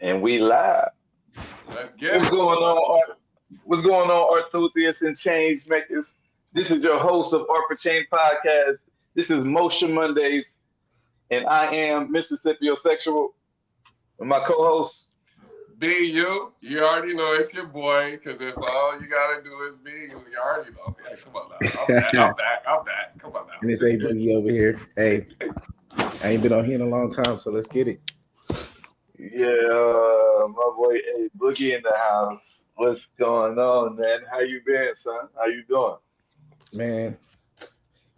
And we live. Let's get What's it. going on, art? What's going on, art enthusiasts and change makers? This is your host of Art for Change podcast. This is Motion Mondays, and I am Mississippi Sexual. And my co-host, Be you. You already know it's your boy, because that's all you gotta do is be you. You already know. Yeah, come on now. I'm back. I'm back. Come on now. And it's A Boogie over here. Hey, I ain't been on here in a long time, so let's get it. yeah, my boy A Boogie in the house. What's going on, man? How you been, son? How you doing? Man,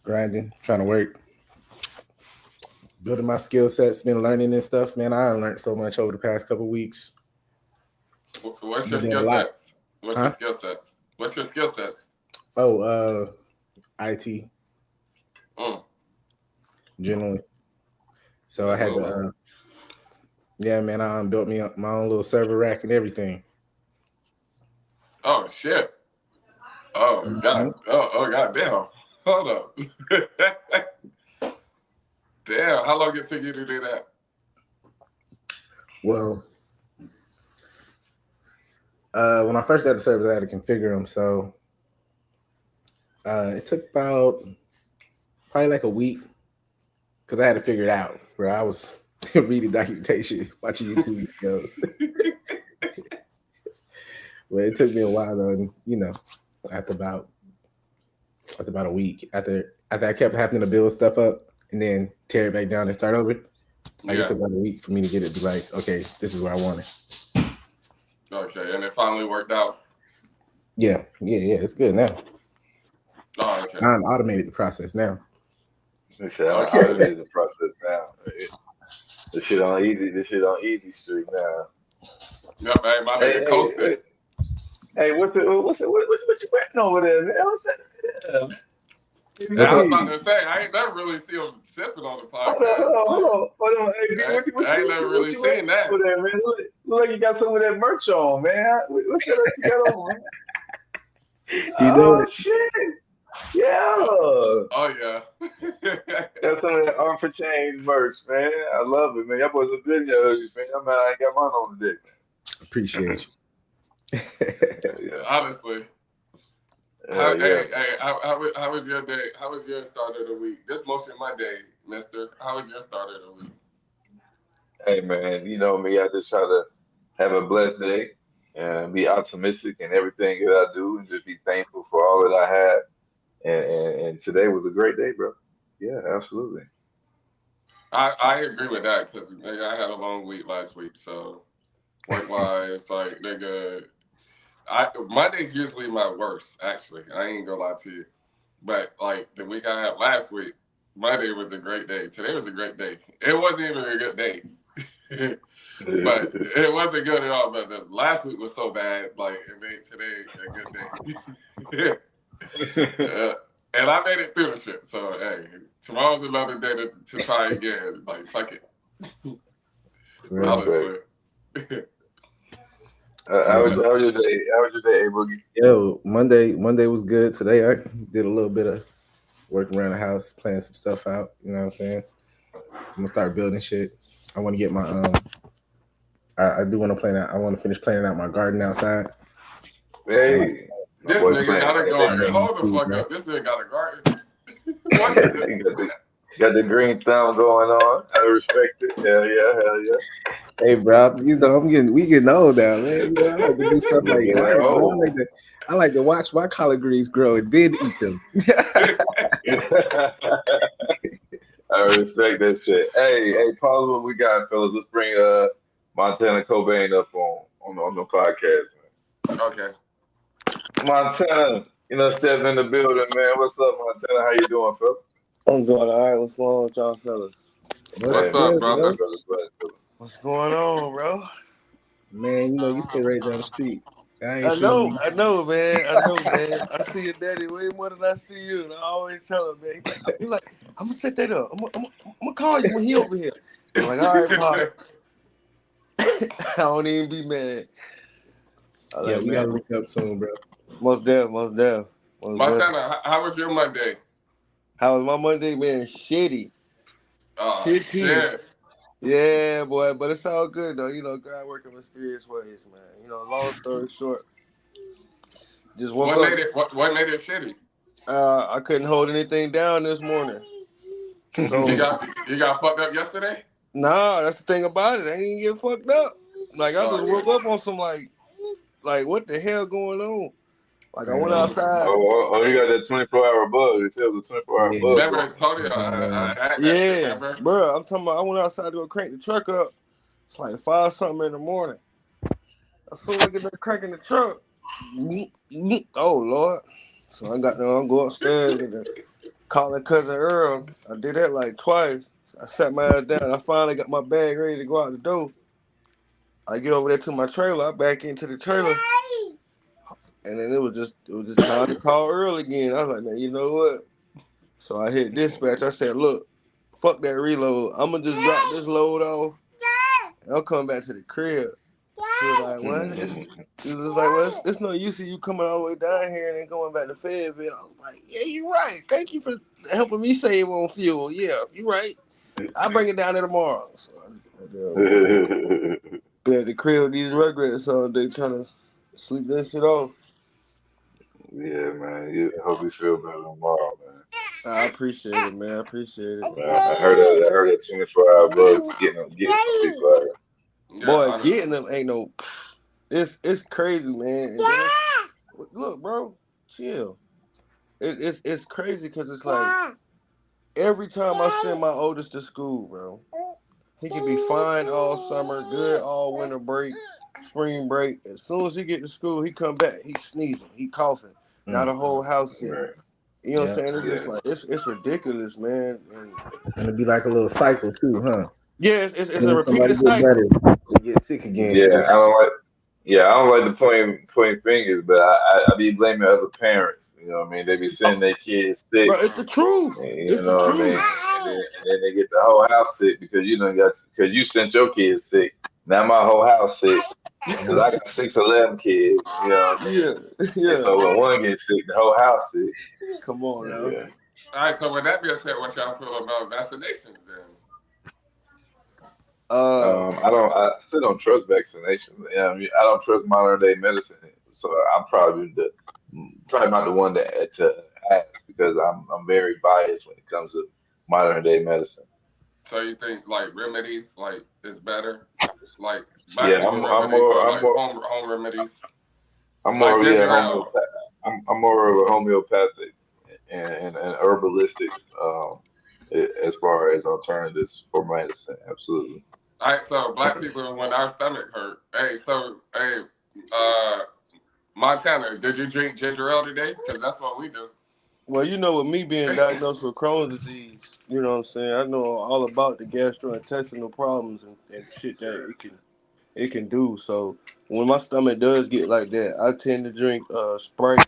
grinding, trying to work, building my skill sets, been learning and stuff. Man, I learned so much over the past couple weeks. What's your Been a skill lot. sets? What's Huh? your skill sets? What's your skill sets? Oh, IT Mm. generally. So I had to, yeah, man, I built me up my own little server rack and everything. Oh shit. Oh god. Oh god damn. Hold up. Damn. How long it took you to do that? Well, when I first got the servers, I had to configure them. So it took about probably like a week because I had to figure it out. Where I was reading documentation, watching YouTube videos. Well, it took me a while though, and after about a week, after I kept having to build stuff up and then tear it back down and start over, like it took about a week for me to get it to be like, okay, this is where I want it. Okay, and it finally worked out. Yeah, it's good now. Oh, okay. I automated the process now. I automated the process now. This shit on easy. This shit on easy street now. Yep, hey, my nigga coasted. Hey, what you waiting over there, man? What's that? I was about to say, I ain't never really see him sipping on the podcast. Hold on. Hey, I ain't never really seen that. Over there, man? Look like you got some of that merch on, man. What's that you got on, man? Oh shit! Yeah. Oh yeah. That's some of that Art for Change merch, man. I love it, man. Y'all boys are good, man. I ain't got mine on today, man. Appreciate you. Yeah. Honestly. How was your day? How was your start of the week? This Motion Monday, mister. How was your start of the week? Hey, man, you know me. I just try to have a blessed day and be optimistic in everything that I do and just be thankful for all that I have. And today was a great day, bro. Yeah, absolutely. I agree with that because I had a long week last week, so work-wise, like nigga, Monday's usually my worst. Actually, I ain't gonna lie to you, but like the week I had last week, Monday was a great day. Today was a great day. It wasn't even a good day, but it wasn't good at all. But the last week was so bad, like it made today a good day. And I made it through the shit. So hey, tomorrow's another day to try again. Like fuck it. Honestly. How was your day? How was your day, Boogie? Yo, Monday was good. Today I did a little bit of work around the house, playing some stuff out. You know what I'm saying? I'm gonna start building shit. I want to get my I do want to plan out. I want to finish planning out my garden outside. Hey, this nigga got a garden. Hold the fuck up. This nigga got a garden. What is it? Got the green thumb going on. I respect it. Hell yeah. Hey, bro, we getting old now, man. I like to do stuff like that. I like to watch my collard greens grow and then eat them. I respect that shit. Hey, pause what we got, fellas. Let's bring Montana Cobain up on the podcast, man. Okay. Montana, stepping in the building, man. What's up, Montana? How you doing, fella? I'm doing all right. What's going on with y'all fellas? What's up, brother? What's going on, bro? Man, you stay right down the street. I know, man. I see your daddy way more than I see you, and I always tell him, man. He's like, I'm gonna set that up. I'm gonna call you when he over here. I'm like, all right, Pop. I don't even be mad. Yeah, we gotta link up soon, bro. Most def. Montana, how was your Monday? How was my Monday, man? Shitty. Oh, Shitty. shit. Yeah, boy, but it's all good though. God working mysterious ways, man. Long story short, just woke What up. made it? What made it shitty? I couldn't hold anything down this morning. You So got fucked up yesterday. nah, that's the thing about it. I ain't get fucked up. Like I Oh just yeah. woke up on some like what the hell going on? Like I went Man, outside. You got that 24-hour bug. It tells the 24-hour yeah. bug Remember going I told you I Man, had that shit. Yeah, Remember? bro. I'm talking about. I went outside to go crank the truck up. It's like 5 something in the morning. As soon as I get done cranking the truck, oh Lord. So I got I'm go upstairs and then calling cousin Earl. I did that like twice. I sat my ass down. I finally got my bag ready to go out the door. I get over there to my trailer. I back into the trailer, and then it was just time to call Earl again. I was like, man, you know what? So I hit dispatch. I said, look, fuck that reload. I'm gonna just drop this load off, and I'm coming back to the crib. She was like, what? She was like, well, it's no use in you coming all the way down here and then going back to Fayetteville. I was like, yeah, you're right. Thank you for helping me save on fuel. Yeah, you're right. I'll bring it down there tomorrow. So been at the crib with these Rugrats all day trying to sleep that shit off. Yeah, man. I hope you feel better tomorrow, man. I appreciate it, man. I appreciate it. I heard that 24-hour buzz getting some people out Yeah, Boy, honestly. getting them ain't no. It's crazy, man. And then look, bro, chill. It's crazy because it's like every time I send my oldest to school, bro, he can be fine all summer, good all winter break, spring break. As soon as he get to school, he come back, he sneezing, he coughing. Now mm, the whole house there. sick. Right. You know what I'm yeah. saying? It's just Yeah. like it's ridiculous, man. And And it'd be like a little cycle too, huh? yeah, it's a When somebody repeated get better, cycle. they get sick again. Yeah, Too. I don't like. Yeah, I don't like the pointing fingers, but I be blaming other parents. You know what I mean? They be sending their kids sick. Bro, it's the truth. You It's the know what I truth. mean? And then they get the whole house sick because because you sent your kids sick. Now my whole house sick because Yeah. I got 6'11" kids. You know what I mean? Yeah, And yeah. so when one gets sick, the whole house sick. Come on now. Yeah. All right. So with that being said, what y'all feel about vaccinations then? I still don't trust vaccination. Yeah, I mean, I don't trust modern day medicine. So I'm probably not the one to ask because I'm very biased when it comes to modern day medicine. So you think like remedies like is better, like black Yeah, people I'm remedies more or I'm like more home remedies, I'm like more yeah ginger ale. homeopathic. I'm more of a homeopathic and herbalistic as far as alternatives for medicine. Absolutely. All right. So black people when our stomach hurt. Hey, uh, Montana, did you drink ginger ale today? Because that's what we do. Well, with me being diagnosed with Crohn's disease, you know what I'm saying? I know all about the gastrointestinal problems and shit that it can do. So when my stomach does get like that, I tend to drink Sprite,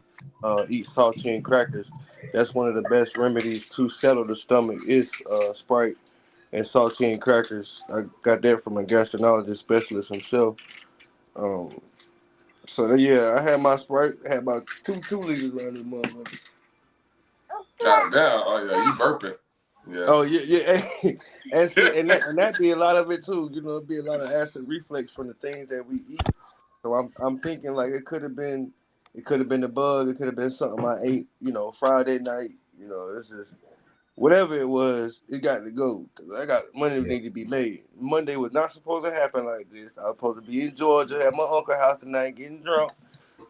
eat saltine crackers. That's one of the best remedies to settle the stomach is Sprite and saltine crackers. I got that from a gastroenterologist specialist himself. Um, yeah, I had my Sprite. I had about two liters around this motherfucker. God damn. Oh yeah, you burping. Yeah. Oh yeah, yeah, and see, and that be a lot of it too. It'd be a lot of acid reflux from the things that we eat. So I'm thinking like it could have been the bug. It could have been something I ate. Friday night. It's just whatever it was. It got to go because I got money Yeah. need to be made. Monday was not supposed to happen like this. I was supposed to be in Georgia at my uncle's house tonight getting drunk.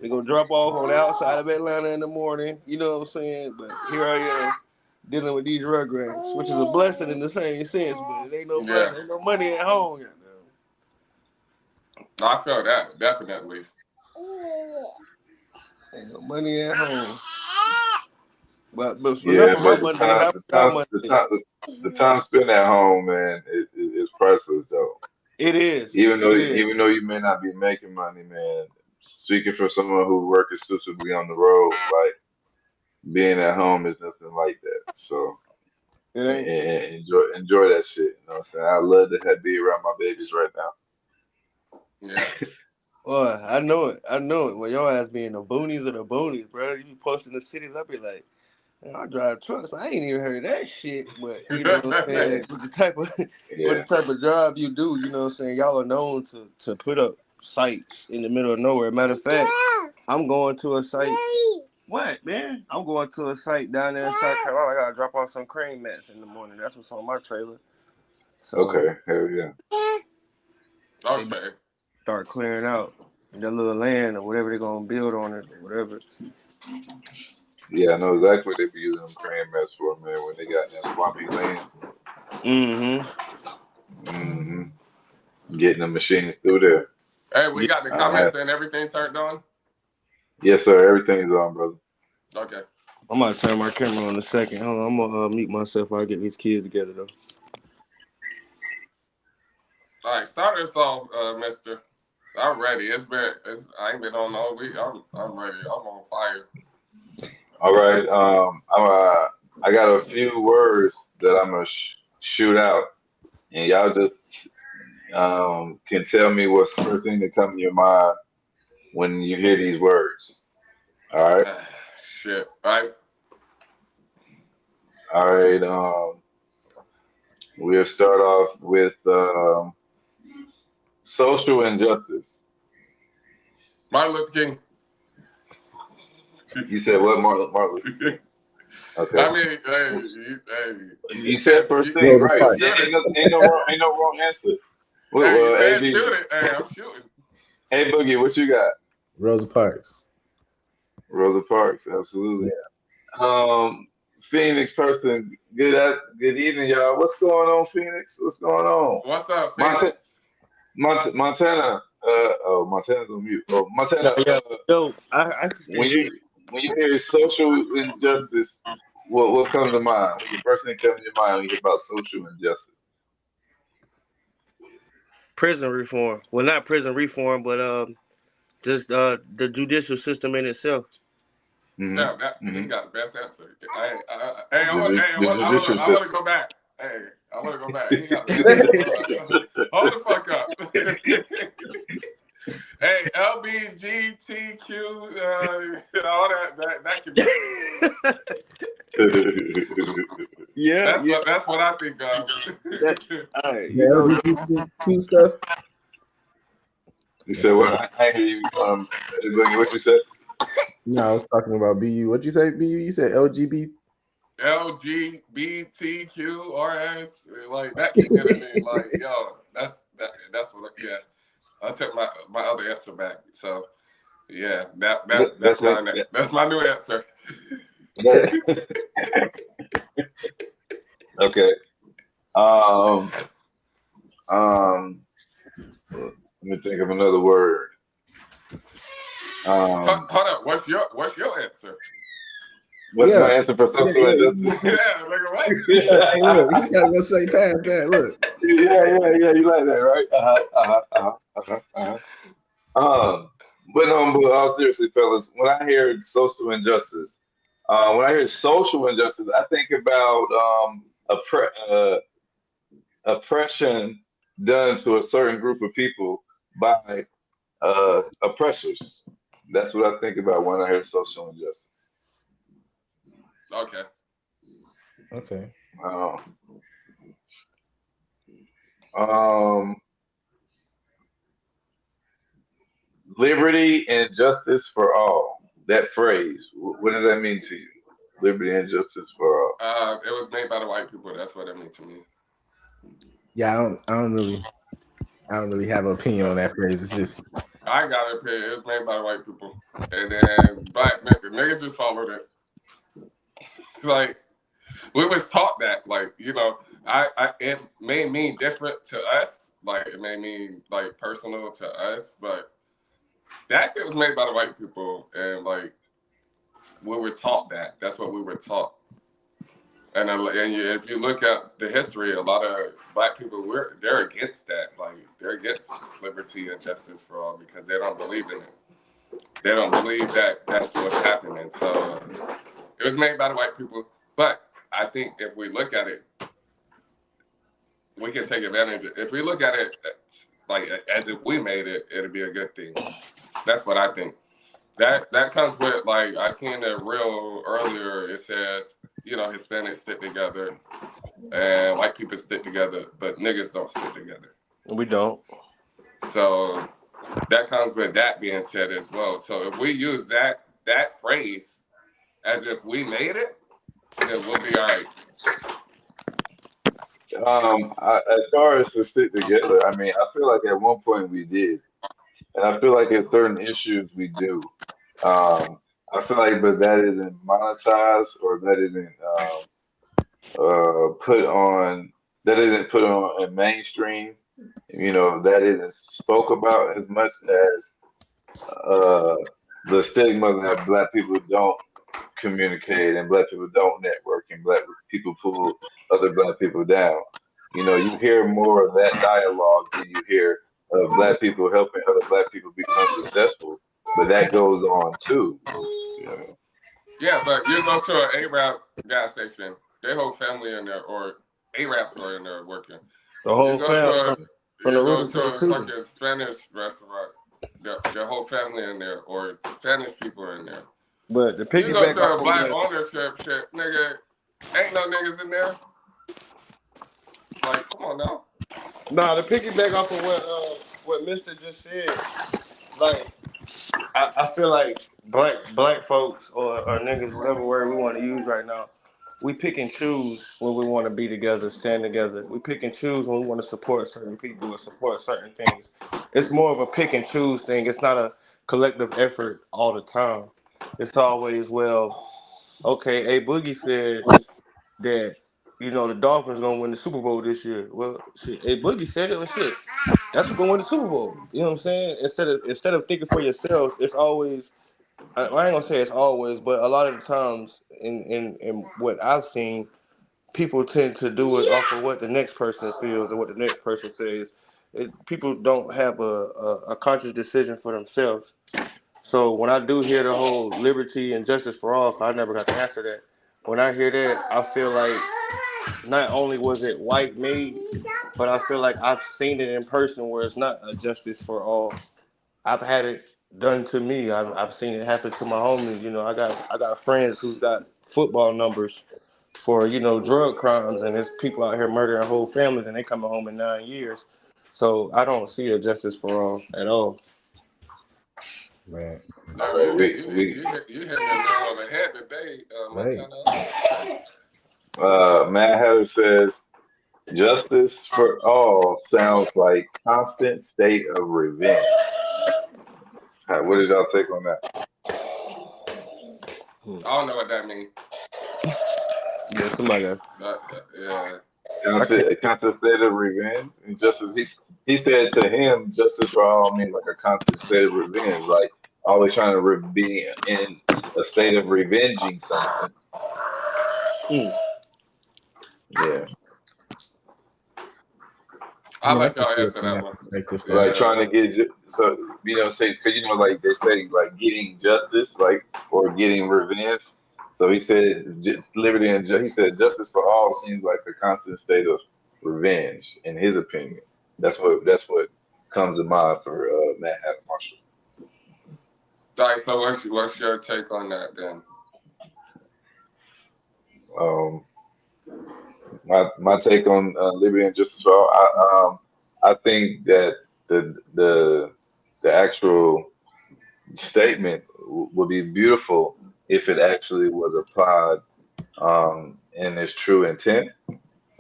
They're gonna drop off on the outside of Atlanta in the morning. You know what I'm saying? But here I am dealing with these rugrats, which is a blessing in the same sense, but it ain't no Yeah. blessing, ain't no money at home. No, I feel that definitely. Ain't no money at home. But enough Yeah, of my but Monday. How was y'all Monday? the time spent at home, man, is priceless though. It is. Even though It is. even though you may not be making money, man. Speaking for someone who works exclusively on the road, like being at home is nothing like that. So It ain't. and enjoy that shit. You know what I'm saying? I love to be around my babies right now. Yeah. Boy, I know it. I know it. Well, your ass be in the boonies of the boonies, bro. You be posting the cities. I be like, I drive trucks. I ain't even heard that shit. But you know what I'm saying? With the type of Yeah. job you do, you know what I'm saying? Y'all are known to put up sites in the middle of nowhere. Matter of fact, I'm going to a site. What, man? I'm going to a site down there in South Carolina. I gotta drop off some crane mats in the morning. That's what's on my trailer. So Okay. Hell yeah. Okay. start clearing out that little land or whatever they're gonna build on it or whatever. Yeah, I know exactly what they be using them crane mats for, man. When they got that swampy land. Mm-hmm. Getting the machines through there. Hey, we got the I have. comments and everything turned on. Yes, sir. Everything's on, brother. Okay. I'm gonna turn my camera on in a second. Hold on, I'm gonna mute myself while I get these kids together though. All right, start us off, Mister. I'm ready. I ain't been on all week. I'm ready. I'm on fire. All right. I got a few words that I'm gonna shoot out, and y'all just can tell me what's the first thing that comes to your mind when you hear these words. All right. Shit. All right. All right. We'll start off with social injustice. Martin Luther King. You said what, Marlon? Okay. I mean, You said first thing, you Rosa right? said Parks. shoot it. Ain't no wrong answer. Well, Hey, you well, said AB, shoot it. Hey, I'm shooting. hey Boogie, what you got? Rosa Parks. Rosa Parks, absolutely. Phoenix person, good evening, y'all. What's going on, Phoenix? What's going on? What's up, Montana, Phoenix? Montana. Montana's on mute. Oh, Montana. Yeah. Yo, I When you hear social injustice, what comes to mind? What's the first thing that comes to your mind when you hear about social injustice? prison reform. Well, not prison reform, but just the judicial system in itself. Damn, Mm-hmm. he Mm-hmm. got the best answer. Hey, The judicial I want to system. go back. Hey, I want to go back. He got the best answer. Hold the fuck up. Hey, LBGTQ, all that can be. Yeah, yeah. That's what I think of. All right, The LGBTQ stuff. You said what? I hear you. Boogie, what you said? No, I was talking about BU. What'd you say, BU? You said LGBT. LGBTQRS, like that keep getting me like, yo, that's what. Yeah, I took my other answer back. So yeah, That's what. that's my new answer. That, okay. Um. Let me think of another word. Hold up, what's your answer? What's Yeah. my answer for social injustice? Yeah, like what? Hey, look, you gotta go straight past that. Look. Yeah. You like that, right? But no, but all seriously, fellas, when I hear social injustice, when I hear social injustice, I think about oppression done to a certain group of people by oppressors. That's what I think about when I hear social injustice. Okay. Okay. Um, liberty and justice for all. That phrase, what does that mean to you? Liberty and justice for all. It was made by the white people. That's what it means to me. Yeah, I don't really have an opinion on that phrase. It's just I got it. It was made by the white people, and then black niggas just followed it. Like we was taught that, like it may mean different to us, like it may mean like personal to us, but that shit was made by the white people, and like we were taught that. That's what we were taught. And if you look at the history, a lot of black people they're against that. Like they're against liberty and justice for all because they don't believe in it. They don't believe that that's what's happening. So it was made by the white people. But I think if we look at it, we can take advantage of it. If we look at it like as if we made it, it'd be a good thing. That's what I think. that comes with like I seen a reel earlier. It says Hispanics stick together and white people stick together, but niggas don't stick together. We don't. So that comes with that being said as well. So if we use that phrase as if we made it, then we'll be all right. As far as to stick together, I mean, I feel like at one point we did, and I feel like in certain issues we do. I feel like, but that isn't monetized or that isn't put on that isn't put on a mainstream. That isn't spoke about as much as uh, the stigma that black people don't communicate and black people don't network and black people pull other black people down. You hear more of that dialogue than you hear of black people helping other black people become successful, but that goes on too. Yeah. Yeah, but you go to an Arab gas station, their whole family in there, or Arabs are in there working. The You whole go to fam a from the you go roof to to the a coochie. fucking Spanish restaurant, their whole family in there, or Spanish people in there. But the You go piggyback to off a of black what ownership shit, nigga. Ain't no niggas in there. Like, come on now. the piggyback off of what Mister just said, like I feel like black folks or niggas, whatever word we want to use right now, we pick and choose when we want to be together, stand together. We pick and choose when we want to support certain people or support certain things. It's more of a pick and choose thing. It's not a collective effort all the time. It's always, well, okay, A Boogie said that the Dolphins gonna win the Super Bowl this year. Well, shit, A Boogie said it was shit. That's what's gonna win the Super Bowl. You know what I'm saying? Instead of thinking for yourselves, it's always. I ain't gonna say it's always, but a lot of the times in what I've seen, people tend to do it off of what the next person feels or what the next person says. People don't have a conscious decision for themselves. So when I do hear the whole liberty and justice for all, 'cause I never got to answer that. When I hear that, I feel like not only was it white made, but I feel like I've seen it in person where it's not a justice for all. I've had it done to me. I've seen it happen to my homies. I got friends who's got football numbers for drug crimes, and there's people out here murdering whole families, and they coming home in 9 years. So I don't see a justice for all at all. Man, No, All right, you hit the nail on the head today, hey, Montana. Matt Hatter says justice for all sounds like constant state of revenge. What did y'all take on that? I don't know what that means. Yeah, somebody got. Yeah. I can't. A constant state of revenge and justice. He said to him, justice for all means like a constant state of revenge, like always trying to be in a state of revenging something. Mm. Yeah, I I mean, I like can y'all see it answer from that that one. perspective, though. like Yeah. trying to get so say because like they say like getting justice like or getting revenge. So he said liberty and he said justice for all seems like a constant state of revenge in his opinion. That's what comes to mind for Matt Hatter Marshall. Like, so what's your take on that then? Um, my take on liberty and justice for all. I think that the the actual statement would be beautiful if it actually was applied in its true intent.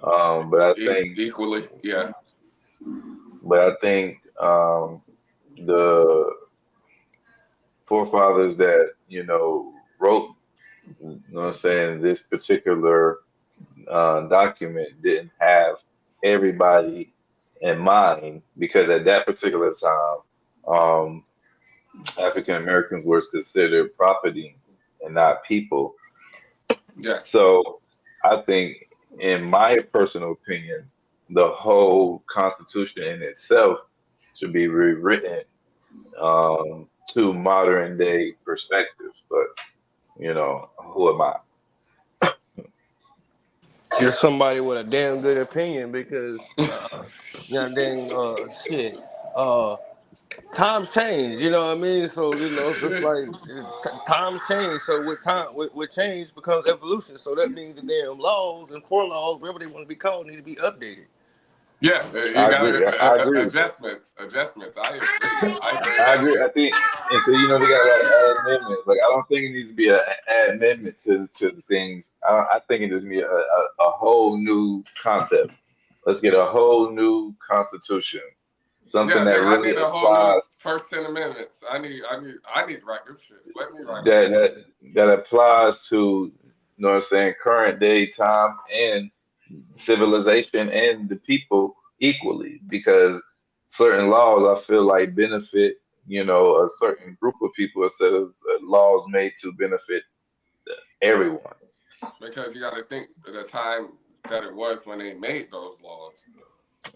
But I think, Equally, yeah. the forefathers that wrote, what I'm saying, this particular document didn't have everybody in mind because at that particular time, um, African Americans were considered property and not people. Yes. So I think, in my personal opinion, the whole Constitution in itself should be rewritten to modern day perspectives. But who am I? You're somebody with a damn good opinion because dang shit. Uh, times change, you know what I mean? So it's just like times change. So with time, with change becomes evolution. So that means the damn laws and core laws, whatever they want to be called, need to be updated. Yeah, you I got agree. I agree with that. adjustments. I agree. I agree with I that agree. shit. I think, and so they got a lot of add amendments. Like I don't think it needs to be an add amendment to the things. I think it needs to be a whole new concept. Let's get a whole new constitution, something Yeah, that nigga, I really need a whole new applies first 10 amendments. I need to write them shits. Let me write them. that applies to what I'm saying, current day time and civilization and the people equally, because certain laws I feel like benefit a certain group of people instead of laws made to benefit everyone. Because you got to think the time that it was when they made those laws.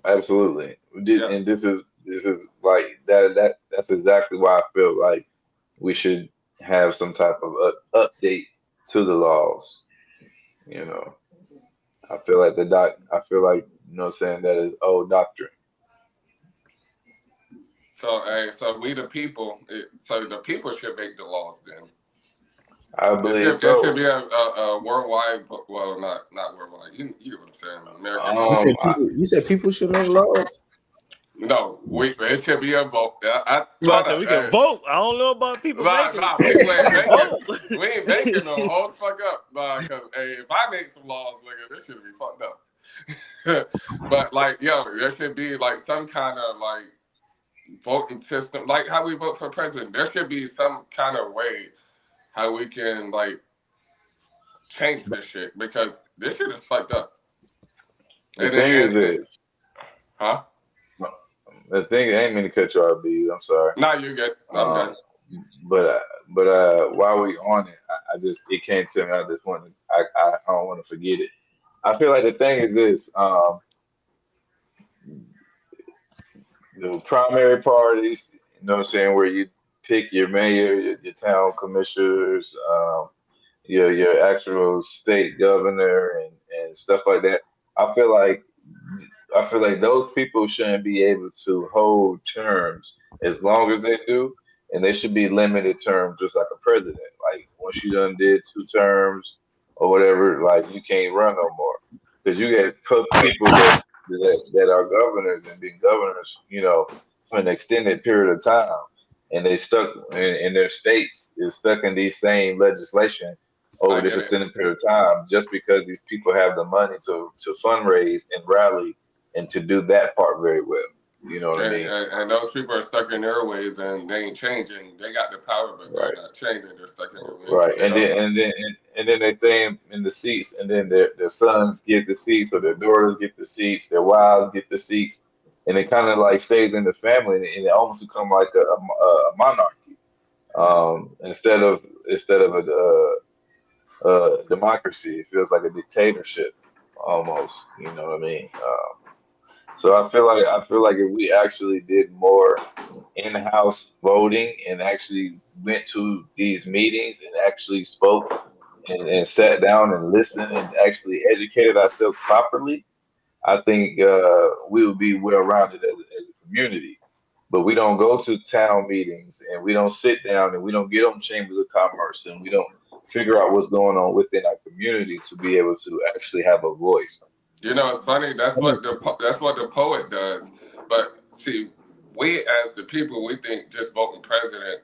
Absolutely. Yeah. And this is like that's exactly why I feel like we should have some type of update to the laws. You know, I feel like what I'm saying, that is old doctrine. So, hey, so we the people. So the people should make the laws then. I It believe should it should so. be a worldwide. Well, not worldwide. You know what I'm saying? American You law. said Um, I, people. You said people should make laws. No, it should be a vote. But I Hold said up. we can Hey, vote. I don't know about people making it. people We ain't can making. vote. We ain't making no. Hold the fuck up, because hey, if I make some laws, nigga, this should be fucked up. But like, yo, there should be like some kind of like voting system, like how we vote for president. There should be some kind of way how we can like change this shit, because this shit is fucked up. the And thing is then this. huh? The thing, I ain't mean to cut you off, B. I'm sorry. Nah, you good. I'm Um, done. but while we on it, I just it came to me. I just want to. I don't want to forget it. I feel like the thing is this. The primary parties, what I'm saying, where you pick your mayor, your town commissioners, your actual state governor, and stuff like that. I feel like I feel like those people shouldn't be able to hold terms as long as they do, and they should be limited terms, just like a president. Like once you done did 2 terms or whatever, like you can't run no more, because you get people that are governors and been governors, for an extended period of time, and they stuck in their states is stuck in these same legislation over I this get it. extended period of time, just because these people have the money to fundraise and rally and to do that part very well. You know what I mean? And those people are stuck in their ways and they ain't changing. They got the power, but they're Right, not changing. They're stuck in their ways. right. They don't. And then they stay in the seats, and then their sons get the seats, or their daughters get the seats, their wives get the seats, and it kind of like stays in the family, and it almost become like a monarchy, instead of a democracy. It feels like a dictatorship almost. You know what I mean? So I feel like if we actually did more in-house voting and actually went to these meetings and actually spoke and sat down and listened and actually educated ourselves properly, I think we would be well-rounded as a community. But we don't go to town meetings, and we don't sit down, and we don't get on chambers of commerce, and we don't figure out what's going on within our community to be able to actually have a voice. You know, it's funny. That's what the poet does. But see, we as the people, we think just voting president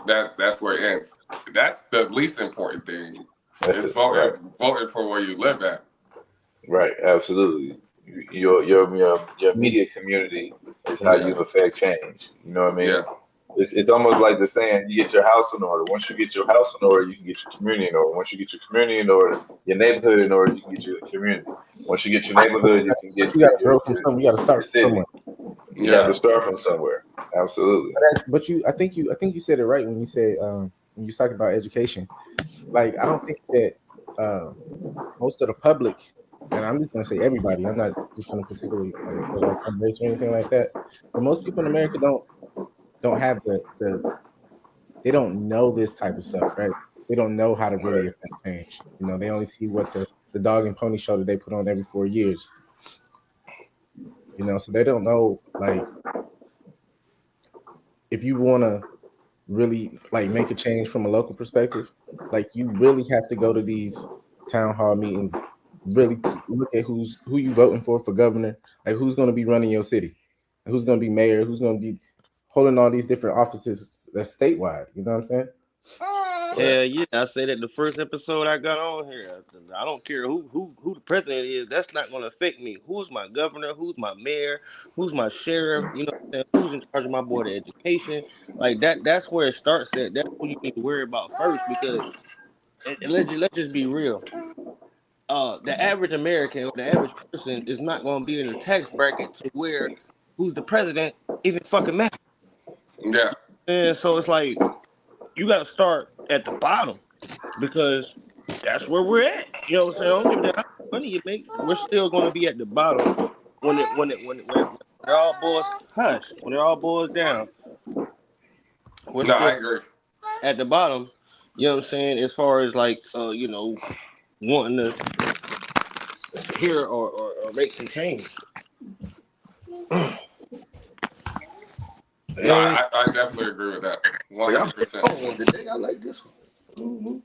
that's where it ends. That's the least important thing. That's Is it. Right. voting for where you live at. Right, absolutely. Your media community is how Yeah. you affect change. You know what I mean? Yeah. It's almost like the saying, you get your house in order. Once you get your house in order, you can get your community in order. Once you get your community in order, your neighborhood in order, you can get your community. Once you get your neighborhood, you can get But you got to grow from something. You got to your start from city. somewhere. You have Yeah. to start from somewhere. Absolutely. But I think you said it right when you said when you talk about education. Like I don't think that uh, most of the public, and I'm just going to say everybody. I'm not just going to particularly say like some race or anything like that. But most people in America don't have the they don't know this type of stuff, right? They don't know how to really Right. affect change. You know, they only see what the dog and pony show that they put on every 4 years. You know, so they don't know like if you want to really like make a change from a local perspective, like you really have to go to these town hall meetings, really look at who you voting for governor, like who's going to be running your city, who's going to be mayor, who's going to be holding all these different offices that's statewide. You know what I'm saying? Yeah, yeah. I said that the first episode I got on here. I don't care who the president is. That's not going to affect me. Who's my governor? Who's my mayor? Who's my sheriff? You know, what I'm saying? Who's in charge of my board of education? Like that. That's where it starts at. That's what you need to worry about first. Because and let's just be real. The average American or the average person is not going to be in a tax bracket to where who's the president even fucking matters. Yeah. And so it's like you got to start at the bottom because that's where we're at. You know what I'm saying? I don't give a damn how much money you make. We're still going to be at the bottom when they're all boils hush. When they're all boils down, we're No, still I agree. at the bottom. You know what I'm saying? As far as like you know, wanting to hear or make some change. No, I definitely agree with that. 100%. Today I like this one. Mm-hmm.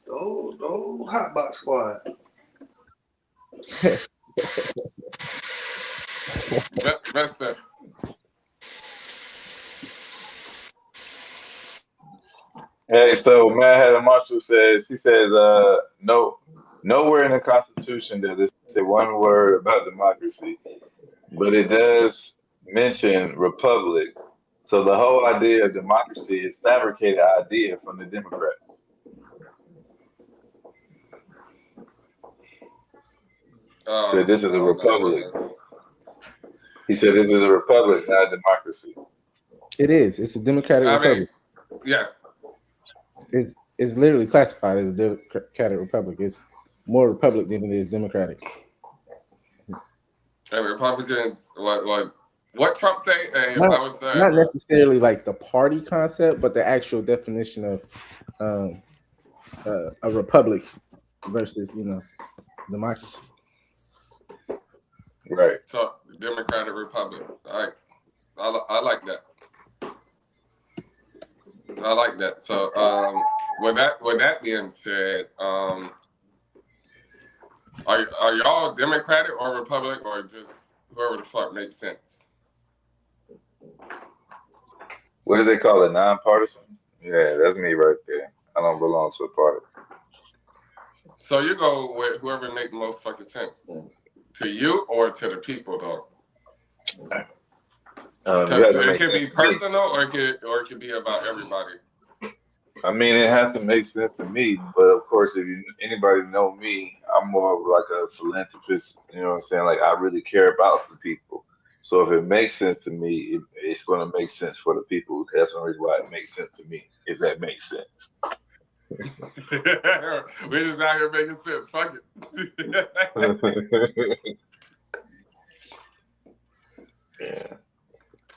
The old hot box squad. That's it. Hey, so Mad Hatter Marshall says, he says, no, nowhere in the Constitution does it say one word about democracy, but it does mention republic. So the whole idea of democracy is fabricated idea from the Democrats. So this is a republic. He said this is a republic, not a democracy. It is. It's a democratic republic. Yeah. It's literally classified as a democratic republic. It's more republic than it is democratic. And Republicans, what Trump say? Not necessarily like the party concept, but the actual definition of a republic versus democracy. Right. So Democratic Republic. I like that. I like that. So with that being said, are y'all Democratic or Republic or just whoever the fuck makes sense? What do they call it? Nonpartisan? Yeah, that's me right there. I don't belong to a party. So you go with whoever makes the most fucking sense. To you or to the people though? It could be personal or it could be about everybody. I mean, it has to make sense to me, but of course, if anybody know me, I'm more of like a philanthropist. You know what I'm saying? Like I really care about the people. So if it makes sense to me, it's going to make sense for the people. That's one reason why it makes sense to me. If that makes sense. We're just out here making sense. Fuck it. Yeah.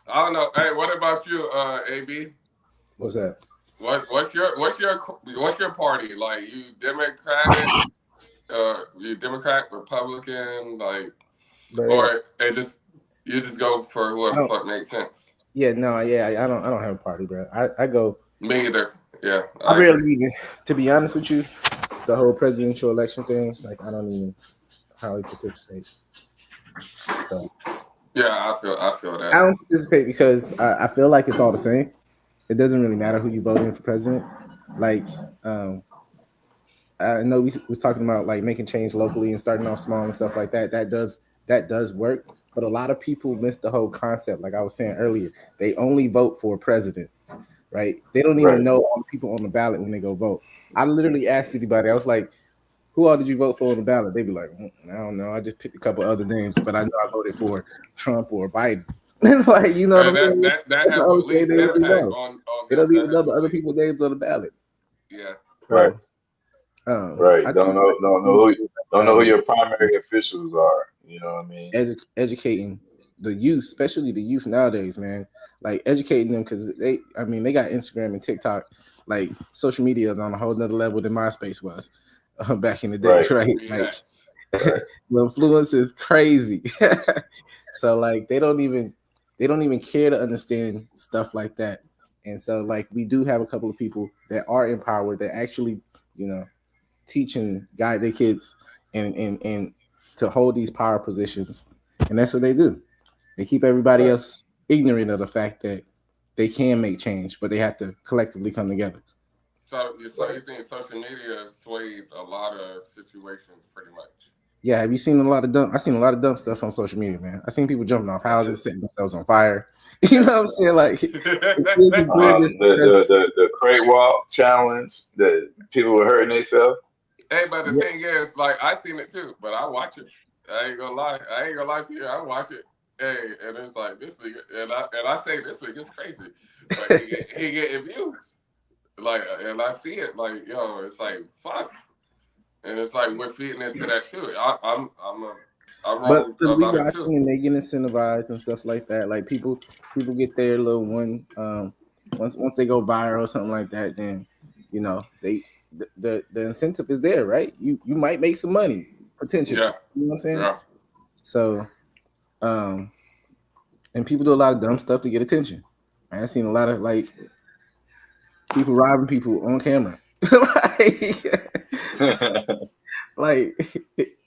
I don't know. Hey, what about you, AB? What's that? What's your party? Like you Democratic? You Democrat, Republican, like, or you just go for whoever the fuck makes sense. Yeah, no, yeah, I don't have a party, bro. I go. Me either. Yeah, I barely even, to be honest with you, the whole presidential election thing. Like, I don't even hardly participate. So. Yeah, I feel that. I don't participate because I feel like it's all the same. It doesn't really matter who you vote in for president. Like, I know we was talking about like making change locally and starting off small and stuff like that. That does work. But a lot of people miss the whole concept. Like I was saying earlier, they only vote for presidents, right? They don't even know all the people on the ballot when they go vote. I literally asked anybody. I was like, who all did you vote for on the ballot? They'd be like, I don't know. I just picked a couple other names, but I know I voted for Trump or Biden. Like, you know what I mean? That has at least they impact really on they don't even know the other people's names on the ballot. Yeah. Right. Right. Don't know who your primary officials are. You know what I mean? Educating the youth, especially the youth nowadays, man. Like educating them because they got Instagram and TikTok. Like social media is on a whole nother level than MySpace was back in the day, right? Yes. Like the influence is crazy. So like they don't even they don't even care to understand stuff like that. And so, like, we do have a couple of people that are in power that actually, you know, teach and guide their kids and to hold these power positions. And that's what they do. They keep everybody Right. else ignorant of the fact that they can make change, but they have to collectively come together. So you think social media sways a lot of situations, pretty much? Yeah, have you seen a lot of dumb? I've seen a lot of dumb stuff on social media, man. I've seen people jumping off houses, setting themselves on fire. You know what I'm saying? Like, the kids is doing this because The crate walk challenge that people were hurting themselves. Hey, but the thing is, like, I seen it too, but I watch it. I ain't gonna lie to you. I watch it. Hey, and it's like this thing, and I say this thing is crazy. Like he get views. Like, and I see it. Like, yo, it's like fuck. And it's like we're feeding into that too. I'm wrong but because we about it watching too. and they get incentivized and stuff like that. Like people get their little one. Once they go viral or something like that, then you know the incentive is there, right? You might make some money potentially. Yeah. You know what I'm saying? Yeah. So, and people do a lot of dumb stuff to get attention. I've seen a lot of like people robbing people on camera, like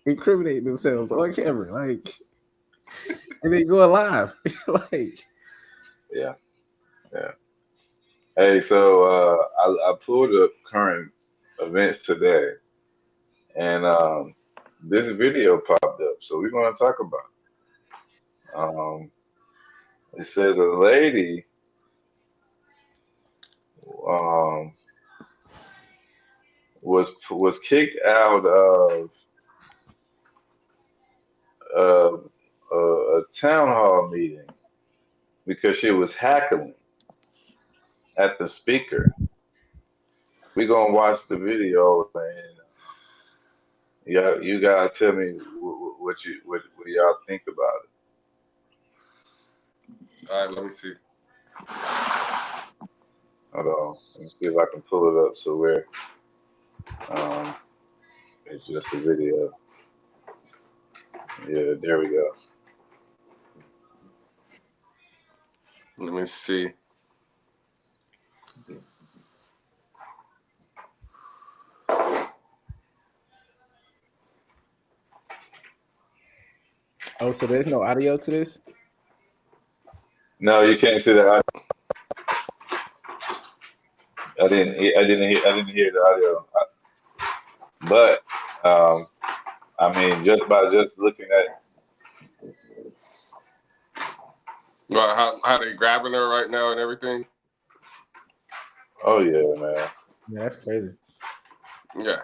incriminating themselves on camera, like, and they go live, like. Yeah. Hey, so I pulled up current events today, and this video popped up, so we're going to talk about it. It says a lady um, was kicked out of uh, a town hall meeting because she was heckling at the speaker. We're gonna watch the video, and you guys tell me what y'all think about it. All right, let me see. Hold on, let me see if I can pull it up so we're um, it's just a video. Yeah, there we go. Let me see. Oh, so there's no audio to this? No, you can't see that. I didn't hear the audio. But I mean, just by just looking at. Well, how they grabbing her right now and everything? Oh yeah, man. Yeah, that's crazy. Yeah.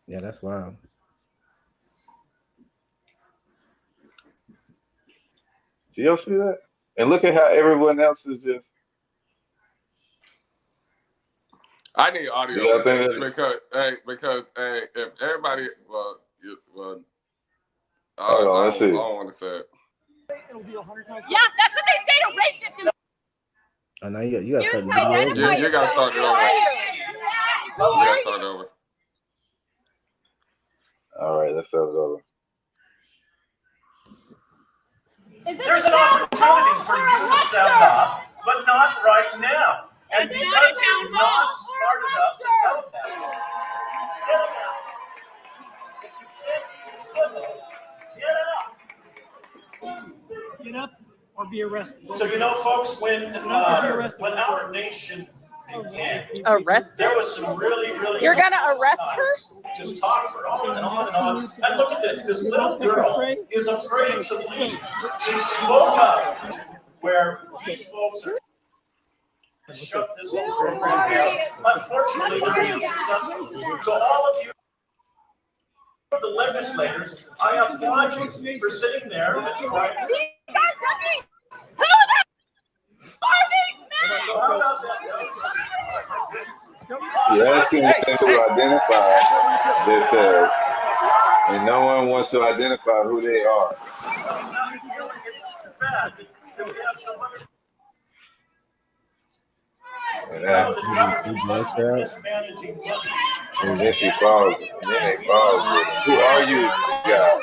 Yeah, that's wild. Do y'all see that? And look at how everyone else is just. I need audio Yeah, I on think this that. because if everybody I Hold on, let's don't see. want to say it. Yeah, that's what they say to rape victims. Oh, now you got to start the Identify video. You got to start it over. You got to start it over. All right, let's start it over. There's an opportunity for you to sound off, but not right now. And because you're not smart enough to know that, get out. If you can't be civil, get out. Get up or be arrested. So you know, folks, when our nation began, Arrested? there was some really You're gonna arrest her? Just talk for on and on and on. And look at this. This little girl is afraid to leave. She spoke up where these folks are shut this whole program down. Unfortunately, they're being successful. So all of you, the legislators, I applaud you for sitting there and quiet. These guys are me. Who the are these men? So how about that? You're asking them to identify themselves, and no one wants to identify who they are. It's too bad that we have some other. And then, and then she falls, and then they falls with it. Who are you guys?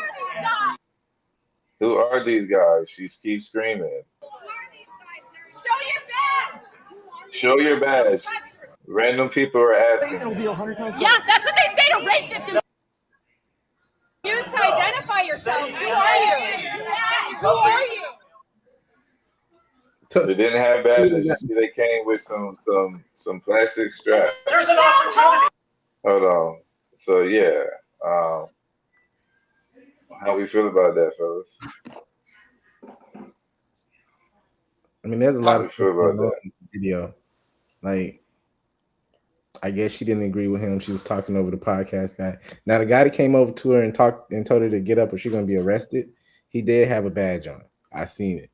are these guys? She keeps screaming. Show your badge. Show your badge. Random people are asking. Yeah, that's what they say to rape victims. Use to identify yourselves. Who are you? Who are you? They didn't have badges. You see, they came with some plastic straps. There's an opportunity. Hold on. So yeah, um, how we feel about that, fellas? I mean, there's a How lot of we stuff feel about going on that? in the video. Like, I guess she didn't agree with him. She was talking over the podcast guy. Now, the guy that came over to her and talked and told her to get up or she's gonna be arrested, he did have a badge on. I seen it.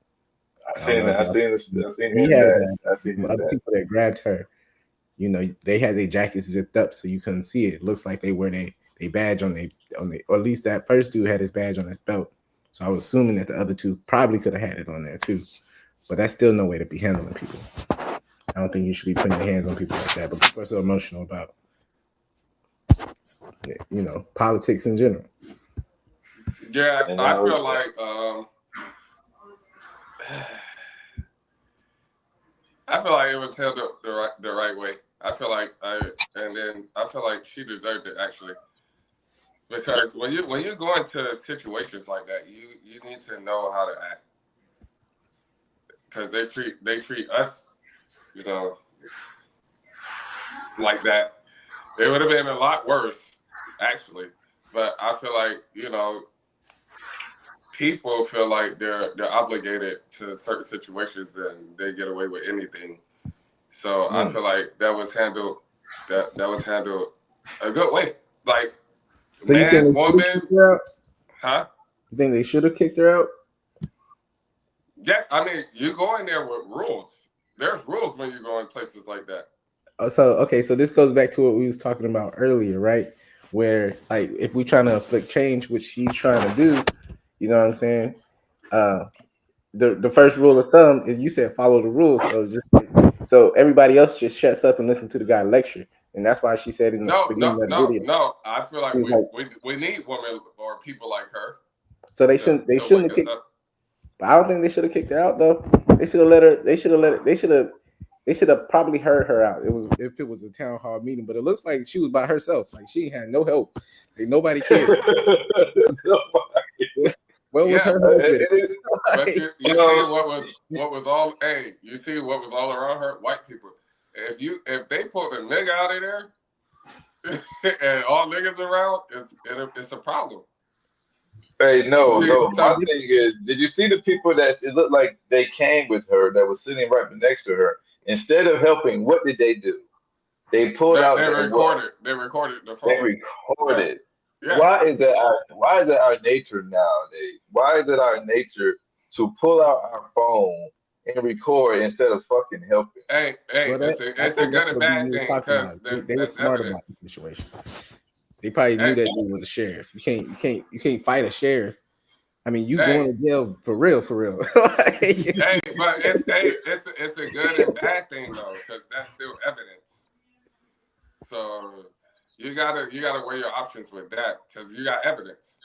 I I don't seen know that. if y'all seen it. I seen He his had a badge. badge. I seen The his other badge. people that grabbed her, you know, they had their jackets zipped up so you couldn't see it. It looks like they wear they badge on they or at least that first dude had his badge on his belt. So I was assuming that the other two probably could have had it on there too. But that's still no way to be handling people. I don't think you should be putting your hands on people like that. But people are so emotional about, you know, politics in general. Yeah, And I now, feel like it was handled the right way. I feel like she deserved it actually, because when you go into situations like that, you need to know how to act, because they treat us, you know, like that. It would have been a lot worse actually, but I feel like, you know, people feel like they're obligated to certain situations and they get away with anything. So I feel like that was handled a good way. Like, So you think man, they woman, kicked her out? huh? You think they should have kicked her out? Yeah, I mean, you go in there with rules. There's rules when you go in places like that. So this goes back to what we was talking about earlier, right? Where like if we trying to afflict change, which she's trying to do, you know what I'm saying? The first rule of thumb is you said follow the rules. So everybody else just shuts up and listen to the guy lecture, and that's why she said in the beginning of the video. No. I feel like She was like, we need women or people like her. so they shouldn't have kicked. But I don't think they should have kicked her out though. They should have let her. They should have probably heard her out. It was if it was a town hall meeting, but it looks like she was by herself. Like she had no help. Like nobody cared. Where was her husband? But you see what was all? Hey, you see what was all around her? White people. If they pulled a nigga out of there and all niggas around, it's a problem. Hey, no. My thing is, did you see the people that it looked like they came with her that was sitting right next to her? Instead of helping, what did they do? They pulled out. They recorded the phone. They recorded. Yeah. Why is that our nature nowadays? Why is it our nature to pull out our phone and record instead of fucking helping? Hey, Well, it's a good and bad thing because they were smart about the situation. They probably knew that dude was a sheriff. You can't fight a sheriff. I mean, you going to jail for real. Hey, but it's a good and bad thing though, because that's still evidence. So you gotta weigh your options with that, because you got evidence.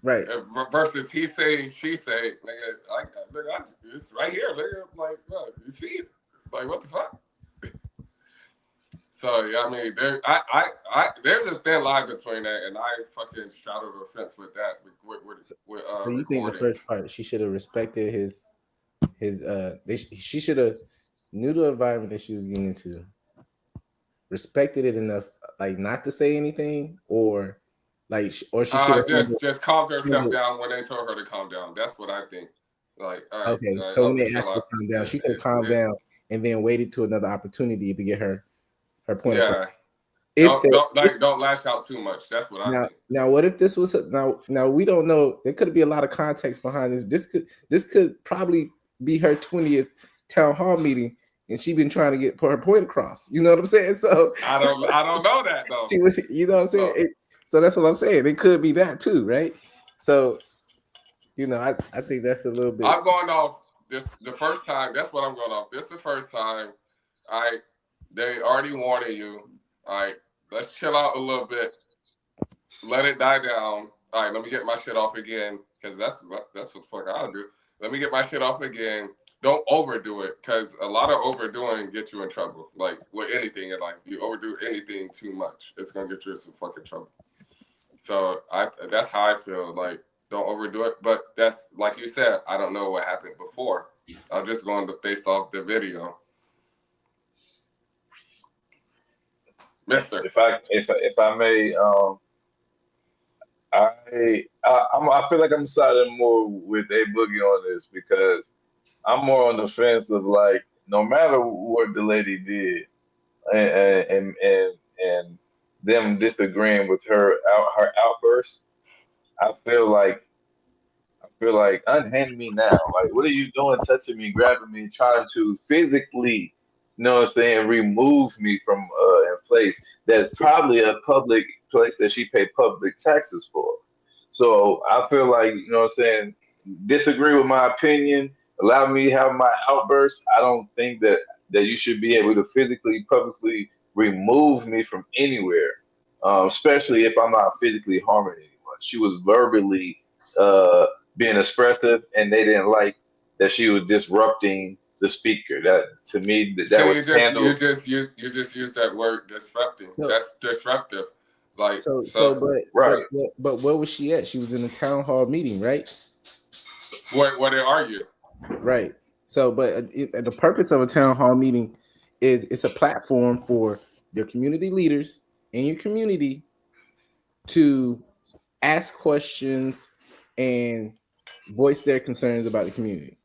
Right. Versus he say, she say, nigga, it's right here, nigga. Like, look, you see it? Like, what the fuck? So yeah, I mean, there's a thin line between that, and I fucking straddled the fence with that. So you think the first part, she should have respected his she should have knew the environment that she was getting into, respected it enough, like not to say anything, or she should have just calmed herself down when they told her to calm down. That's what I think. Like, okay, so when they asked her to calm down, she could have calmed down and then waited to another opportunity to get her point across. Don't lash out too much. That's what I think. Now, what if this was now we don't know. There could be a lot of context behind this. This could probably be her 20th town hall meeting, and she's been trying to put her point across. You know what I'm saying? So I don't know that though. She was, you know what I'm saying? So that's what I'm saying. It could be that too, right? So, you know, I think that's a little bit. I'm going off this the first time. That's what I'm going off. This is the first time. They already warned you. All right, let's chill out a little bit. Let it die down. all right, let me get my shit off again, because that's what the fuck I'll do. Let me get my shit off again. Don't overdo it, because a lot of overdoing gets you in trouble. Like with anything in life, you overdo anything too much, it's gonna get you in some fucking trouble. So that's how I feel. Like, don't overdo it. But that's like you said, I don't know what happened before. I'm just going based off the video. Mister. If I may, I feel like I'm siding more with A Boogie on this because I'm more on the fence of like no matter what the lady did and them disagreeing with her outburst, I feel like unhand me now. Like, what are you doing, touching me, grabbing me, trying to physically, you know what I'm saying, remove me from a place that's probably a public place that she paid public taxes for. So I feel like, you know what I'm saying, disagree with my opinion, allow me to have my outbursts. I don't think that you should be able to physically, publicly remove me from anywhere, especially if I'm not physically harming anyone. She was verbally uh, being expressive, and they didn't like that she was disrupting the speaker. That to me, that So was handled. you just use that word disrupting. So, That's disruptive. Like Right. but where was she at? She was in the town hall meeting, right? what they argue. Right. So, but the purpose of a town hall meeting is it's a platform for your community leaders in your community to ask questions and voice their concerns about the community.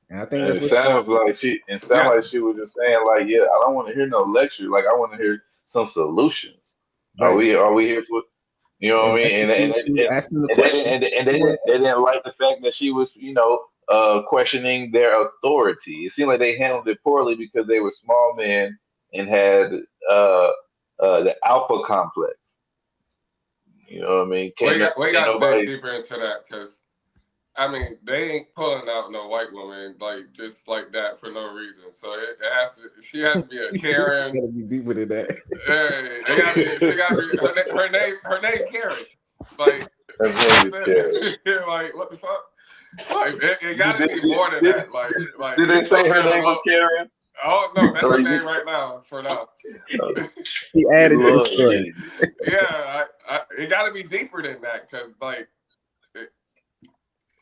And I think And that's it what sounds like Yes. she was just saying like, yeah, I don't want to hear no lecture. Like, I want to hear some solutions. Are right. we here for, you know what And I that's mean? what she was asking the And they question. didn't they didn't like the fact that she was, questioning their authority. It seemed like they handled it poorly because they were small men and had uh the alpha complex. You know what I mean? We Can't got to dig nobody. deeper into that, because I mean, they ain't pulling out no white woman like just like that for no reason. So it has to. She has to be a Karen. Gotta be deeper than that. Hey, they got to be. She got to be her name Karen. Like Her name is Karen. like what the fuck? Like it got to Did, be did, more than did, that. Like did they you say supposed to be her able to name was look. Karen? Oh no, that's Oh, her name right now for now. He added to the Lord story. Jesus. Yeah, it got to be deeper than that, because like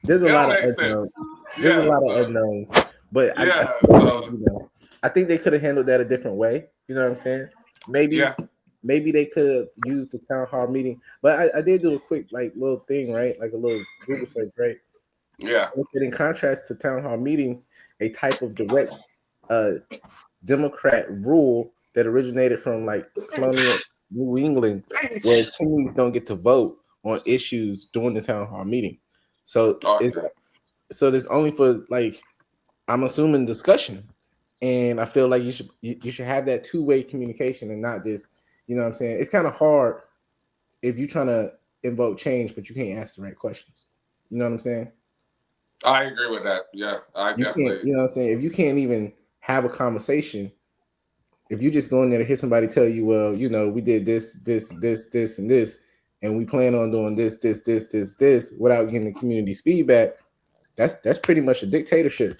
There's a it lot don't of make unknowns. sense. There's a Yeah, lot of so unknowns. But I yeah, still think, so I think they could have handled that a different way. You know what I'm saying? Maybe yeah, they could have used the town hall meeting. But I did do a quick like little thing, right? Like a little Google search, right? yeah. It's that in contrast to town hall meetings, a type of direct uh, Democrat rule that originated from like colonial New England, where teens don't get to vote on issues during the town hall meeting. So it's Okay. there's only for like I'm assuming discussion, and I feel like you should have that two-way communication and not just what I'm saying. It's kind of hard if you're trying to invoke change, but you can't ask the right questions. You know what I'm saying? I agree with that. Yeah, I You can't. definitely. You know what I'm saying? If you can't even have a conversation, if you just go in there to hear somebody tell you, well, we did this, and this, and we plan on doing this, without getting the community's feedback, that's pretty much a dictatorship.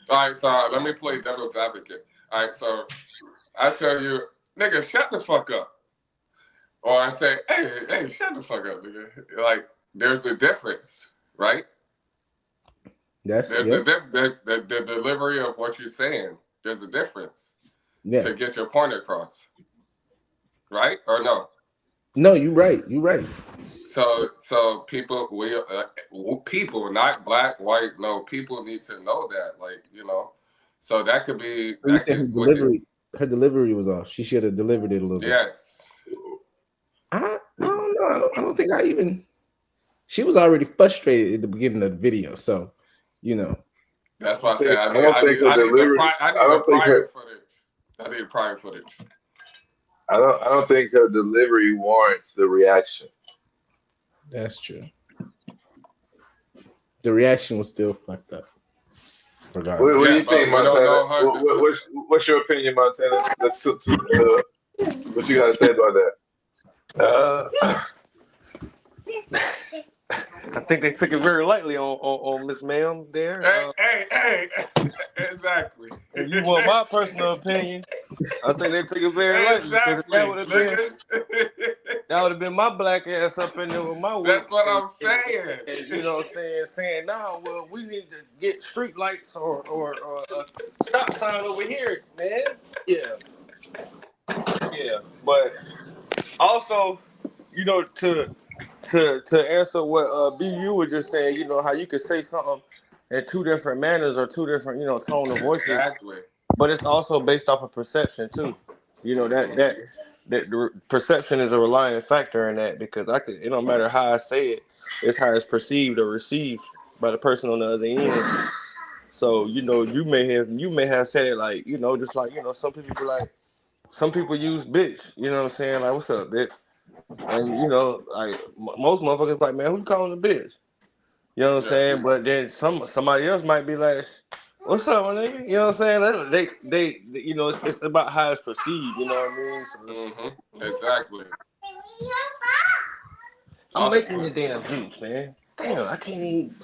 All right, so let me play devil's advocate. All right, so I tell you, nigga, shut the fuck up, or I say, hey, shut the fuck up, nigga. Like, there's a difference, right? That's There's a difference. There's the delivery of what you're saying. There's a difference to get your point across, right? Or no? No, you're right. You're right. So people, people, not black, white, no, people need to know that, like, So that could be So you said her delivery was off. She should have delivered it a little bit. Yes. I don't know. I don't think she was already frustrated at the beginning of the video, so That's why I said I think her delivery. I need the prior footage. I need prior footage. I don't think her delivery warrants the reaction. That's true. The reaction was still fucked up. What do you think, Montana? What's your opinion, Montana? What you got to say about that? I think they took it very lightly on Miss Ma'am there. Hey, exactly. If you want my personal opinion, I think they took it very lightly because Exactly, that would have been my black ass up in there with my whip. That's what I'm saying. And, you know what I'm saying, no, well, we need to get street lights or a stop sign over here, man. Yeah. But also, you know, to answer what BU was just saying, you know, how you could say something in two different manners or two different, you know, tone of voices. Exactly. But it's also based off of perception too. You know that the perception is a relying factor in that because it don't matter how I say it, it's how it's perceived or received by the person on the other end. So you know you may have said it like you know just like you know some people use bitch. You know what I'm saying, like what's up bitch, and you know like most motherfuckers like, man, who you calling a bitch? You know what I'm saying? But then somebody else might be like, "What's up, my nigga?" You know what I'm saying? They you know, it's about how it's perceived. You know what I mean? So Exactly. I'm making the damn juice, man. Damn, I can't even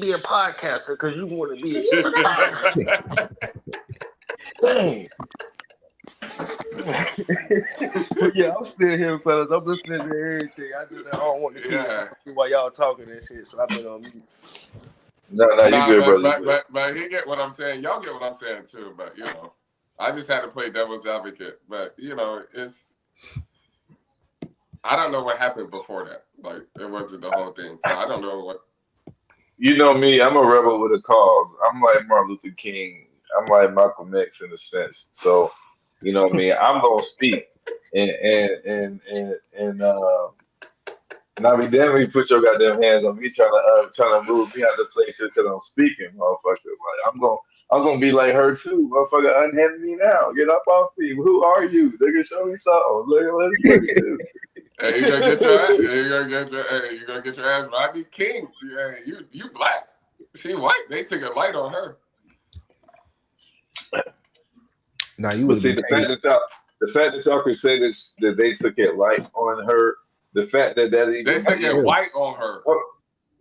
be a podcaster because you want to be a podcaster. Dang. But yeah, I'm still here, fellas. I'm listening to everything. I don't want to keep while y'all talking and shit, so I've been on mute. No, you good, brother. But he get what I'm saying. Y'all get what I'm saying too. But you know, I just had to play devil's advocate. But you know, I don't know what happened before that. Like it wasn't the whole thing. So I don't know what. You know me, I'm a rebel with a cause. I'm like Martin Luther King. I'm like Malcolm X in a sense. So, you know me, I'm gonna speak, and I'll be damn if you put your goddamn hands on me trying to move me out the place just because I'm speaking, motherfucker. Like I'm gonna be like her too, motherfucker. Unhand me now. Get up off me. Who are you? Nigga, show me something. Let us look at this. Hey, you gonna get your ass. You gonna get your ass. Rodney King. Hey, you black. She white. They took a light on her. Now you would see the fact that y'all could say that they took it light on her. The fact that even they took it white on her.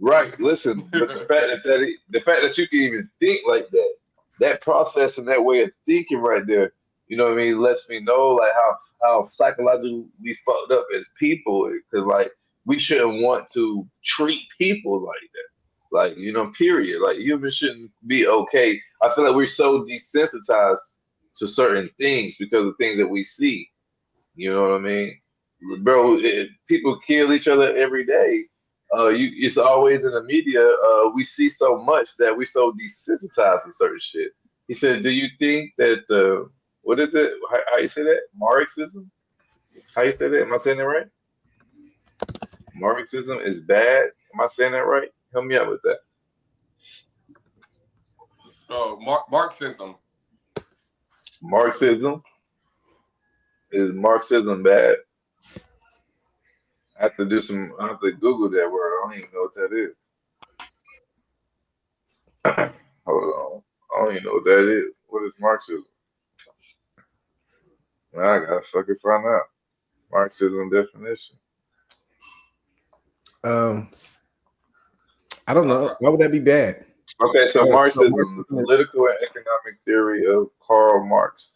Right. Listen, but the fact that you can even think like that process and that way of thinking right there, you know what I mean, lets me know like how psychologically we fucked up as people. Because like we shouldn't want to treat people like that. Like, you know, period. Like humans shouldn't be okay. I feel like we're so desensitized to certain things because of things that we see. You know what I mean? Bro, people kill each other every day. It's always in the media. We see so much that we so desensitized to certain shit. He said, "Do you think that what is it? How you say that? Marxism? How you say that? Am I saying that right? Marxism is bad. Am I saying that right? Help me out with that." Oh, Marxism. Marxism is Marxism bad? I have to Google that word. I don't even know what that is. Hold on. I don't even know what that is. What is Marxism? Now I gotta fucking find out. Marxism definition. I don't know. Why would that be bad? Okay, so Marxism, the political and economic theory of Karl Marx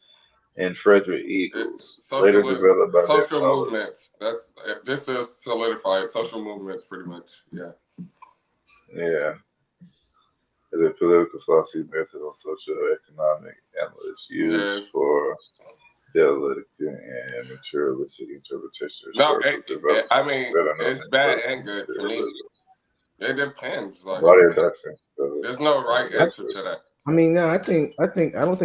and Frederick Engels, later developed by social movements. This is solidified. Social movements, pretty much. Yeah. Yeah. Is a political philosophy based on socio-economic analysis used for dialectic and materialistic interpretation. No, I mean it's bad and good to me. It depends. Like, there's no right answer to that. I mean, no, I don't think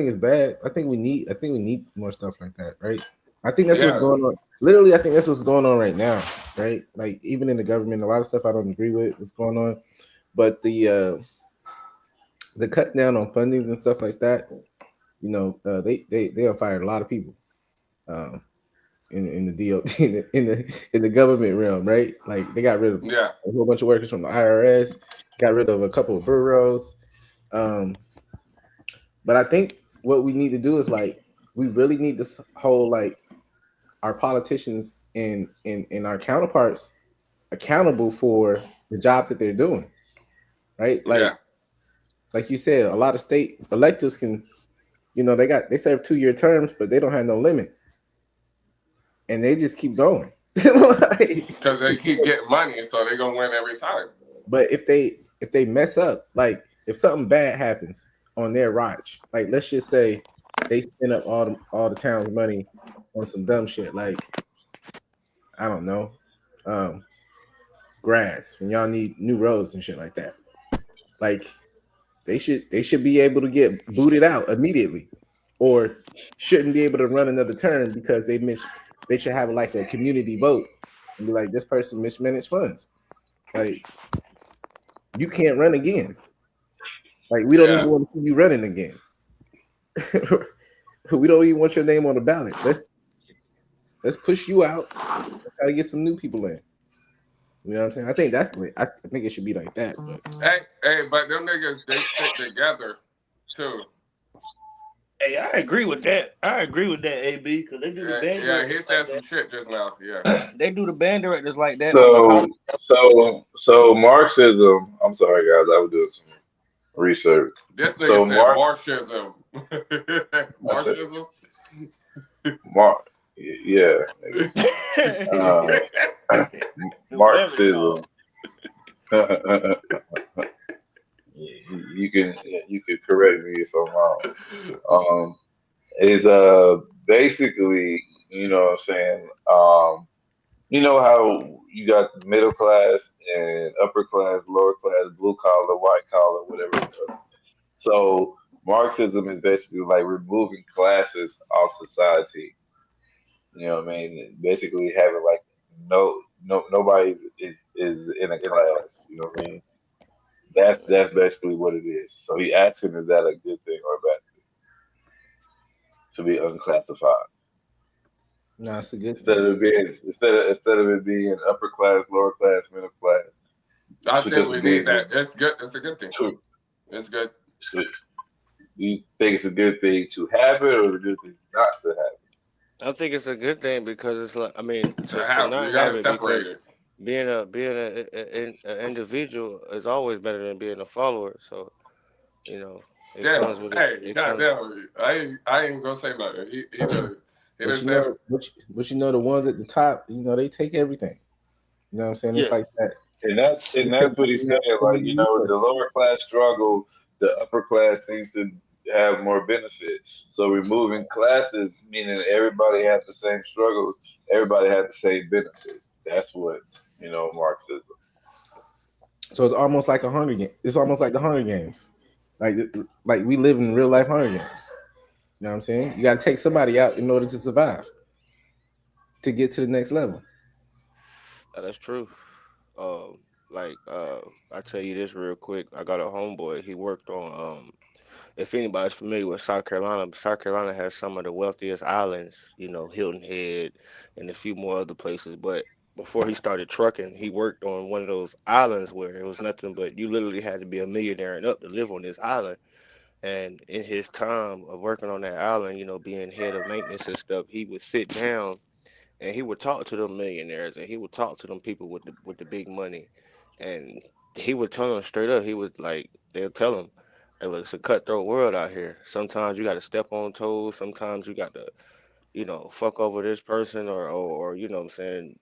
it's bad. I think we need more stuff like that, right? I think that's what's going on. Literally, I think that's what's going on right now, right? Like even in the government, a lot of stuff I don't agree with what's going on, but the cut down on fundings and stuff like that, you know, they have fired a lot of people, in the DOT in the government realm, right? Like they got rid of a whole bunch of workers from the IRS, got rid of a couple of bureaus. But I think what we need to do is like we really need to hold like our politicians and our counterparts accountable for the job that they're doing, right? Yeah. Like you said, a lot of state electives can, they serve 2-year terms, but they don't have no limit, and they just keep going. Because they keep getting money, so they're gonna win every time. But if they mess up, like if something bad happens on their watch, like let's just say they spend up all the town's money on some dumb shit, like I don't know, um, grass when y'all need new roads and shit like that. Like they should be able to get booted out immediately, or shouldn't be able to run another term because they should have like a community vote and be like, this person mismanaged funds. Like you can't run again. Like we don't even want to see you running again. We don't even want your name on the ballot. Let's push you out and try to get some new people in. You know what I'm saying? I think that's the way. I think it should be like that. But But them niggas, they stick together too. Hey, I agree with that. AB, because they do the band. Yeah, he said some shit just now. Yeah, they do the band directors like that. So Marxism. I'm sorry, guys. I was doing some research. this nigga So said Marxism. Marxism. Yeah. Marxism. you can correct me if I'm wrong. Is basically, you know what I'm saying, you know how you got middle class and upper class, lower class, blue collar, white collar, whatever. So Marxism is basically like removing classes off society. You know what I mean? Basically having like nobody is in a class. You know what I mean? That's basically what it is. So he asked him, is that a good thing or a bad thing to be unclassified? no, it's a good Instead thing. of it being instead of it being upper class, lower class, middle class, I should think just we be need that. It's good. It's a good thing. to, It's good. to, do you think it's a good thing to have it or a good thing not to have it? I think it's a good thing because it's like, I mean, To to have, you not gotta have it, separate because it. being a individual is always better than being a follower. So it Damn. comes with it. Hey, It comes. goddamn. I ain't gonna say nothing. He But done said it. the ones at the top, they take everything. You know what I'm saying? It's Yeah, like that. And that's what he's We have saying. so Like many the resources. lower class struggle, the upper class seems to have more benefits. So removing classes, meaning everybody has the same struggles, everybody has the same benefits. That's what Marxism. So it's almost like a Hunger Game. It's almost like the Hunger Games. Like like we live in real life Hunger Games. You know what I'm saying? You got to take somebody out in order to survive, to get to the next level. that's true. Um, I tell you this real quick. I got a homeboy. He worked on. If anybody's familiar with South Carolina has some of the wealthiest islands. Hilton Head and a few more other places. But before he started trucking, he worked on one of those islands where it was nothing but you literally had to be a millionaire and up to live on this island. And in his time of working on that island, being head of maintenance and stuff, he would sit down and he would talk to them millionaires and he would talk to them people with the big money, and he would tell them straight up. He would like they'll tell him, "Hey, look, it's a cutthroat world out here. Sometimes you got to step on toes. Sometimes you got to fuck over this person or what I'm saying,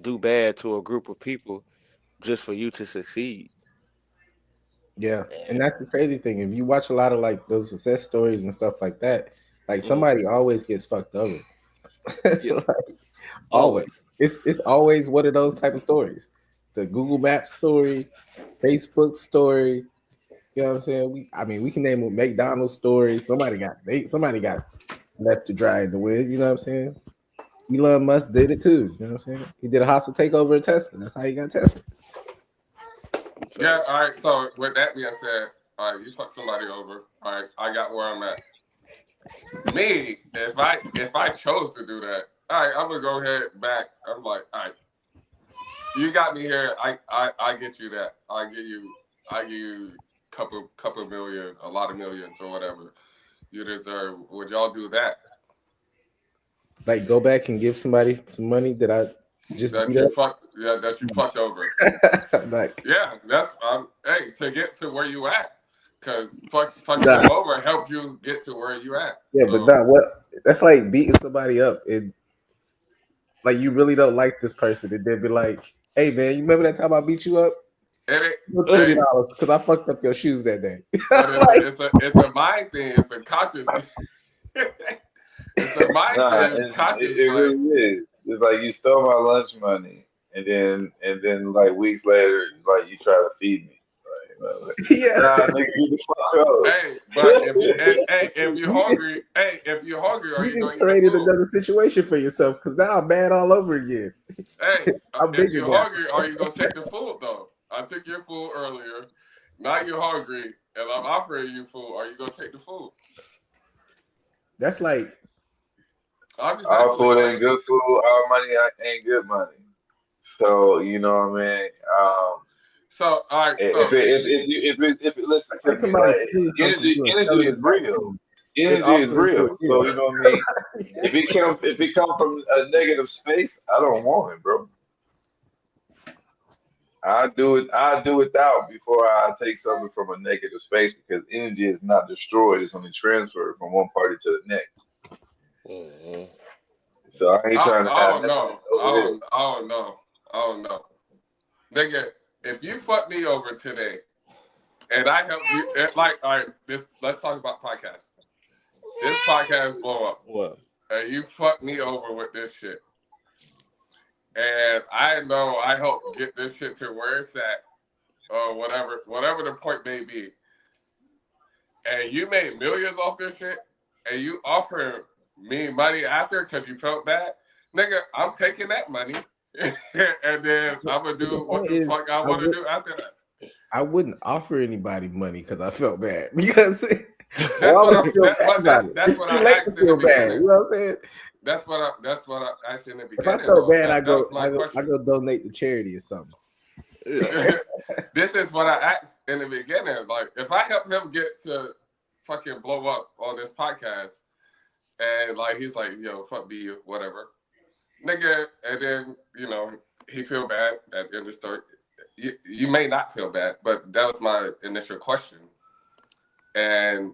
do bad to a group of people just for you to succeed." Yeah, and And that's the crazy thing. If you watch a lot of like those success stories and stuff like that, like mm, somebody always gets fucked over. yeah, Like, always. always. It's always one of those type of stories. The Google Maps story, Facebook story. You know what I'm saying? We can name a McDonald's story. Somebody got left to dry in the wind. You know what I'm saying? Elon Musk did it too. You know what I'm saying? He did a hostile takeover of Tesla. That's how he got tested. Yeah, So all right. So with that being said, all right, you fuck somebody over. All right, I got where I'm at. Me, if I chose to do that, all right, I'm gonna go ahead back. I'm like, all right, you got me here. I get you that. I give you couple million, a lot of millions or whatever you deserve. Would y'all do that? Like go back and give somebody some money that I Just that beat you up. fucked. Yeah, that you fucked over. Like, Yeah, that's hey, to get to where you at, because fucking nah, them over helped you get to where you at. yeah, So, but nah, what? That's like beating somebody up, and like you really don't like this person, and then be like, "Hey, man, you remember that time I beat you up? and it, $30 hey, because I fucked up your shoes that day." but Like, it's a mind thing. It's a conscious. It's a mind Nah, thing. It's and conscious. it Like, really is. It's like you stole my lunch money, and then like weeks later, like you try to feed me. Like, yeah, nah, nigga, get the fuck up. hey, but if you hey, if you're you just hungry, hey, if you're hungry, are you you just gonna eat the created food? another situation for yourself because now I'm mad all over again. Hey, I'm if bigger you're now. hungry, are you gonna take the food though? I took your food earlier. Now you're hungry, and I'm offering you food. Are you gonna take the food? That's like, I'm just Our asking a food ain't question. good food. Our money ain't good money. So you know what I mean. So, all right, If so it if it listen that's to like me, somebody like stealing something from energy you and energy selling is it back to real. you, then Energy is offering you real. a deal. So you know what I mean. If it come from a negative space, I don't want it, bro. I do without before I take something from a negative space because energy is not destroyed; it's only transferred from one party to the next. Mhm. So I ain't trying to I have don't nothing know. over there. I don't know. I don't know. Nigga, if you fuck me over today and I help you, like, all right, let's talk about podcasts. This podcast blow up, What? and you fuck me over with this shit, and I know I help get this shit to where it's at, or whatever the point may be, and you made millions off this shit, and you offer me money after because you felt bad, nigga, I'm taking that money, and then I'm gonna But the do what point the is, fuck I want to do after that. I wouldn't offer anybody money because I felt bad. Because That's why what would I'm. I feel bad about it? That's It's what too I late to asked in the feel bad. beginning. You know what I'm saying? That's what I asked in the If I beginning. felt Though bad, that was my I question. go donate to charity or something. Yeah. This is what I asked in the beginning. Like, if I help him get to fucking blow up on this podcast, and like he's like, yo, fuck be you, whatever, nigga, and then he feel bad at the end of the story. You may not feel bad, but that was my initial question, and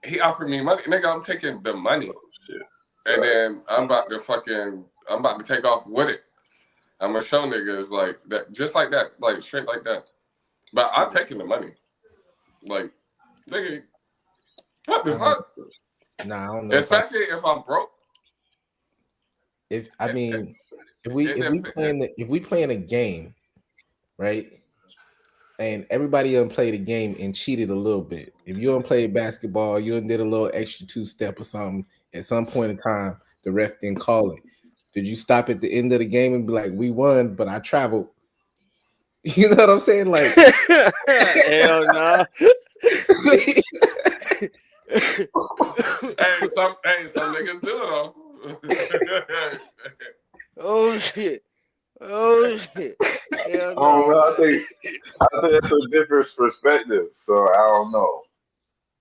he offered me money, nigga. I'm taking the money. Shit. And Right. then I'm about to take off with it. I'm gonna show niggas like that, just like that, like straight like that. But I'm taking the money. Like, nigga, what the fuck? Nah, I don't know Especially if I'm broke. if I It, mean if we playing a game, right? And everybody done played a game and cheated a little bit. If you don't play basketball, you done did a little extra 2-step or something. At some point in time, the ref didn't call it. Did you stop at the end of the game and be like, "We won, but I traveled"? You know what I'm saying? Like, Hell no. some niggas do it though. Oh shit. Oh shit. Hell I don't no, know. man. I think it's a different perspective. So I don't know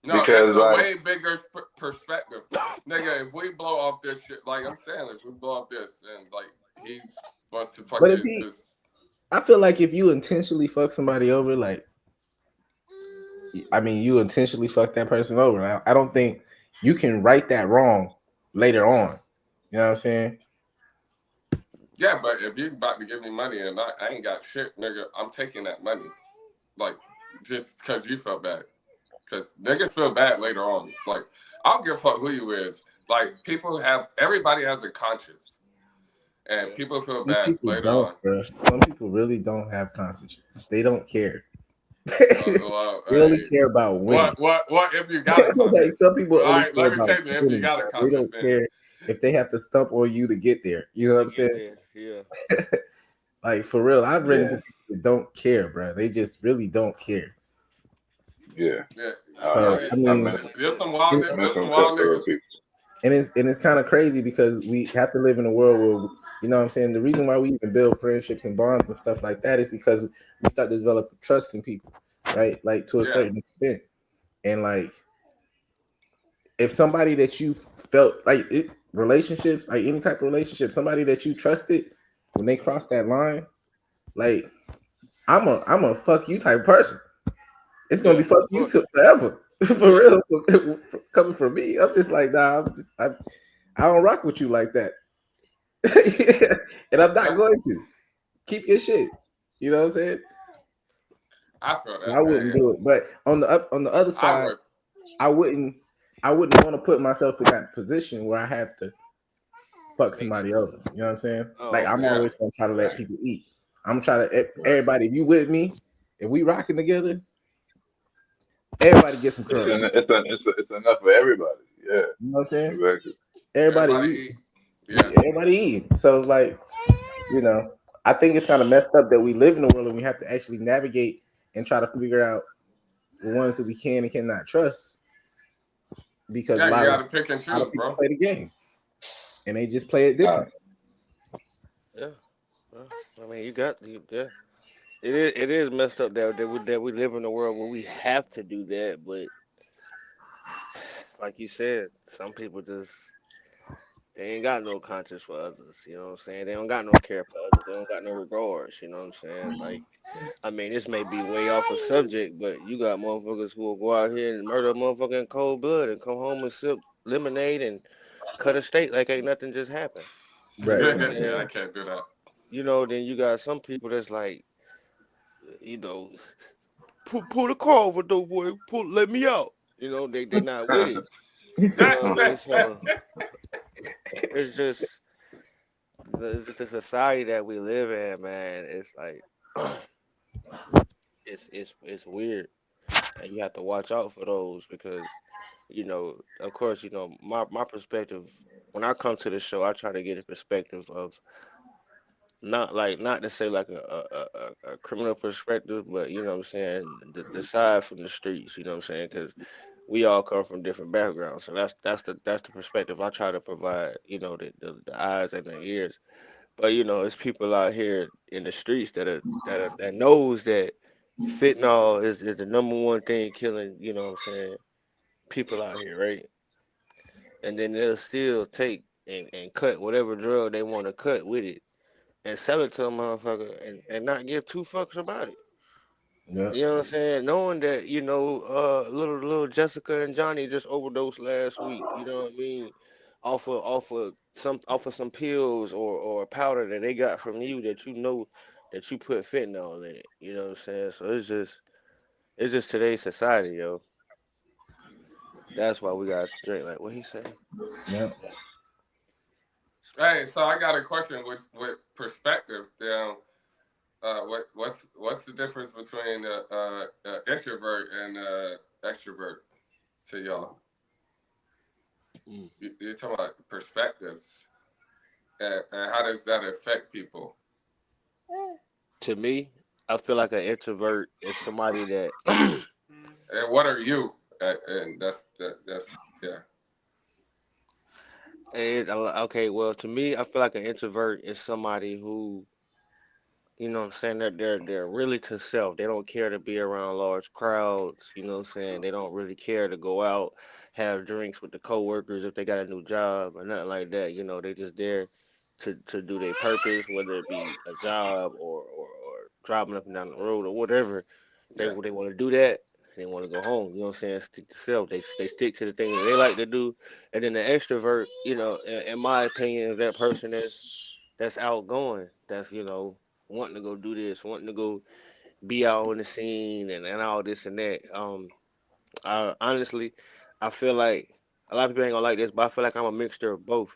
No, it's because a like way bigger perspective, nigga. If we blow off this shit, like I'm saying, if we blow off this and like he wants to but if fucking he, just I feel like if you intentionally fuck somebody over, like, I mean, you intentionally fuck that person over. I don't think you can right that wrong later on. You know what I'm saying? yeah, but if you about to give me money and I ain't got shit, nigga, I'm taking that money. Like, just because you felt bad. Because niggas feel bad later on. Like, I don't give a fuck who you is. Like, everybody has a conscience. And people feel Some bad people later don't, on. bro. Some people really don't have conscience. They don't care. Well, They only hey, care about winning. what if you got a Like, conscience? some people All only right, care let me about change it. If you winning, got a bro. They conscience, don't then. care if they have to stump on you to get there. You know what I'm saying? Yeah. Like, for real, I've run into yeah, people that don't care, bro. They just really don't care. yeah. Yeah, So yeah. I I mean, miss There's and, some some wild cutthroat niggas. people. it's kind of crazy because we have to live in a world where you know what I'm saying. The reason why we even build friendships and bonds and stuff like that is because we start to develop trust in people, right? Like, to a Yeah, certain extent, and like if somebody that you felt like relationships, like any type of relationship, somebody that you trusted, when they cross that line, like I'm a fuck you type of person. It's gonna Yeah, be fuck of you course. to forever. For Yeah. real. Coming from me, I'm just like, nah, I don't rock with you like that. And I'm not That, going to. Keep your shit. You know what I'm saying? I feel I that. wouldn't do it. But on the other I side, would. I wouldn't I wouldn't want to put myself in that position where I have to fuck Make somebody over. You know what I'm saying? Oh, Like I'm okay. Yeah. always gonna try to let people eat. I'm trying to Right. everybody. If you with me, if we rocking together, everybody get some crumbs. It's enough for everybody. Yeah, You know what I'm saying? exactly. Everybody Everybody eat. eat. Yeah. Everybody eat. So like, you know, I think it's kind of messed up that we live in a world and we have to actually navigate and try to figure out the ones that we can and cannot trust because Yeah, you got to pick and a lot of choose, people bro. play the game and they just play it Uh, different. Yeah. Well, I mean, yeah. It is messed up that we live in a world where we have to do that, but like you said, some people just they ain't got no conscience for others. You know what I'm saying? They don't got no care for others. They don't got no regards. You know what I'm saying? Like, I mean, this may be way off the subject, but you got motherfuckers who will go out here and murder a motherfucker in cold blood and come home and sip lemonade and cut a steak like ain't nothing just happened. You Right. know what I'm Yeah, I saying? can't do that. Then you got some people that's like, you know, pull the car over though, boy. Let me out. They not with it. You know what I mean? So it's just it's just the society that we live in, man. It's like it's weird, and you have to watch out for those because of course, my perspective when I come to the show, I try to get a perspective of not to say like a criminal perspective, but you know what I'm saying, the side from the streets. You know what I'm saying? Because we all come from different backgrounds, so that's the perspective I try to provide. The eyes and the ears. But it's people out here in the streets that knows that fentanyl is the number one thing killing. You know what I'm saying? People out here, right? And then they'll still take and cut whatever drug they want to cut with it and sell it to a motherfucker and not give two fucks about it. Yeah. You know what I'm saying? Knowing that, little Jessica and Johnny just overdosed last week, you know what I mean? Off of some pills or powder that they got from you that you know that you put fentanyl in it. You know what I'm saying? So it's just today's society, yo. That's why we got to drink like what he say. Yeah. Hey, so I got a question with perspective. What's the difference between introvert and extrovert to y'all? Mm. You're talking about perspectives, and how does that affect people? To me, I feel like an introvert is somebody that And what are you? And that's yeah. okay, well, to me, I feel like an introvert is somebody who, what I'm saying, they're really to self. They don't care to be around large crowds, you know what I'm saying? They don't really care to go out, have drinks with the coworkers if they got a new job or nothing like that. They just there to do their purpose, whether it be a job or driving up and down the road or whatever. Yeah. They want to do that. They want to go home. You know what I'm saying? Stick to self. They stick to the things that they like to do. And then the extrovert, in my opinion, is that person that's outgoing. That's wanting to go do this, wanting to go be out on the scene and all this and that. Honestly, I feel like a lot of people ain't gonna like this, but I feel like I'm a mixture of both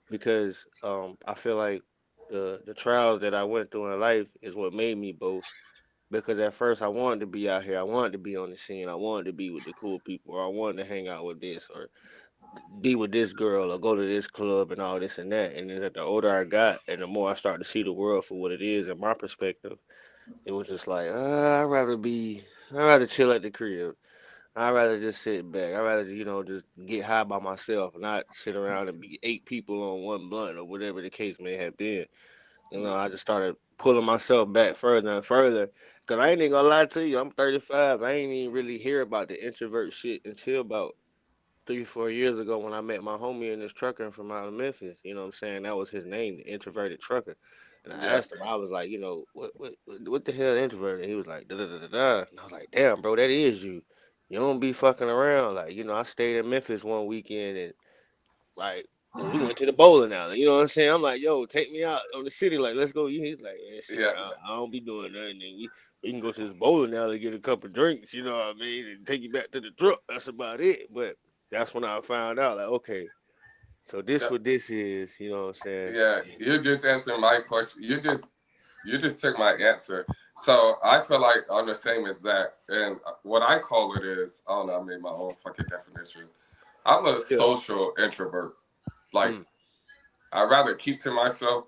because I feel like the trials that I went through in life is what made me both. Because at first I wanted to be out here, I wanted to be on the scene, I wanted to be with the cool people, or I wanted to hang out with this, or be with this girl, or go to this club, and all this and that. And then the older I got, and the more I started to see the world for what it is, in my perspective, it was just like, I'd rather chill at the crib. I'd rather just sit back. I'd rather, just get high by myself and not sit around and be eight people on one blunt or whatever the case may have been. I just started pulling myself back further and further. Cause I ain't even gonna lie to you, I'm 35. I ain't even really hear about the introvert shit until about 3, 4 years ago when I met my homie in this trucker from out of Memphis. You know what I'm saying? That was his name, the introverted trucker. And I Yeah. asked him, I was like, what the hell introverted? He was like, da da da da da. And I was like, damn, bro, that is you. You don't be fucking around. Like, I stayed in Memphis one weekend and like we went to the bowling alley. You know what I'm saying? I'm like, yo, take me out on the city. Like, let's go. He's like, yeah, shit, Yeah. I don't be doing nothing. And we can go to this bowling alley, get a couple drinks. You know what I mean? And take you back to the truck. That's about it. But that's when I found out, like, okay, so this Yeah. what this is. You know what I'm saying? Yeah. You just answered my question. You just took my answer. So I feel like I'm the same as that. And what I call it is, I don't know, I made my own fucking definition. I'm a Yeah. social introvert. Like, Mm. I'd rather keep to myself,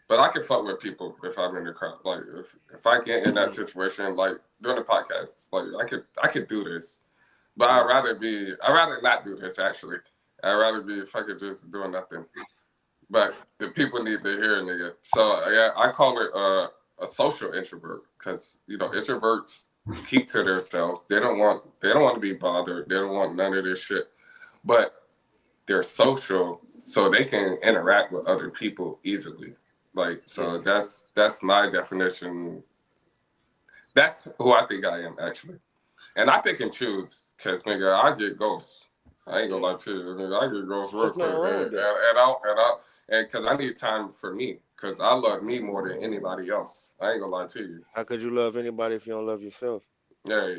but I can fuck with people if I'm in the crowd. Like, if I get in that situation, like doing a podcast, like I could do this. But I'd rather not do this actually. I'd rather be fucking just doing nothing. But the people need to hear a nigga. So yeah, I call it a social introvert because introverts keep to themselves. They don't want to be bothered. They don't want none of this shit. But they're social, so they can interact with other people easily. Like so, that's my definition. That's who I think I am actually, and I pick and choose because nigga, I get ghosts. I ain't gonna lie to you, nigga. I get ghosts real There's quick, nothing wrong with that. and because I need time for me, because I love me more than anybody else. I ain't gonna lie to you. How could you love anybody if you don't love yourself? Yeah,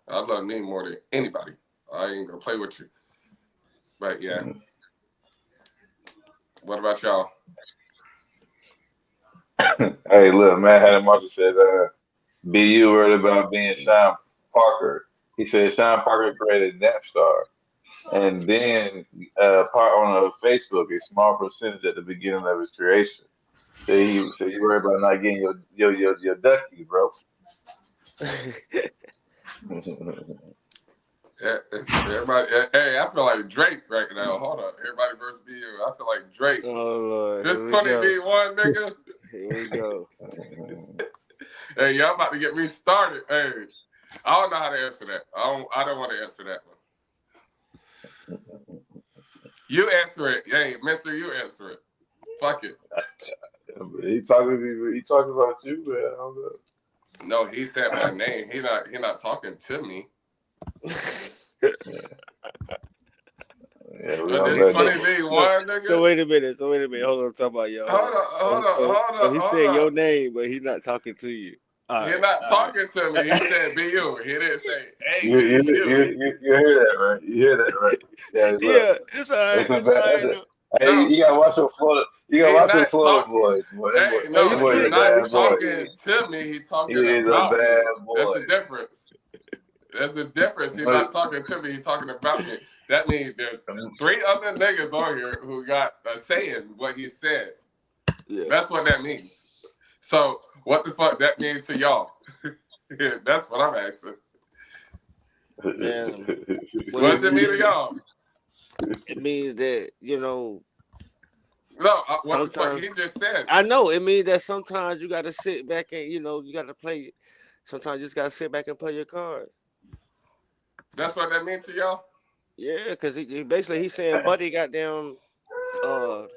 I love me more than anybody. I ain't gonna play with you, but yeah. What about y'all? Hey, look, man, Hannah Marshall says, BU worried about being Sean Parker. He said Sean Parker created Napstar. And then part on Facebook, a small percentage at the beginning of his creation. So you worry about not getting your duckies, bro. Everybody, hey, I feel like Drake right now. Hold up, everybody versus BU. I feel like Drake. Oh Lord, This here we 20 go. v 1, nigga. Here we go. Hey, y'all about to get me started. Hey, I don't know how to answer that. I don't want to answer that one. You answer it. Hey, mister, you answer it. Fuck it. He talking about you, man. I don't know. No, he said my name. He not talking to me. Yeah, we But don't this let 20 that. v 1, nigga. So wait a minute. Hold on. Talk about y'all. Hold on. So he said your name, but he's not talking to you. He's not talking to me. He said BU. He didn't say, hey, You BU. hear that, right? You hear that, right? Yeah, look, Yeah, it's all right. that's a It's all bad. right. No. Hey, No, you gotta watch your Florida. You gotta he watch your not Florida talking. boys, boy. Hey, No, That you no, boy he is slid a it back. not You bad slid boy. it talking in. to me. He He talking is a about me. bad That's boy. the difference. There's a difference. He's But not talking to me. He's talking about me. That means there's 3 other niggas on here who got a saying what he said. Yeah. That's what that means. So what the fuck that means to y'all? That's what I'm asking. Man, what What does it mean to y'all? it means that No, what the fuck sometimes he just said. I know it means that sometimes you got to sit back and you got to play. Sometimes you just got to sit back and play your cards. That's what that means to y'all. Yeah, because he basically he's saying, buddy, goddamn, what's the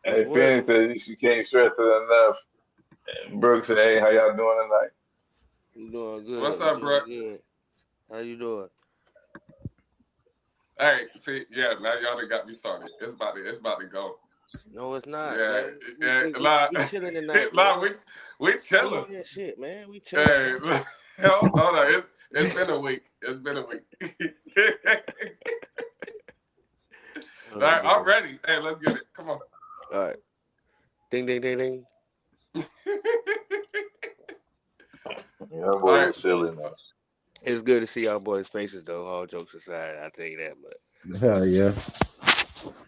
hey, word? Phoenix said she can't stress it enough. Brooks said, "Hey, how y'all doing tonight?" You doing good? What's You up, bro? doing good? How you doing? Hey, see, yeah, now y'all done got me started. It's about to go. No, it's not, Yeah, man. yeah, We chilling tonight, nah, man. we Stay on chilling. that shit, man. We chilling. Hey, hold on, it's been a week. It's been a week. All right, I'm ready. Hey, let's get it. Come on. All right. Ding, ding, ding, ding. Yeah, All boy, right. is silly man. It's good to see y'all boys' faces, though. All jokes aside, I tell you that. But Hell yeah.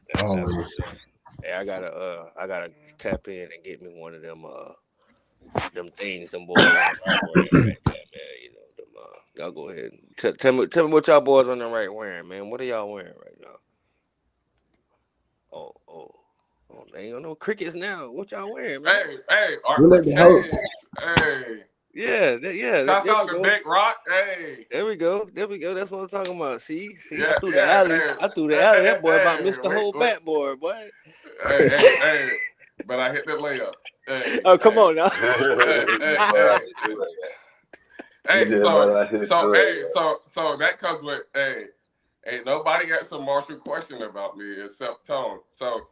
that's Always. hey, I gotta tap in and get me one of them things them boys on the right wearing right there, man. Them y'all go ahead and tell me what y'all boys on the right wearing, man. What are y'all wearing right now? Oh, oh, they ain't got no crickets now. What y'all wearing, man? Hey, We let artwork the host. change. Hey, Yeah, Shouts there out we to go. Big Rock. Hey. There we go. That's what I'm talking about. See, Yeah, I threw the yeah. alley. Hey, I threw the alley. That boy about hey, missed the whole backboard, boy. hey. But I hit the layup. Hey, Oh, come on now. Hey, Yeah, so but I hit so the hey, so that comes with ain't nobody got some Marshall question about me except Tone. So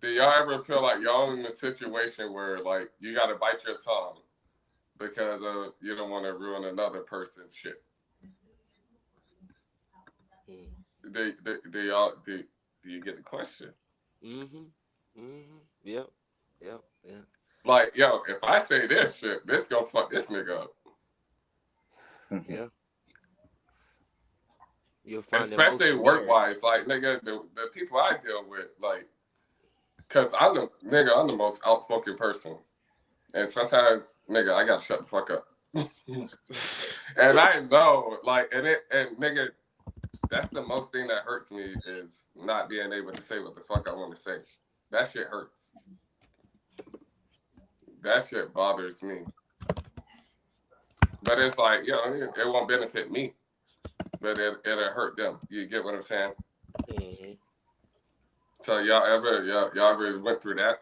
do y'all ever feel like y'all in a situation where like you gotta bite your tongue because you don't want to ruin another person's shit? Do you get the question? Yep. Like, yo, if I say this shit, this gonna fuck this nigga up. Yeah. You'll find especially work wise, like nigga, the people I deal with, like, cause I'm the most outspoken person, and sometimes nigga, I gotta shut the fuck up. And I know, like, and nigga, that's the most thing that hurts me is not being able to say what the fuck I want to say. That shit hurts. That shit bothers me. But it's like, yo, it won't benefit me, but it'll hurt them. You get what I'm saying? Mm-hmm. So y'all ever went through that?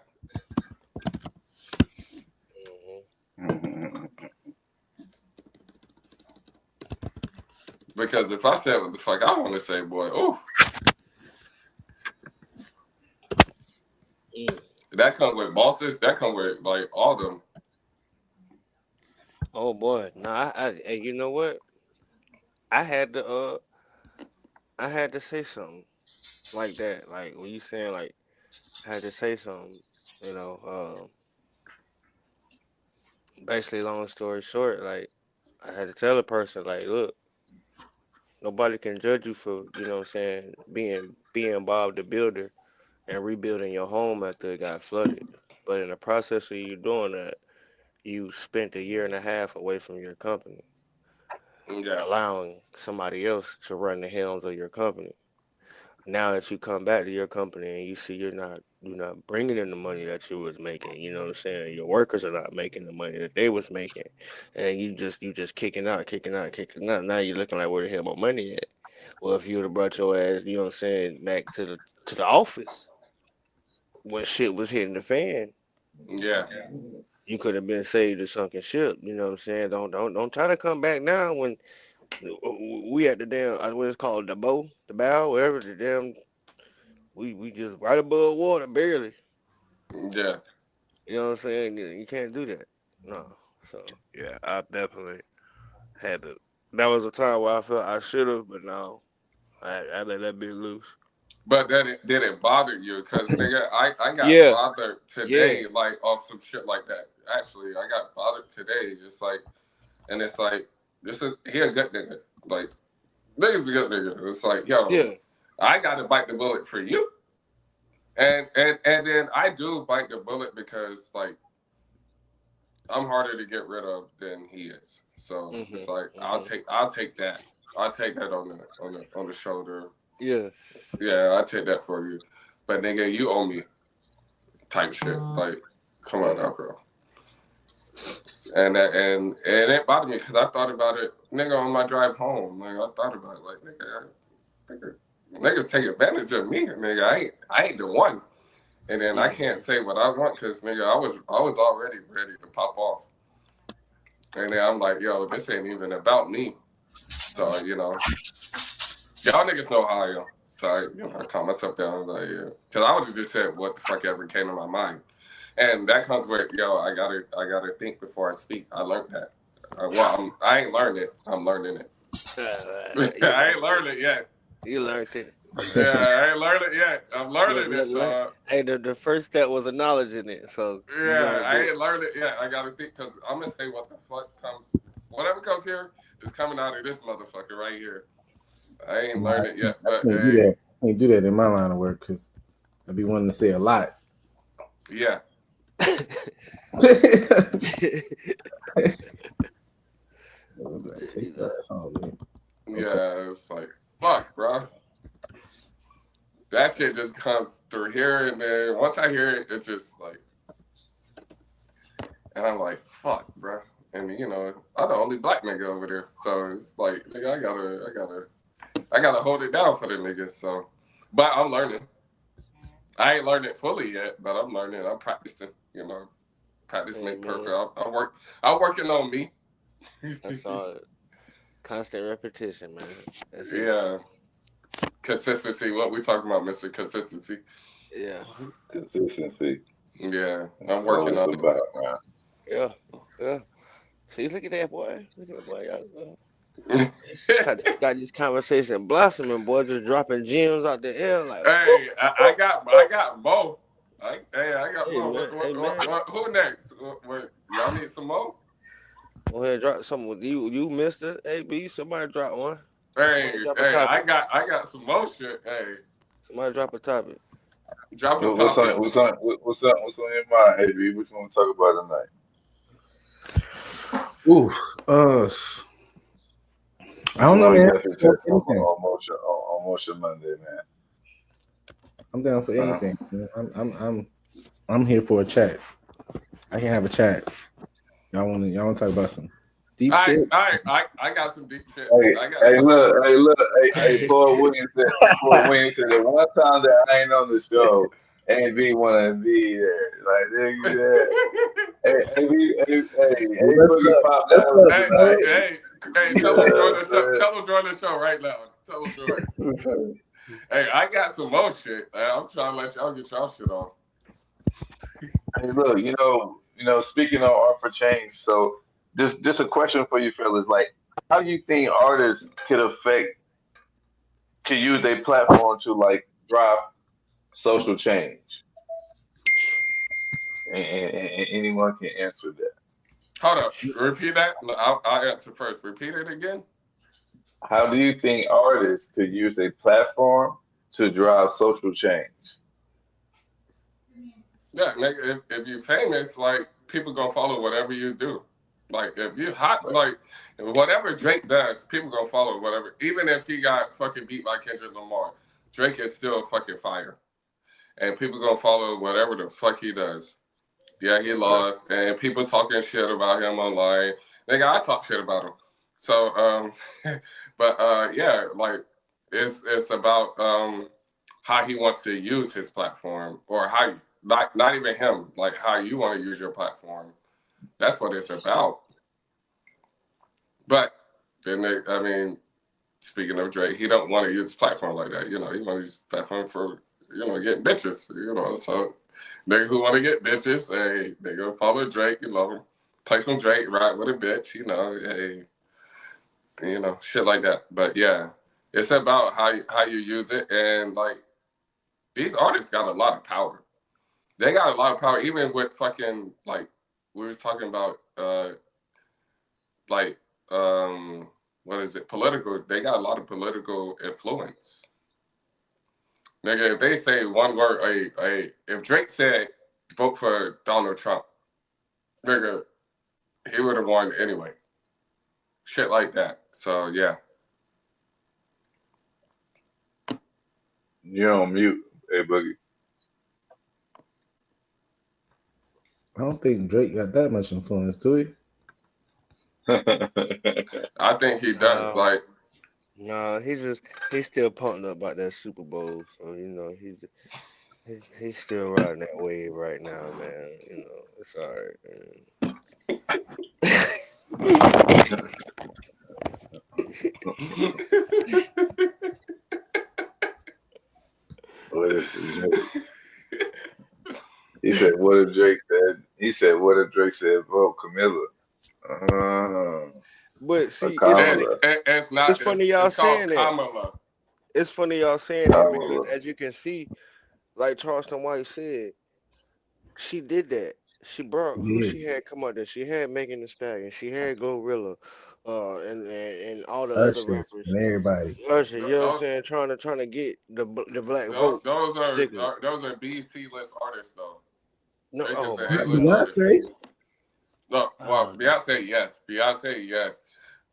Because if I said what the fuck I want to say, boy, ooh. That comes with bosses. That comes with like all them. Oh boy, nah. And you know what? I had to say something like that. Like when you saying like I had to say something. You know, basically, long story short, like I had to tell a person like, look, nobody can judge you for what I'm saying being Bob the Builder and rebuilding your home after it got flooded. But in the process of you doing that, you spent a year and a half away from your company, Yeah. allowing somebody else to run the helms of your company. Now that you come back to your company and you see you're not bringing in the money that you was making, you know what I'm saying? Your workers are not making the money that they was making, and you just kicking out. Now you're looking like where the hell my money at? Well, if you would have brought your ass, you know what I'm saying, back to the office when shit was hitting the fan, Yeah. you could have been saved a sunken ship. You know what I'm saying? Don't try to come back now when we at the damn what it's called the bow, wherever the damn we just right above water barely. Yeah. You know what I'm saying? You can't do that. No. So yeah, I definitely had to. That was a time where I felt I should have, but no, I let that be loose. But did it bother you? Cause nigga, I got Yeah, bothered yeah, today, like off some shit like that. Actually, I got bothered today. It's like he a good nigga. Like nigga's a good nigga. It's like, yo, yeah. I gotta bite the bullet for you. And then I do bite the bullet because like I'm harder to get rid of than he is. So it's like I'll take that. I'll take that on the shoulder. Yeah. Yeah, I'll take that for you. But nigga, you owe me type shit. Like, come on now, bro. And it bothered me because I thought about it, nigga, on my drive home. Like I thought about it, like niggas take advantage of me, nigga. I ain't the one. And then I can't say what I want because nigga, I was already ready to pop off. And then I'm like, yo, this ain't even about me. So y'all niggas know how I am. So I calm myself down, like, yeah, because I would have just said what the fuck ever came to my mind. And that comes with, I gotta think before I speak. I learned that. I ain't learned it. I'm learning it. I ain't learned it yet. You learned it. Yeah, I ain't learned it yet. I'm learning it. Hey, the first step was acknowledging it. So Yeah, I ain't learned it yet. I gotta think because I'm gonna say what the fuck whatever comes here is coming out of this motherfucker right here. I ain't learned it yet, but I can't do that in my line of work because I be wanting to say a lot. Yeah. Take that home, man. Yeah, it's like fuck, bro. That shit just comes through here, and then once I hear it, it's just like, and I'm like, fuck, bro. and I'm the only black nigga over there, so it's like, nigga, I gotta hold it down for the niggas. So, but I'm learning. I ain't learned it fully yet, but I'm learning. I'm practicing. Practice Hey make perfect. man, I'm working on me. that's all. Constant repetition, man. That's it. Yeah, consistency. What we talking about, Mister Consistency? Yeah, Consistency. Yeah, That's I'm all working it's on about, man. yeah, yeah. See, look at that boy. Look at that boy. it. Got this conversation blossoming, boy. Just dropping gems out the air, like, whoop. Hey, I got Mo. I got Hey Mo. man, hey man. Who next? Y'all need some Mo? Go ahead, drop something with you. You Mister AB. Somebody drop one. Somebody drop a Hey, topic. I got some Mo shit. Hey, Somebody drop a topic. drop a What's topic. on what's on your mind, AB? Which one we talk about tonight? Ooh, I don't know, Going man. definitely I'm down check for anything. almost your Monday, man. I'm down for Uh, anything. I'm here for a chat. I can have a chat. Y'all want to talk about some deep shit? I got some deep shit. hey, I got some. look, Paul Williams said the one time that I ain't on the show, AB wanna be there. Like nigga, hey, What's Boogie up? pop What's down up, Hey, tonight. man? tell them join Yeah, the show. Tell them join the show right now. Tell them join. man. Hey, I got some more shit. I'm trying to let y'all get y'all shit off. Hey, look, speaking on art for change, so just a question for you fellas, like, how do you think artists could use their platform to like drive social change? And anyone can answer that. Hold up. Repeat that. No, I'll answer first. Repeat it again. How do you think artists could use a platform to drive social change? Yeah, nigga, if you're famous, like people gonna follow whatever you do. Like if you hot, Right. like whatever Drake does, people gonna follow whatever. Even if he got fucking beat by Kendrick Lamar, Drake is still fucking fire, and people gonna follow whatever the fuck he does. Yeah, he Right. lost, and people talking shit about him online. Nigga, I talk shit about him. So, but yeah, like it's about how he wants to use his platform, or how not even him, like how you want to use your platform. That's what it's about. But then I mean, speaking of Drake, he don't want to use his platform like that. He want to use his platform for get bitches. So nigga who want to get bitches, hey, they go follow Drake. Play some Drake, ride with a bitch. Hey, shit like that. But yeah, it's about how you use it, and like these artists got a lot of power. They got a lot of power, even with fucking like we was talking about, like what is it? Political. They got a lot of political influence. Nigga, if they say one word, if Drake said vote for Donald Trump, nigga, he would have won anyway. Shit like that. So yeah. You're on mute, hey Boogie. I don't think Drake got that much influence, do he? I think he does. Nah, Like, nah. He's still pumped up about that Super Bowl. So he's still riding that wave right now, man. It's all right, man. What if he said? What if Drake said? He said, "What if Drake said vote Camilla?" But Or see, Kamala, it's it's not. funny It's y'all called saying that. Kamala. It's funny y'all saying that because Kamala. as you can see, like Charleston White said, she did that. She brought who Yeah. she had come out there. She had Megan Thee Stallion. She had Gorilla, and all the other Usher rappers. and everybody. Usher, you know what I'm Those, saying? Trying to get the black vote, particularly. those are BC list artists though. No, Drake is oh an my A list God. artist. Beyonce. No, well, Oh, Beyonce, yes,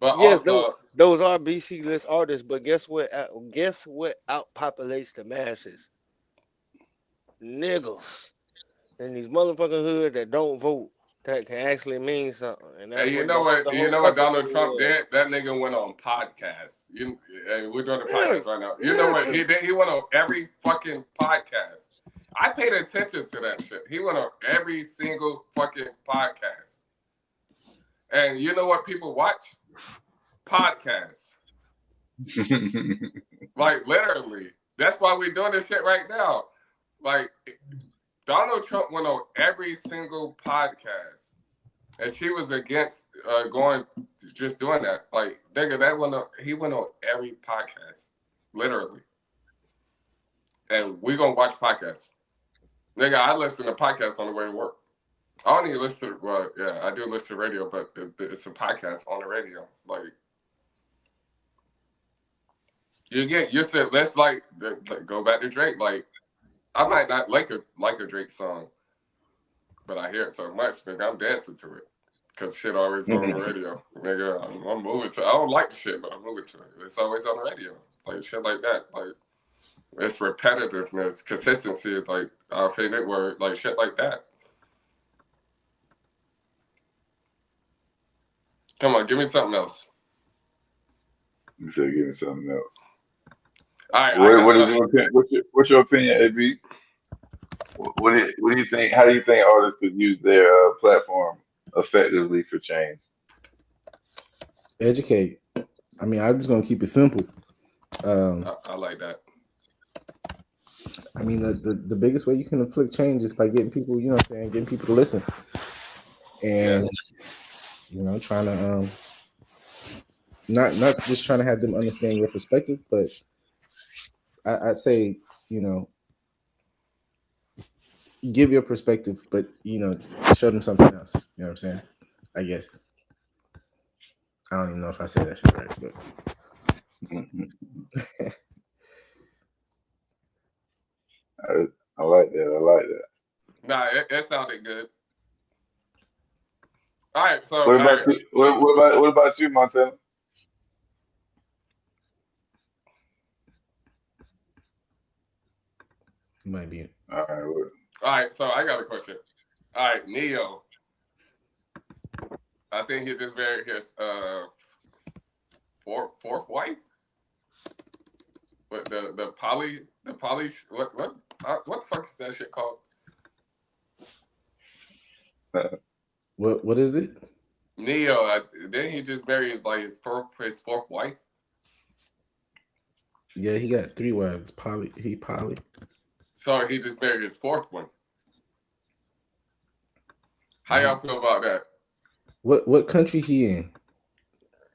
but yes, those also those are BC list artists, but guess what? Guess what outpopulates the masses? Niggas in these motherfucking hoods that don't vote. that can actually mean something, and that's And you what know what? the You whole know what purpose Donald of it Trump was. did? That nigga went on podcasts. And we're doing a Yeah, podcast right now. You know what he did? He went on every fucking podcast. I paid attention to that shit. He went on every single fucking podcast. And you know what people watch? Podcasts. Like literally. That's why we're doing this shit right now. Like Donald Trump went on every single podcast. And she was against just doing that. Like, nigga, he went on every podcast. Literally. And we gonna watch podcasts. Nigga, I listen to podcasts on the way to work. I don't even listen to, well, yeah, I do listen to radio, but it's a podcast on the radio. Like, you said, let's go back to Drake. Like, I might not like a Drake song, but I hear it so much, nigga, I'm dancing to it. Because shit always on the radio. Nigga, I'm moving to it. I don't like the shit, but I'm moving to it. It's always on the radio. Like, shit like that. Like, it's repetitiveness. Consistency is like our favorite word. Like, shit like that. Come on, give me something else. You said give me something else. All right, What's your opinion, AB? What do you think? How do you think artists could use their platform effectively for change? Educate. I mean, I'm just gonna keep it simple. I like that. I mean, the biggest way you can inflict change is by getting people, you know what I'm saying, getting people to listen. And trying to not just trying to have them understand your perspective, but I'd say, give your perspective, but show them something else. You know what I'm saying? I guess. I don't even know if I said that shit right, but I like that. Nah, it sounded good. All right, so What about you? What about you, Montana? you might be. All right. All right, so I got a question. All right, Neo. I think he just married his fourth wife. But the poly what the fuck is that shit called? What is it? Neo. Didn't he just marry his fourth wife? Yeah, he got 3 wives. Poly. So he just married his fourth one. How y'all feel about that? What country he in?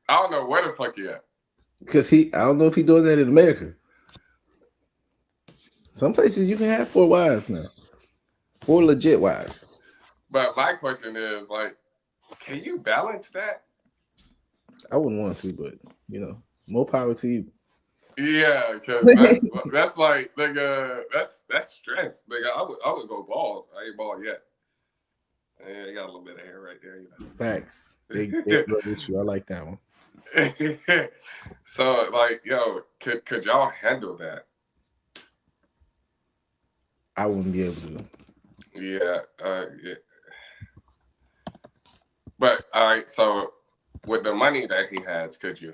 I don't know where the fuck he at. Because I don't know if he doing that in America. Some places you can have 4 wives now. 4 legit wives. But my question is, like, can you balance that? I wouldn't want to, but more power to you. Yeah, because that's like, nigga, that's stress. Nigga, I would go bald. I ain't bald yet. Yeah, I got a little bit of hair right there, Facts. They grow with you. I like that one. So, like, yo, could y'all handle that? I wouldn't be able to. Yeah. But all right, so with the money that he has, could you?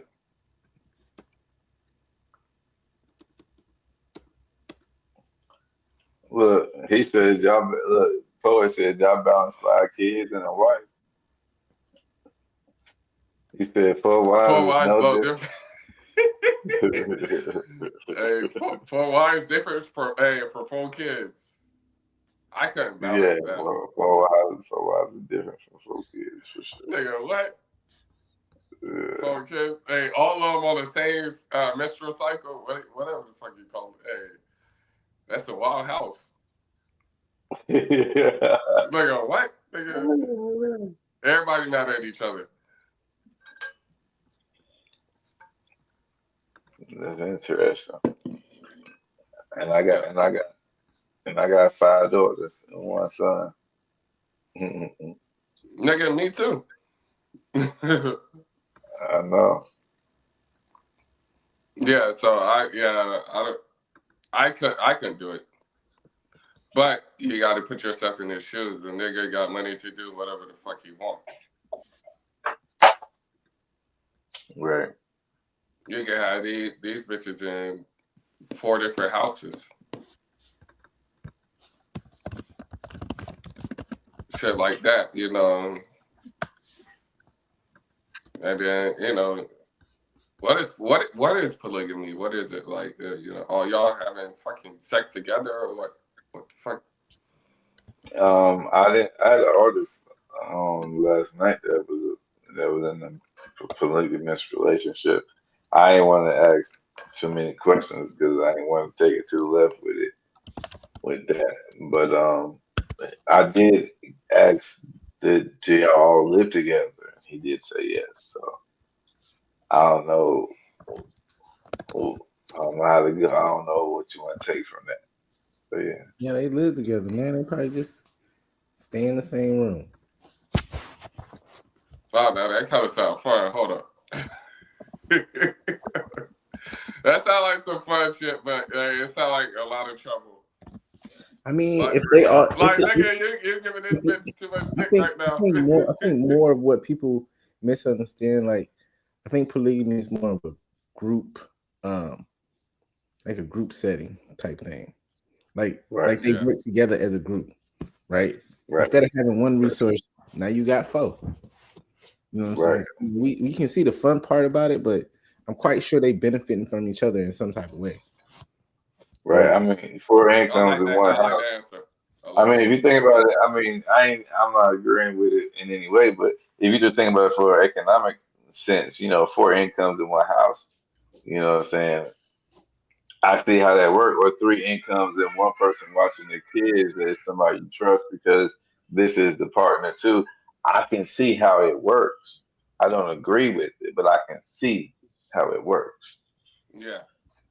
Look, he said y'all. Look, Poet said y'all balance 5 kids and a wife. He said 4 wives 4 is wives, no so different. Hey, four wives different for 4 kids. I couldn't balance that. 4 wives is different from 4 kids for sure. Nigga, what? 4 kids. Hey, all of them on the same menstrual cycle, whatever the fuck you call it. Hey, that's a wild house. Nigga, what? Nigga, everybody mad at each other. That's interesting. And I got 5 daughters and 1 son. Nigga, me too. I know. Yeah, so I couldn't do it. But you got to put yourself in their shoes. The nigga got money to do whatever the fuck he want. Right. You can have these bitches in 4 different houses. Shit like that, you know. And then, you know, what is polygamy? What is it like? You know, all y'all having fucking sex together or what? What the fuck? I didn't. I had an artist last night that was in a polygamous relationship. I didn't want to ask too many questions because I didn't want to take it to the left with that. But I did ask did y'all all live together? He did say yes. So I don't know. I don't know how to go. I don't know what you want to take from that. But yeah. Yeah, they live together, man. They probably just stay in the same room. Oh, now that kind of sounds fun. Hold up. That sounds like some fun shit, but it sounds like a lot of trouble. I mean, Like, if they are, like nigga, you're giving this bitch too much dick right now. I think more of what people misunderstand, like I think polygamy is more of a group, like a group setting type thing. Like they work together as a group, right? Instead of having one resource, now you got 4. You know what I'm saying? We can see the fun part about it, but I'm quite sure they benefiting from each other in some type of way. Right. I mean, 4 incomes in one house. I mean, if you think about it, I mean, I'm not agreeing with it in any way, but if you just think about it for economic sense, you know, 4 incomes in one house, you know what I'm saying? I see how that works. Or 3 incomes and one person watching their kids that is somebody you trust because this is the partner too. I can see how it works. I don't agree with it, but I can see how it works. Yeah.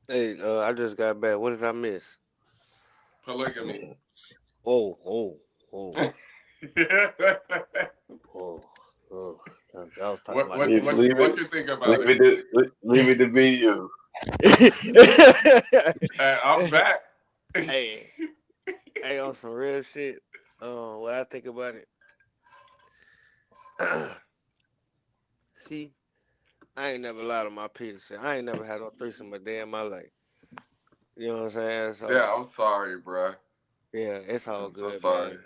Hey, I just got back. What did I miss? Polygamy. Oh. oh. Oh. I was talking about what you think about it? Leave it to be you. I'm back. Hey, on some real shit. What I think about it. See, I ain't never lied on my piece. I ain't never had no threesome a day in my life. You know what I'm saying? So, yeah, I'm sorry, bro. Yeah, it's all good, so sorry.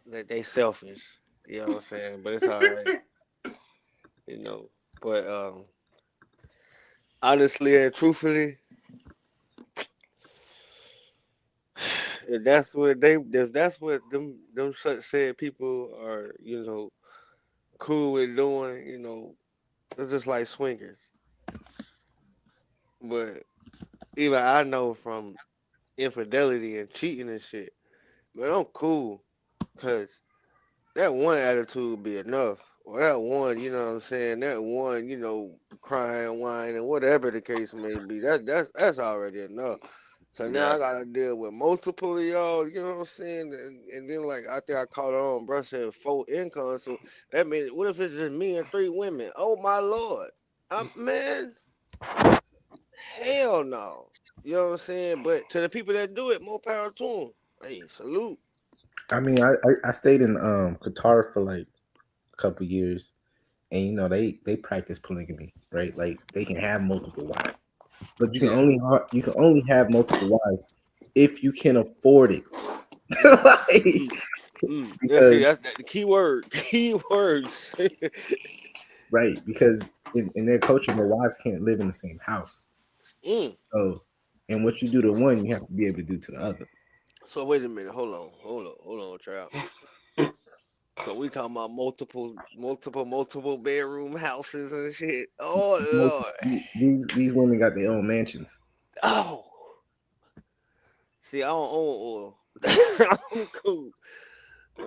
man. They selfish. You know what I'm saying? But it's all right. You know. But honestly and truthfully, if that's what them such said people are, you know, cool with doing, you know, it's just like swingers. But even I know from infidelity and cheating and shit, but I'm cool because that one attitude would be enough. Or that one, you know what I'm saying, that one, you know, crying, whining, whatever the case may be, that's already enough. So now I gotta deal with multiple of y'all, you know what I'm saying? And then like I think I caught on, bro said 4 incomes. So that means what if it's just me and 3 women? Oh my lord. Man, hell no. You know what I'm saying? But to the people that do it, more power to them. Hey, salute. I mean, I stayed in Qatar for like a couple years, and you know they practice polygamy, right? Like they can have multiple wives, but you can only have multiple wives if you can afford it. Yeah, see, that's the key word. Key words. Right, because in their culture, their wives can't live in the same house. So, and what you do to one, you have to be able to do to the other. So wait a minute, hold on, child. So we talking about multiple bedroom houses and shit. Oh lord. These women got their own mansions. Oh. See, I don't own oil. I'm cool.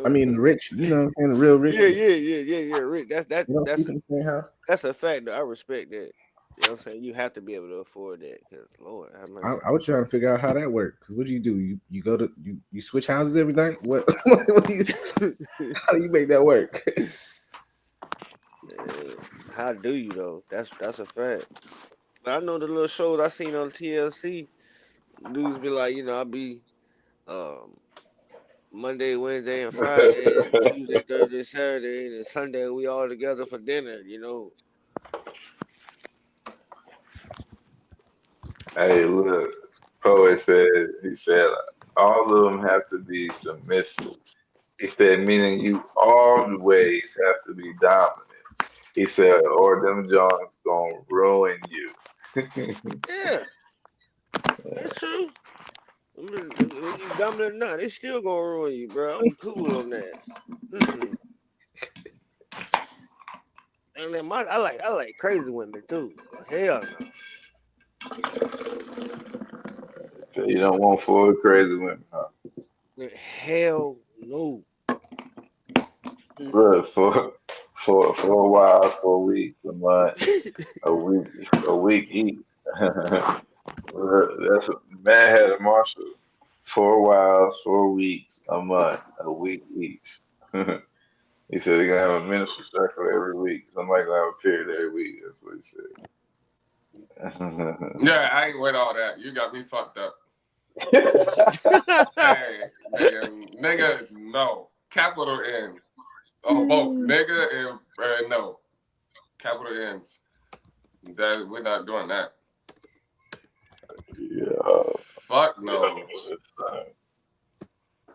I mean, the rich, you know what I'm saying? The real rich. Yeah. Rich. That's sleep in the same house. That's a fact. I respect that. You know what I'm saying? You have to be able to afford that. Cause Lord, I was trying to figure out how that worked. Cause what do? You go to you switch houses every night? What do you, how do you make that work? How do you though? That's a fact. But I know the little shows I seen on TLC. Dudes be like, you know, I be Um, Monday, Wednesday, and Friday, Tuesday, Thursday, Saturday, and then Sunday we all together for dinner. Hey, look, poet said, he said, all of them have to be submissive. He said, meaning you always have to be dominant. He said, or them Johns gonna ruin you. Yeah, that's true. I mean, when you dominant or not, they still gonna ruin you, bro. I'm cool on that. Mm-mm. And then I like crazy women too. Hell So you don't want four crazy women, huh? no. Hell no. Mm-mm. Look, for a while, 4 weeks, a month, a week each. Look, that's what man had a Marshall. 4 whiles, 4 weeks, a month, a week each. He said they're gonna have a ministry circle every week. Somebody gonna have a period every week. That's what he said. Yeah, I ain't with all that. You got me fucked up. Hey, nigga, no. Capital N. Oh, both nigga and no. Capital N's. That we're not doing that. Yeah. Fuck no.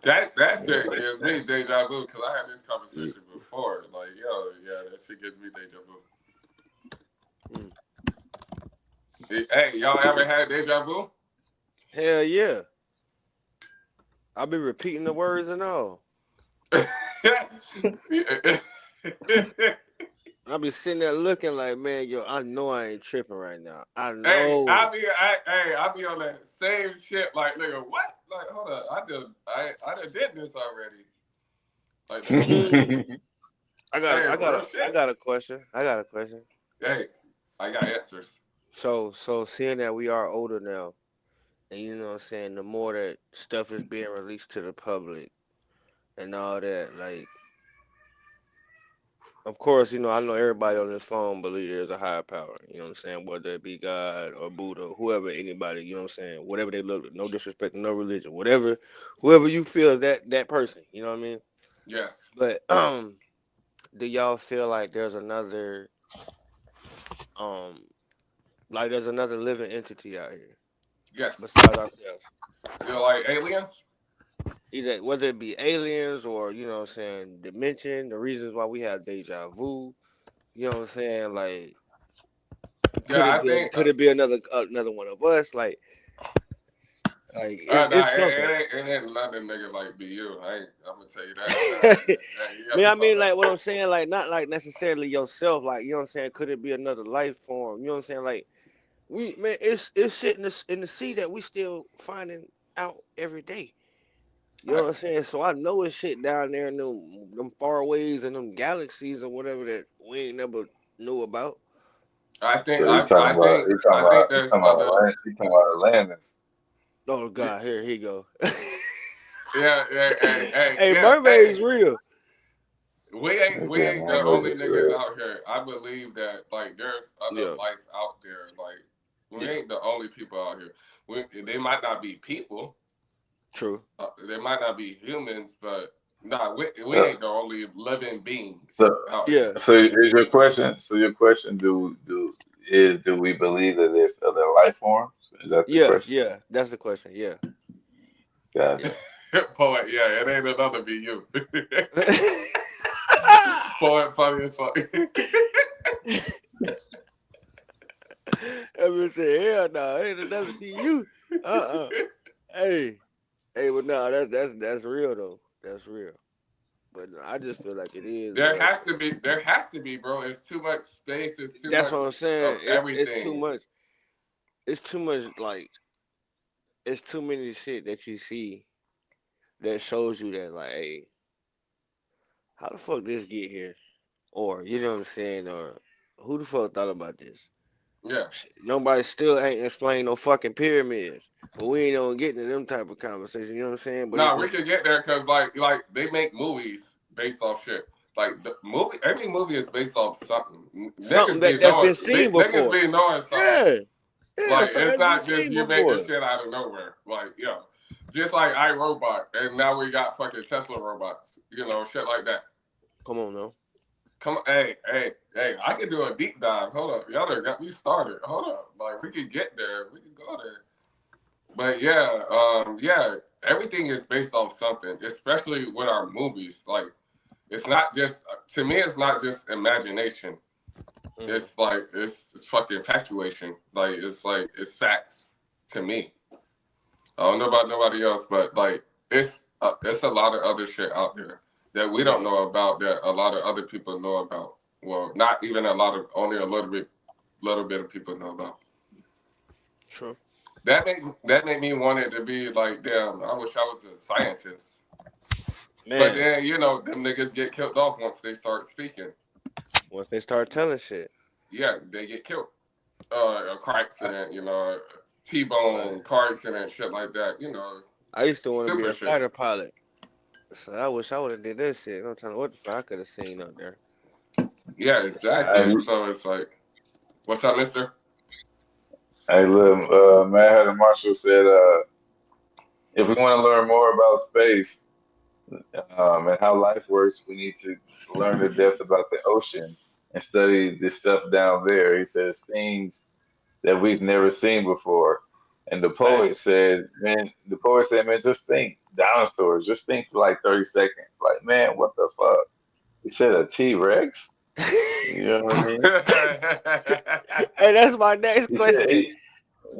That shit gives me deja vu because I had this conversation before. Like, yo, yeah, that shit gives me deja vu. Hey, y'all ever had deja vu? Hell yeah. I'll be repeating the words and all. I'll be sitting there looking like, man, yo, I know I ain't tripping right now. I know. I'll be on that same shit. Like, nigga, what? Like, hold up, I done did this already. Like, I got a question. Hey, I got answers. So seeing that we are older now, and you know what I'm saying, the more that stuff is being released to the public and all that, like, of course, I know everybody on this phone believes there's a higher power, you know what I'm saying, whether it be God or Buddha, whoever, anybody, you know what I'm saying, whatever they look, no disrespect, no religion, whoever you feel is that person, you know what I mean? Yes. But do y'all feel like there's another living entity out here Yes. besides ourselves? You know, like aliens? Either whether it be aliens or, you know what I'm saying, dimension, the reasons why we have deja vu, you know what I'm saying, like, Yeah, could it be another one of us? Like it's something. It ain't nothing nigga like be you. I'm gonna tell you that. I mean, like what I'm saying, like not like necessarily yourself, like, you know what I'm saying, could it be another life form? You know what I'm saying? Like, it's shit in the sea that we still finding out every day. You know what I'm saying? So I know it's shit down there in them far ways and them galaxies or whatever that we ain't never knew about. I think So you talking there's about Atlantis. Oh God, here he go. Yeah, hey, mermaid's real. We ain't the only niggas out here. I believe that, like, there's other life out there. Like, we ain't the only people out here. They might not be people. True. They might not be humans, but we ain't the only living beings out here. So is your question? So your question, do we believe that there's other life forms? Is that the question? Yeah, that's the question. Yeah. Gotcha. Poet, yeah, it ain't another be you. Poet, funny as fuck. I'm gonna say, hell no, it ain't another be you. Hey, but no, that's real though. That's real. But I just feel like it is. There has to be, bro. It's too much space. It's too that's much. What I'm saying. Everything. It's too much. It's too much. Like, it's too many shit that you see that shows you that, like, hey, how the fuck this get here? Or, you know what I'm saying? Or who the fuck thought about this? Yeah. Nobody still ain't explained no fucking pyramids. But we ain't gonna get into them type of conversations, you know what I'm saying? But no, we can get there because like they make movies based off shit. Like every movie is based off something. Something that's been seen before. Niggas be knowing something. Yeah, like it's not just you making shit out of nowhere. Like, yeah. Just like iRobot, and now we got fucking Tesla robots. You know, shit like that. Come on now. Come on, hey, I can do a deep dive. Hold up. Y'all done got me started. Hold up. Like, we could get there. We could go there. But yeah, everything is based off something, especially with our movies. Like, it's not just, to me, it's not just imagination. Mm-hmm. It's like, it's fucking infatuation. Like, it's facts to me. I don't know about nobody else, but like, it's a lot of other shit out there that we don't know about that a lot of other people know about. Well, not even a lot of, only a little bit of people know about. True. That made me want it to be like, damn, I wish I was a scientist. Man. But then, you know, them niggas get killed off once they start speaking. Once they start telling shit. Yeah, they get killed. A car accident, you know, T-bone, car accident, shit like that, you know. I used to want to be a shit. fighter pilot. So I wish I would have did this shit. I'm telling you what the fuck I could have seen out there. Yeah, exactly. So it's like, what's up, mister? Hey, look, Mad Hatter Marshall said, if we want to learn more about space and how life works, we need to learn the depth about the ocean and study the stuff down there. He says things that we've never seen before. And the poet said, man, just think, dinosaurs, just think for like 30 seconds. Like, man, what the fuck? He said a T-Rex? You know what I mean? Hey, that's my next question.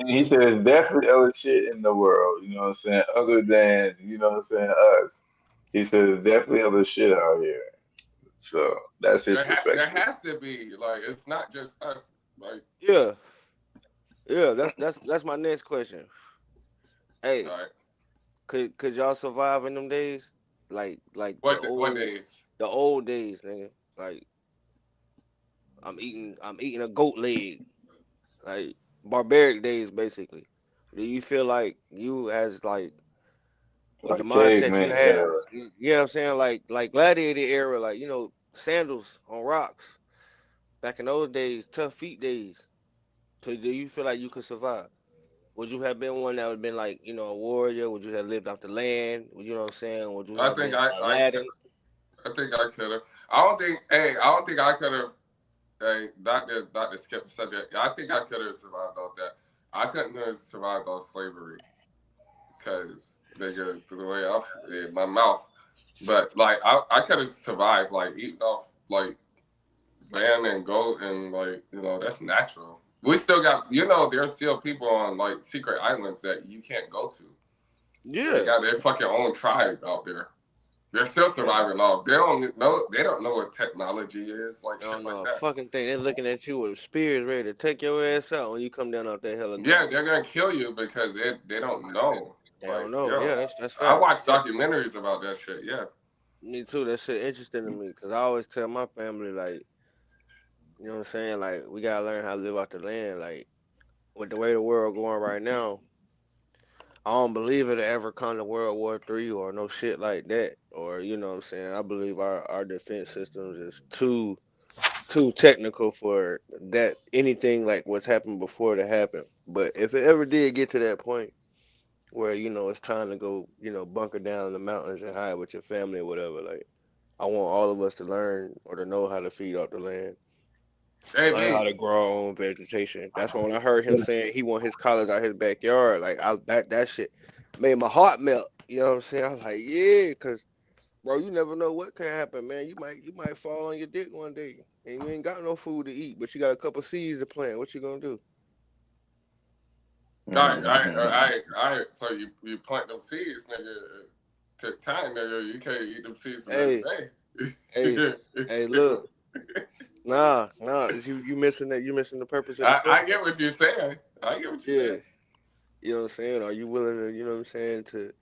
He said there's definitely other shit in the world, you know what I'm saying, other than, you know what I'm saying, us. He says there's definitely other shit out here. So that's his perspective. There has to be, like, it's not just us. Like, yeah, that's my next question. Hey, right. could y'all survive in them days? Like what old days? The old days, nigga. Like I'm eating a goat leg. Like barbaric days, basically. Do you feel like you as like with the Like mindset you caveman had? era. You know what I'm saying? Like gladiator era, like, you know, sandals on rocks. Back in those days, tough feet days. So do you feel like you could survive? Would you have been one that would have been like, you know, a warrior? Would you have lived off the land? You know what I'm saying? Would you I have think been I Aladdin? think I could have. I don't think I could have. Hey, Doctor skip the subject. I think I could have survived all that. I couldn't have survived on slavery because they go through the way off in my mouth. But like I could have survived like eating off like land and goat and like, you know, that's natural. We still got, you know, there's still people on like secret islands that you can't go to. Yeah. They got their fucking own tribe out there. They're still surviving off. They don't know what technology is, like shit like that. Fucking thing. They're looking at you with spears ready to take your ass out when you come down off that helicopter. Yeah, they're gonna kill you because they don't know. They don't know. Yeah, that's fair. I watch documentaries about that shit. Yeah. Me too. That shit interesting to me because I always tell my family, like, you know what I'm saying, like, we gotta learn how to live off the land. Like, with the way the world going right now, I don't believe it'll ever come to World War III or no shit like that. Or, you know what I'm saying? I believe our defense systems is too technical for that, anything like what's happened before to happen. But if it ever did get to that point where, you know, it's time to go, you know, bunker down in the mountains and hide with your family or whatever, like, I want all of us to learn or to know how to feed off the land. Learn how to grow our own vegetation. That's when I heard him saying he want his college out his backyard. Like, that shit made my heart melt. You know what I'm saying? I was like, yeah, because bro, you never know what can happen, man. You might fall on your dick one day and you ain't got no food to eat, but you got a couple seeds to plant. What you gonna do? All right. So you plant them seeds, nigga. Took time, nigga. You can't eat them seeds the next day. Hey, look. Nah. You missing that? You missing the purpose of the I get what you're saying. Saying. You know what I'm saying? Are you willing to? You know what I'm saying? To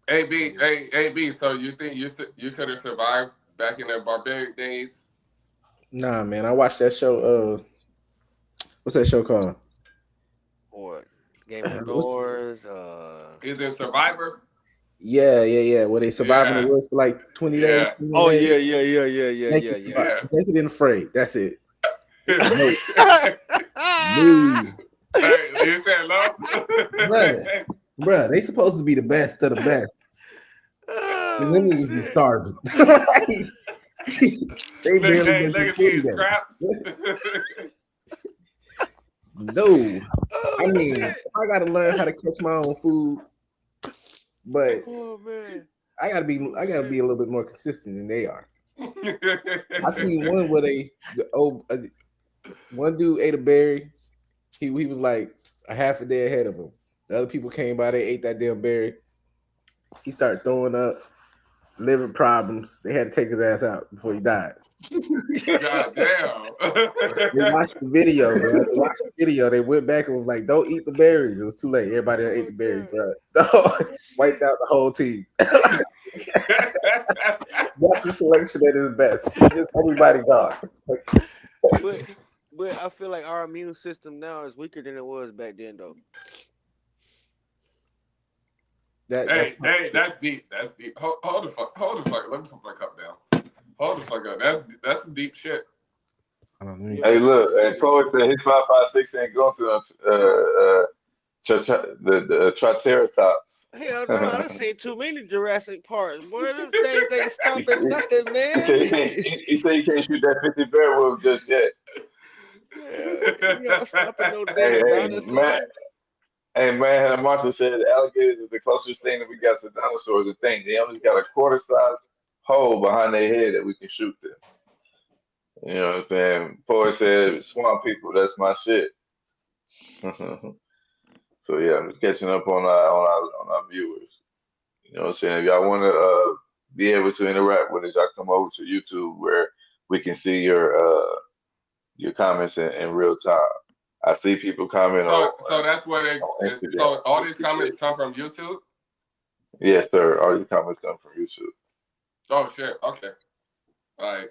AB. So you think you could have survived back in the barbaric days? Nah, man. I watched that show. What's that show called? What? Game of Thrones. Is it Survivor? Yeah. Where they survive in the woods for like 20 days. 20 oh days. Yeah. Naked and afraid. That's it. Hey, you said low? Bruh, they supposed to be the best of the best. And them Oh, niggas be shit. starving. They barely Hey, making niggas food need today. scraps. No. I Oh, mean, shit. if I gotta learn how to catch my own food, but Oh, man. I gotta be Oh, a shit. little bit more consistent than they are. I seen one where one dude ate a berry. He was like a half a day ahead of him. The other people came by, they ate that damn berry. He started throwing up, liver problems. They had to take his ass out before he died. God damn. They watched the video, bro. They watched the video. They went back and was like, "Don't eat the berries." It was too late. Everybody ate Oh, the berries, God. bro. Wiped Shit. out the whole team. That's your selection at his best. Just everybody gone. But I feel like our immune system now is weaker than it was back then, though. That's hey, that's deep. That's deep. Hold the fuck. Let me put my cup down. Hold the fuck up. That's some deep shit. Yeah. Hey, look, hey, Chloe said his 556 ain't going to the Triceratops. Hell no, I done seen too many Jurassic Parks. Boy, them things ain't he, stopping nothing, he man. said he said he can't shoot that 50 bear wolf just yet. Yeah, you not stopping no Hey, damn man. dinosaur. Hey, man, Hannah Marshall said alligators is the closest thing that we got to dinosaurs. The thing they only got a quarter size hole behind their head that we can shoot them. You know what I'm saying? Poet said, "Swamp people, that's my shit." So yeah, I'm catching up on our viewers. You know what I'm saying? If y'all want to be able to interact with us, y'all come over to YouTube where we can see your comments in real time. I see people comment So that's where on Instagram. so all We these appreciate comments it. come from YouTube? Yes, sir. All your comments come from YouTube. Oh shit. Okay. All right.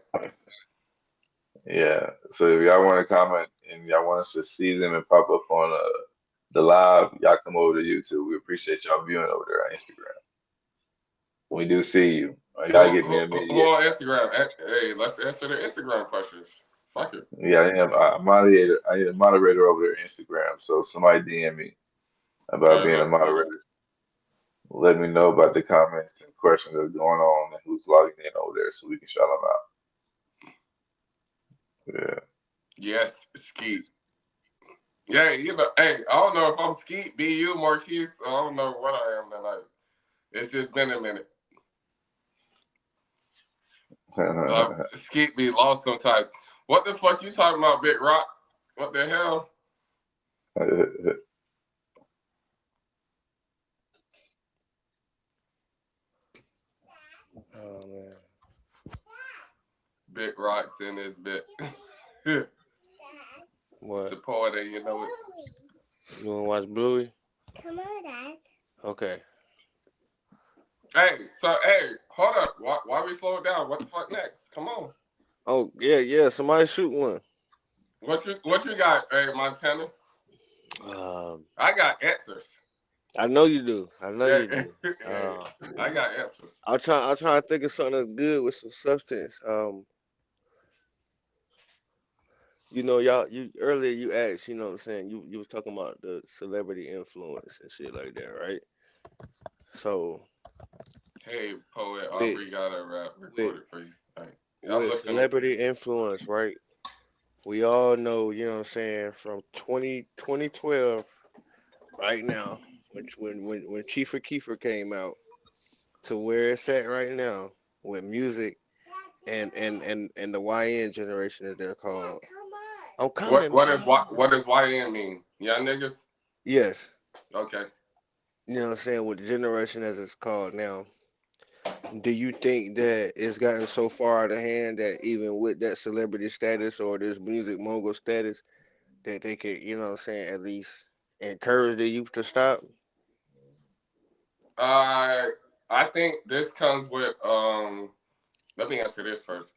Yeah. So if y'all want to comment and y'all want us to see them and pop up on the live, y'all come over to YouTube. We appreciate y'all viewing over there on Instagram. We do see you. Y'all get me Who immediate. on Instagram? Hey, let's answer the Instagram questions. Fuck it. Yeah, I need a moderator over there on Instagram. So somebody DM me about Yeah, being a let's see. moderator. Let me know about the comments and questions that's going on and who's logging in over there so we can shout them out. Yeah. Yes, Skeet. Yeah, hey, I don't know if I'm Skeet, BU, Marquise. I don't know what I am tonight. It's just been a minute. Skeet be lost sometimes. What the fuck you talking about, Big Rock? What the hell? Oh man. Big Rock's in his bit. What? Support it, you know it. You wanna watch Bluey? Come on, Dad. Okay. Hey, hold up. Why we slow it down? What the fuck next? Come on. Oh yeah. Somebody shoot one. What you got, hey Montana? Um, I got answers. I know you do. I know Yeah, you do. I got answers. I'll try to think of something that's good with some substance. You earlier you asked, you know what I'm saying, you was talking about the celebrity influence and shit like that, right? So Hey, poet, with Aubrey got a rap with recorded for you. All right. I'm with listening. celebrity influence, right? We all know, you know what I'm saying, from 2012 right now, when Chief Keefer came out to where it's at right now with music and the YN generation as they're called. I'm What coming, what is mama. what does YN mean? Young niggas? Yes. Okay. You know what I'm saying? With the generation as it's called now, do you think that it's gotten so far out of hand that even with that celebrity status or this music mogul status, that they could, you know what I'm saying, at least encourage the youth to stop? I think this comes with let me answer this first.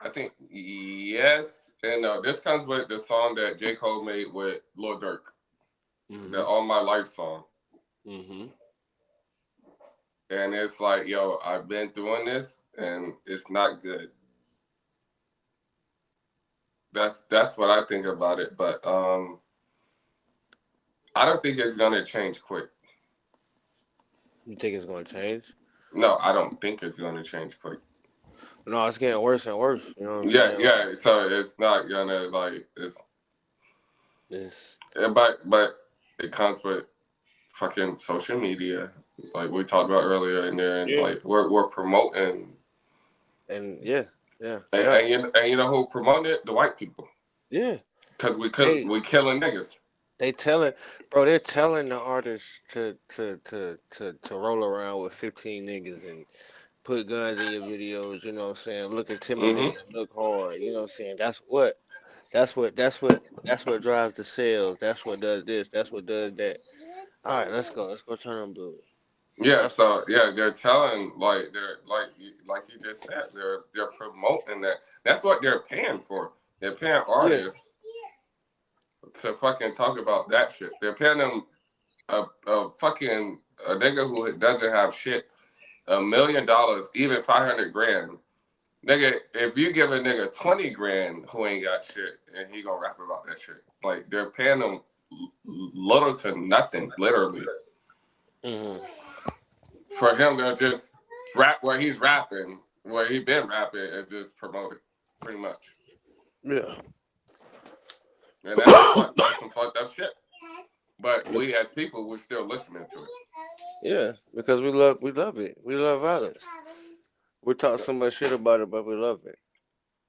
I think yes and no. This comes with the song that J. Cole made with Lil Durk, the All My Life song. Mm-hmm. And it's like, yo, I've been doing this and it's not good. That's what I think about it. But I don't think it's gonna change quick. You think it's gonna change? No, I don't think it's gonna change quick. No, it's getting worse and worse. You know what I'm Yeah, saying? yeah. So it's not gonna like It's but it comes with fucking social media, like we talked about earlier, and then yeah, like we're promoting, and yeah, yeah, and, yeah, and you know who promoted it? The white people, yeah. because They we killing niggas. they telling, bro. They're telling the artists to roll around with 15 niggas and put guns in your videos. You know what I'm saying? Look Hmm. intimidating, look hard. You know what I'm saying? That's what drives the sales. That's what does this. That's what does that. All right, let's go. Let's go turn on blue. Yeah, That's so yeah, they're telling like like you just said, they're promoting that. That's what they're paying for. They're paying yeah, artists to fucking talk about that shit. They're paying them a fucking a nigga who doesn't have shit $1 million, even 500 grand. Nigga, if you give a nigga 20 grand who ain't got shit and he gonna rap about that shit, like they're paying them little to nothing, literally, hmm for him to just rap where he's rapping, where he been rapping, and just promote it, pretty much. yeah. And that's some fucked up shit. But we as people, we're still listening to it. Yeah, because we love it. We love violence. We talk so much shit about it, but we love it.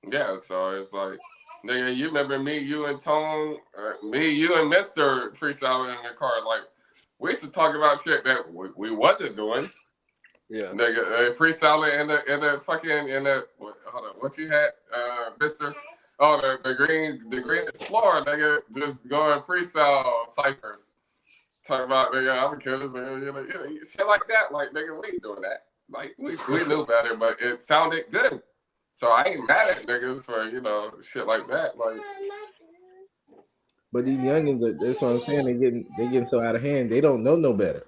Yeah, so it's like, nigga, you remember me, you and Tone, me, you and Mister freestyling in the car. Like, we used to talk about shit that we wasn't doing. Yeah. Nigga, freestyling in the fucking hold on, what you had, Mister? Oh, the green explorer, nigga, just going freestyle ciphers. Talk about, nigga, I'm gonna kill this nigga, shit like that. Like, nigga, we ain't doing that. Like, we knew better, but it sounded good. So I ain't mad at niggas for, shit like that. Like, But these youngins, that's what I'm saying. They getting so out of hand. They don't know no better.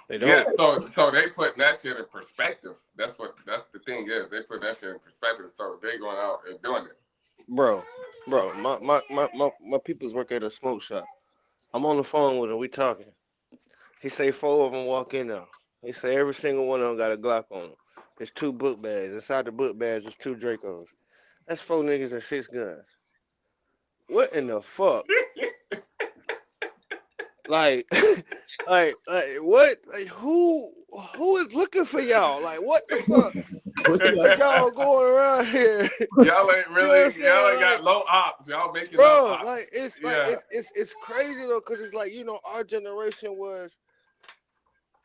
They yeah, don't, so they putting that shit in perspective. That's the thing is they put that shit in perspective. So they going out and doing it. bro. Bro, my people's work at a smoke shop. I'm on the phone with him. We talking. He say 4 of them walk in now. He say every single one of them got a Glock on them. There's 2 book bags. Inside the book bags, there's 2 Dracos. That's 4 niggas and 6 guns. What in the fuck? Like, like what? Like, who is looking for y'all? Like, what the fuck? What you What y'all going around here? Y'all ain't You know what really, I'm y'all saying? ain't got Like, low ops. Y'all making up bro, like ops. it's like Yeah. it's crazy though, cause it's like our generation was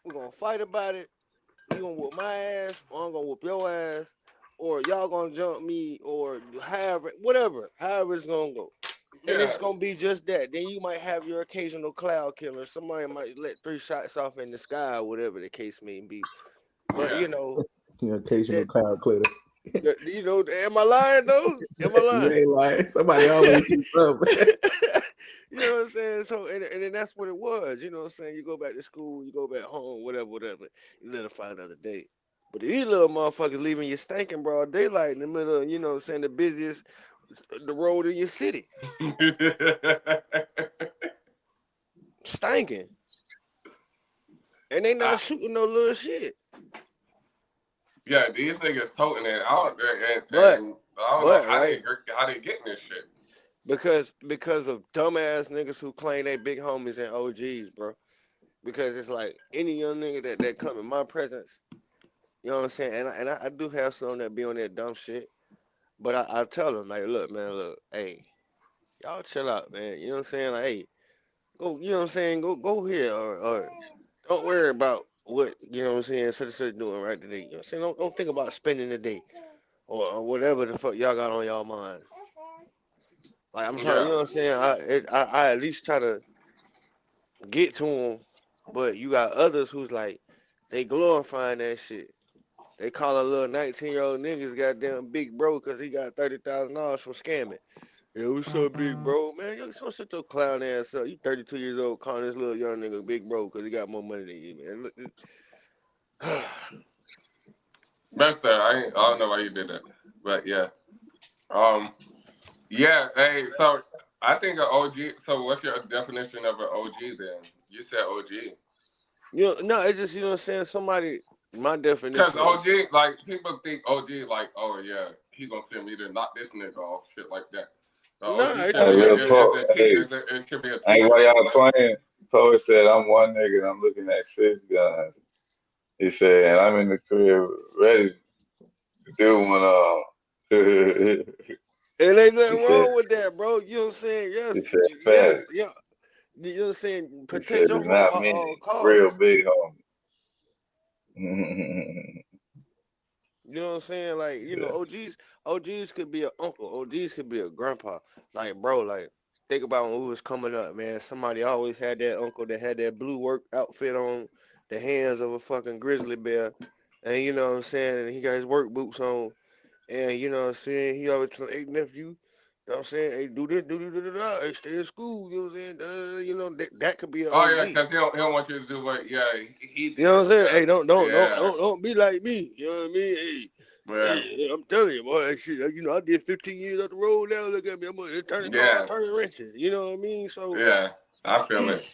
we're gonna fight about it. You gonna whoop my ass, or I'm gonna whoop your ass, or y'all gonna jump me, or however it's gonna go. And Yeah. it's gonna be just that. Then you might have your occasional cloud killer. Somebody might let 3 shots off in the sky, or whatever the case may be. But Yeah. occasional that cloud clear. am I lying though? Am I You lying? ain't lying. Somebody always keep up. You know what I'm saying? So and then that's what it was. You know what I'm saying? You go back to school, you go back home, whatever. You let her find another date. But these little motherfuckers leaving you stinking broad daylight in the middle of, what I'm saying, the busiest the road in your city. Stinking. And they not I, shooting no little shit. yeah, these niggas toting it out, But and I don't know but right? how they getting this shit. Because of dumbass niggas who claim they big homies and OGs, bro. Because it's like any young nigga that come in my presence, you know what I'm saying? And I do have some that be on that dumb shit. But I tell them, like, look, man, look, hey, y'all chill out, man. You know what I'm saying? Like, hey, go, you know what I'm saying? Go here, or don't worry about what, you know what I'm saying, such and such doing right today. You know what I'm saying? Don't think about spending the day or whatever the fuck y'all got on y'all mind. Like, I'm trying, you Yeah. know what I'm saying? I at least try to get to them, but you got others who's like, they glorifying that shit. They call a little 19-year-old niggas goddamn big bro because he got $30,000 from scamming. Yeah, what's up, big bro? Man, you so sit your clown ass up. You 32 years old calling this little young nigga big bro because he got more money than you, man. Look, Best I don't know why you did that, but yeah. Um. Yeah. Hey. So I think an OG. So what's your definition of an OG then? You said OG. No, it's just, you know what I'm saying? Somebody, my Because definition of, OG, like people think OG, like, oh yeah, he gonna send me to knock this nigga off, shit like that. The nah, OG it should Hey, don't be gotta real be is talk. a Hey, it should be a ain't teacher. while y'all playing. Poet said, I'm one nigga and I'm looking at 6 guns. He said, and I'm in the crib ready to do one. And ain't He nothing said, wrong with that, bro. You know what I'm saying? he Yes, said, yes, facts. yeah. You know what I'm saying? He Protect said, your there's home not at all many real costs. big homies. You know what I'm saying? Like, Yeah. OGs could be an uncle. OGs could be a grandpa. Like, bro, like, think about when we was coming up, man. Somebody always had that uncle that had that blue work outfit on, the hands of a fucking grizzly bear. And you know what I'm saying? And he got his work boots on. And you know what I'm saying? He always tell, hey nephew, you know what I'm saying? Hey, do this, hey, stay in school, you know what I'm saying? That could be an Oh OG. yeah, because he don't want you to do what he You know did. what I'm saying? Yeah, Hey, yeah, don't be like me. You know what I mean? Hey, yeah, hey, I'm telling you, boy, that shit, you know, I did 15 years up the road now. Look at me, I'm gonna turn the car, yeah, turning wrenches. You know what I mean? So yeah. I feel it.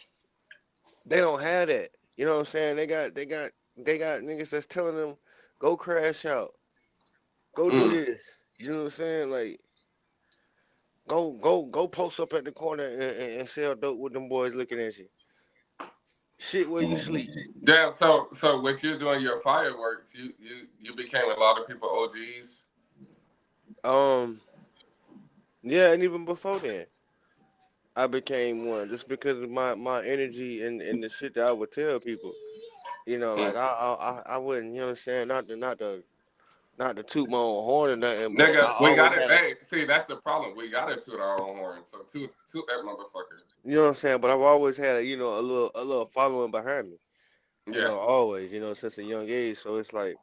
they don't have that. You know what I'm saying? They got niggas that's telling them, go crash out, go do Mm. this. You know what I'm saying? Like, go post up at the corner and sell dope with them boys looking at you. Shit where you sleep. Yeah. So when you're doing your fireworks, you became a lot of people OGs. Um, yeah, and even before then, I became one just because of my energy and the shit that I would tell people. You know, like Mm. I wouldn't, you know what I'm saying, not to toot my own horn or nothing, but I Nigga, we got always it. had a, Hey, see, that's the problem. We got to toot our own horn. So toot that motherfucker. you know what I'm saying, but I've always had a, a little following behind me. You Yeah, know, always, since a young age. So it's like,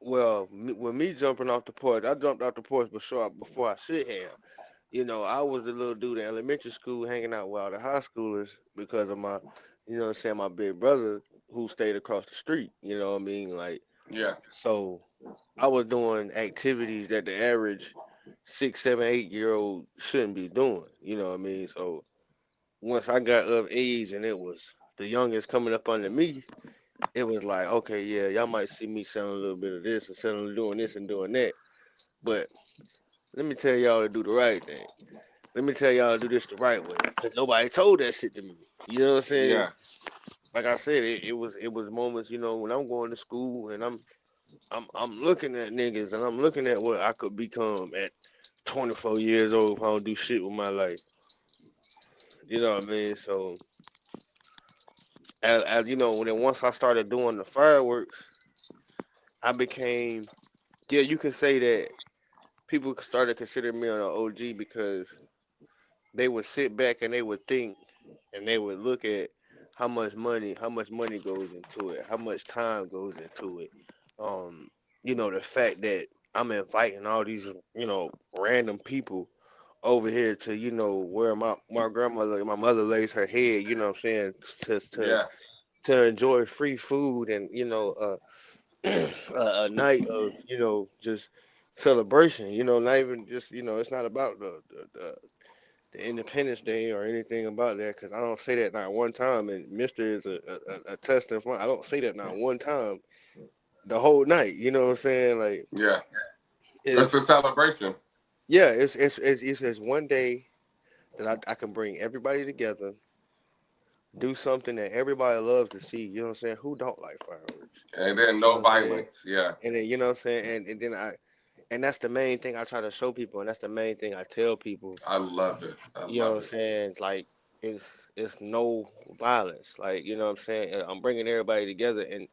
well, with me jumping off the porch, I jumped off the porch before I should have. I was the little dude in elementary school hanging out with all the high schoolers because of my, my big brother who stayed across the street. You know what I mean? Like, yeah, so I was doing activities that the average 6, 7, 8 year old shouldn't be doing. You know what I mean? So once I got of age and it was the youngest coming up under me, it was like, okay, yeah, y'all might see me selling a little bit of this and selling doing this and doing that. But let me tell y'all to do the right thing. Let me tell y'all to do this the right way. Cause nobody told that shit to me. You know what I'm saying? yeah. Like I said, it was moments, when I'm going to school and I'm looking at niggas and I'm looking at what I could become at 24 years old if I don't do shit with my life. You know what I mean? So as you know, when once I started doing the fireworks, I became, yeah, you can say that people started considering me an OG because they would sit back and they would think and they would look at how much money goes into it, how much time goes into it. Um, the fact that I'm inviting all these, random people over here to, where my grandmother, my mother lays her head, you know what I'm saying, to to Yeah, to enjoy free food and, a night of, just celebration, not even just, it's not about the Independence Day or anything about that because I don't say that not one time. And Mister is a test in front. I don't say that not one time the whole night. You know what I'm saying? Like yeah. It's a it's celebration. yeah, it's one day that I can bring everybody together, do something that everybody loves to see. You know what I'm saying? Who don't like fireworks? And then You know no what I'm saying? violence. Yeah, And then you know what I'm saying? And then and that's the main thing I try to show people, and that's the main thing I tell people. I love it. I You know what love I'm it. saying? Like it's no violence. Like you know what I'm saying? And I'm bringing everybody together and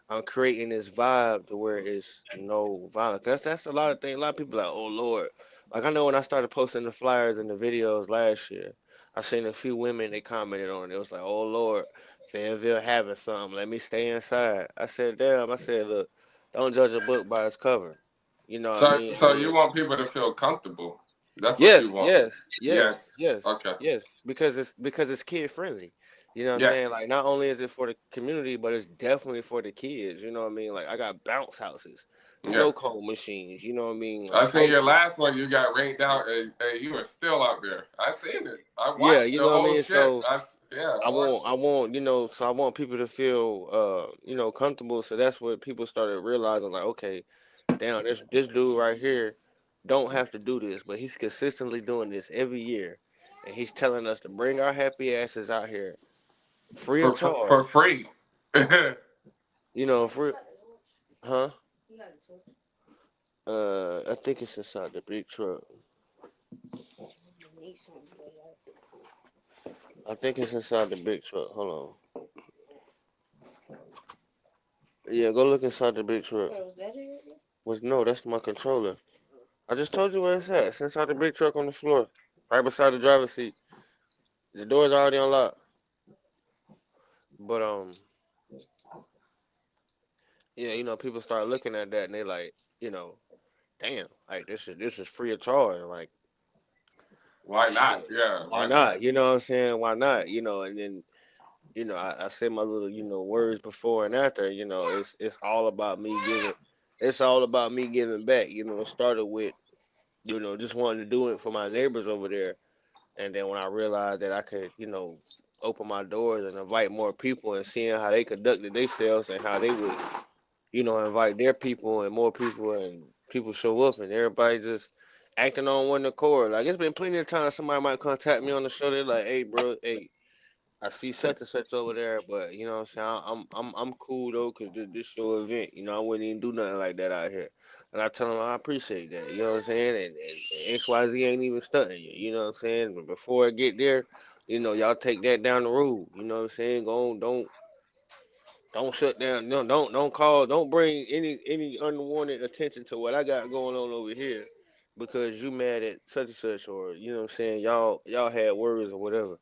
I'm creating this vibe to where it's no violence. That's a lot of things. A lot of people like, oh Lord. Like I know when I started posting the flyers and the videos last year, I seen a few women they commented on it. It was like, oh Lord, Fayetteville having something. Let me stay inside. I said, damn. I said, look, don't judge a book by its cover. You know what I mean? So you want people to feel comfortable. That's what you Yes, want. yes, yes, Yes. yes, Okay. yes. Because it's kid friendly. You know what I'm saying? Yes. Like not only is it for the community, but it's definitely for the kids. You know what I mean? Like I got bounce houses. Yeah. snow cone machines. You know what I mean? I Like seen your toast. last one. You got rained out, and you were still out there. I seen it. I Yeah, watched you the know what I whole mean. shit. So Yeah, I I watched want, it. I want, so I want people to feel, comfortable. So that's what people started realizing. Like, okay, damn, this dude right here don't have to do this, but he's consistently doing this every year, and he's telling us to bring our happy asses out here free of For charge. free. You know, free, huh? I think it's inside the big truck. I think it's inside the big truck. Hold on. Yeah, go look inside the big truck. Was no, that's my controller. I just told you where it's at. It's inside the big truck on the floor, right beside the driver's seat. The door's already unlocked. But yeah, people start looking at that and they like, damn, like this is free of charge. Like Why not? shit, Yeah, why why not? not? You know what I'm saying? Why not? And then I said my little words before and after. It's all about me giving. It's all about me giving back. It started with just wanting to do it for my neighbors over there. And then when I realized that I could, open my doors and invite more people and seeing how they conducted themselves and how they would, invite their people and more people and people show up and everybody just acting on one accord. Like it's been plenty of times somebody might contact me on the show. They're like, "Hey, bro, hey, I see such and such over there, but you know what I'm saying? I'm cool though, cause this your event. I wouldn't even do nothing like that out here." And I tell them I appreciate that. You know what I'm saying? And XYZ ain't even stunting you. You know what I'm saying? But before I get there, y'all take that down the road. You know what I'm saying? Go on, don't shut down. No, don't call. Don't bring any unwanted attention to what I got going on over here, because you mad at such and such, or you know what I'm saying? Y'all had words or whatever.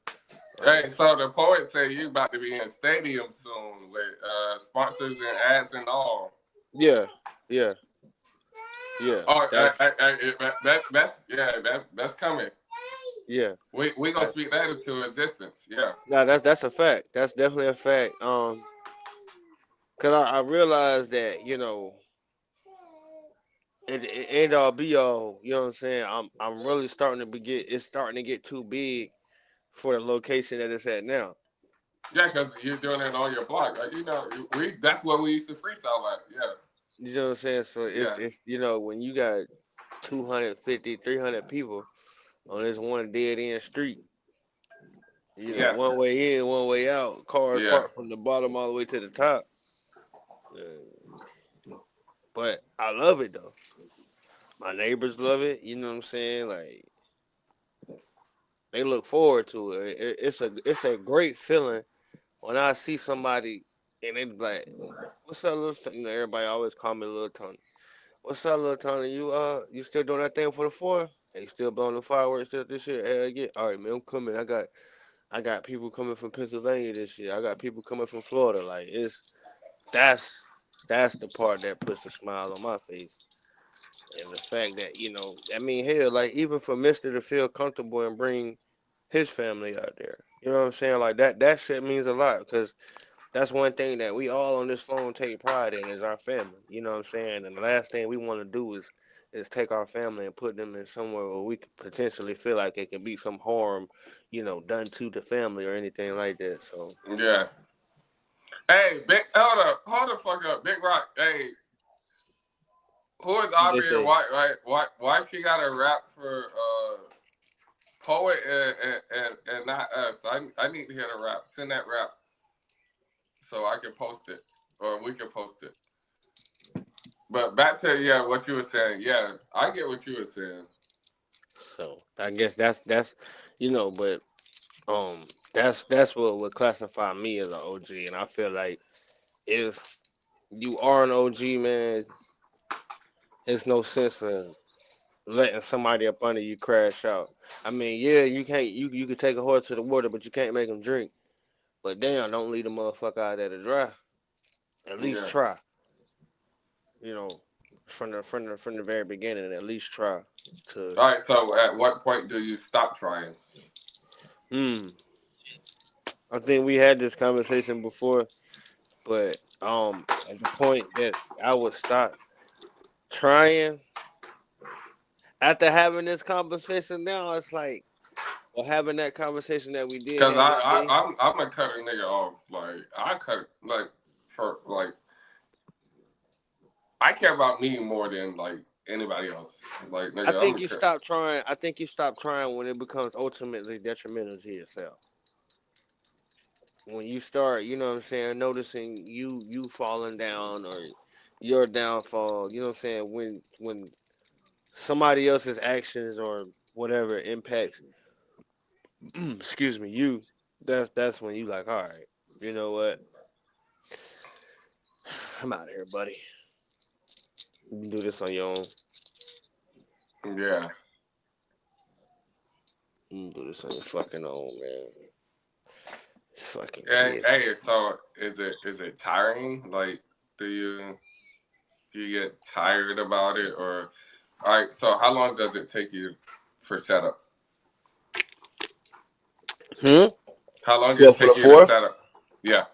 Like Hey, so the poet say you about to be in stadium soon with sponsors and ads and all. yeah, yeah, yeah. Oh, That's that's coming. yeah. We gonna That's speak that into existence. Yeah, no, that's a fact. That's definitely a fact. Cause I realized that it end all be all. You know what I'm saying? I'm really starting to get. It's starting to get too big for the location that it's at now. yeah, because you're doing it on your blog. Like, we that's what we used to freestyle at. Yeah, You know what I'm saying? So yeah, it's when you got 250, 300 people on this one dead end street. yeah, One way in, one way out. Cars yeah. parked from the bottom all the way to the top. Uh, but I love it though. My neighbors love it. You know what I'm saying? Like they look forward to it. It's a great feeling when I see somebody and they be like, "What's up, little?" Everybody always call me Little Tony. What's up, Little Tony? You still doing that thing for the four? Hey, you still blowing the fireworks this year? Hell yeah! All right, man, I'm coming. I got people coming from Pennsylvania this year. I got people coming from Florida. Like that's that's the part that puts a smile on my face. And the fact that, I mean, hell, like even for Mister to feel comfortable and bring his family out there, you know what I'm saying? Like that shit means a lot because that's one thing that we all on this phone take pride in is our family. You know what I'm saying? And the last thing we want to do is take our family and put them in somewhere where we could potentially feel like it can be some harm, done to the family or anything like that. So Yeah. Hey, hold the fuck up, Big Rock. Hey, who is what they Aubrey and say, why she got a rap for poet and not us? I need to hear the rap. Send that rap so I can post it or we can post it. But back to what you were saying. Yeah, I get what you were saying. so I guess but um, that's what would classify me as an OG, and I feel like if you are an OG, man, it's no sense in letting somebody up under you crash out. I mean, yeah, you can't you can take a horse to the water, but you can't make them drink. But damn, don't leave the motherfucker out there to dry. At least Yeah. try. You know, from the very beginning, at least try to. All right. So at what point do you stop trying? Hmm. I think we had this conversation before, but at the point that I would stop trying. After having this conversation now, it's like, or having that conversation that we did Cause have that day. I'm gonna cut a nigga off. Like I cut like for like I care about me more than like anybody else. Like I nigga, I'm think gonna you cut. stop trying. I think you stop trying when it becomes ultimately detrimental to yourself. When you start, you know what I'm saying, noticing you falling down or your downfall. You know what I'm saying, when somebody else's actions or whatever impacts, excuse me, you. That's when you like, all right, you know what? I'm out of here, buddy. You can do this on your own. Yeah. You can do this on your fucking own, man. It's fucking And kid. hey, so is it tiring? Like, do you get tired about it, or all right? So how long does it take you for setup? Hmm. How long did Well, it for the take you to fourth, set up? Yeah,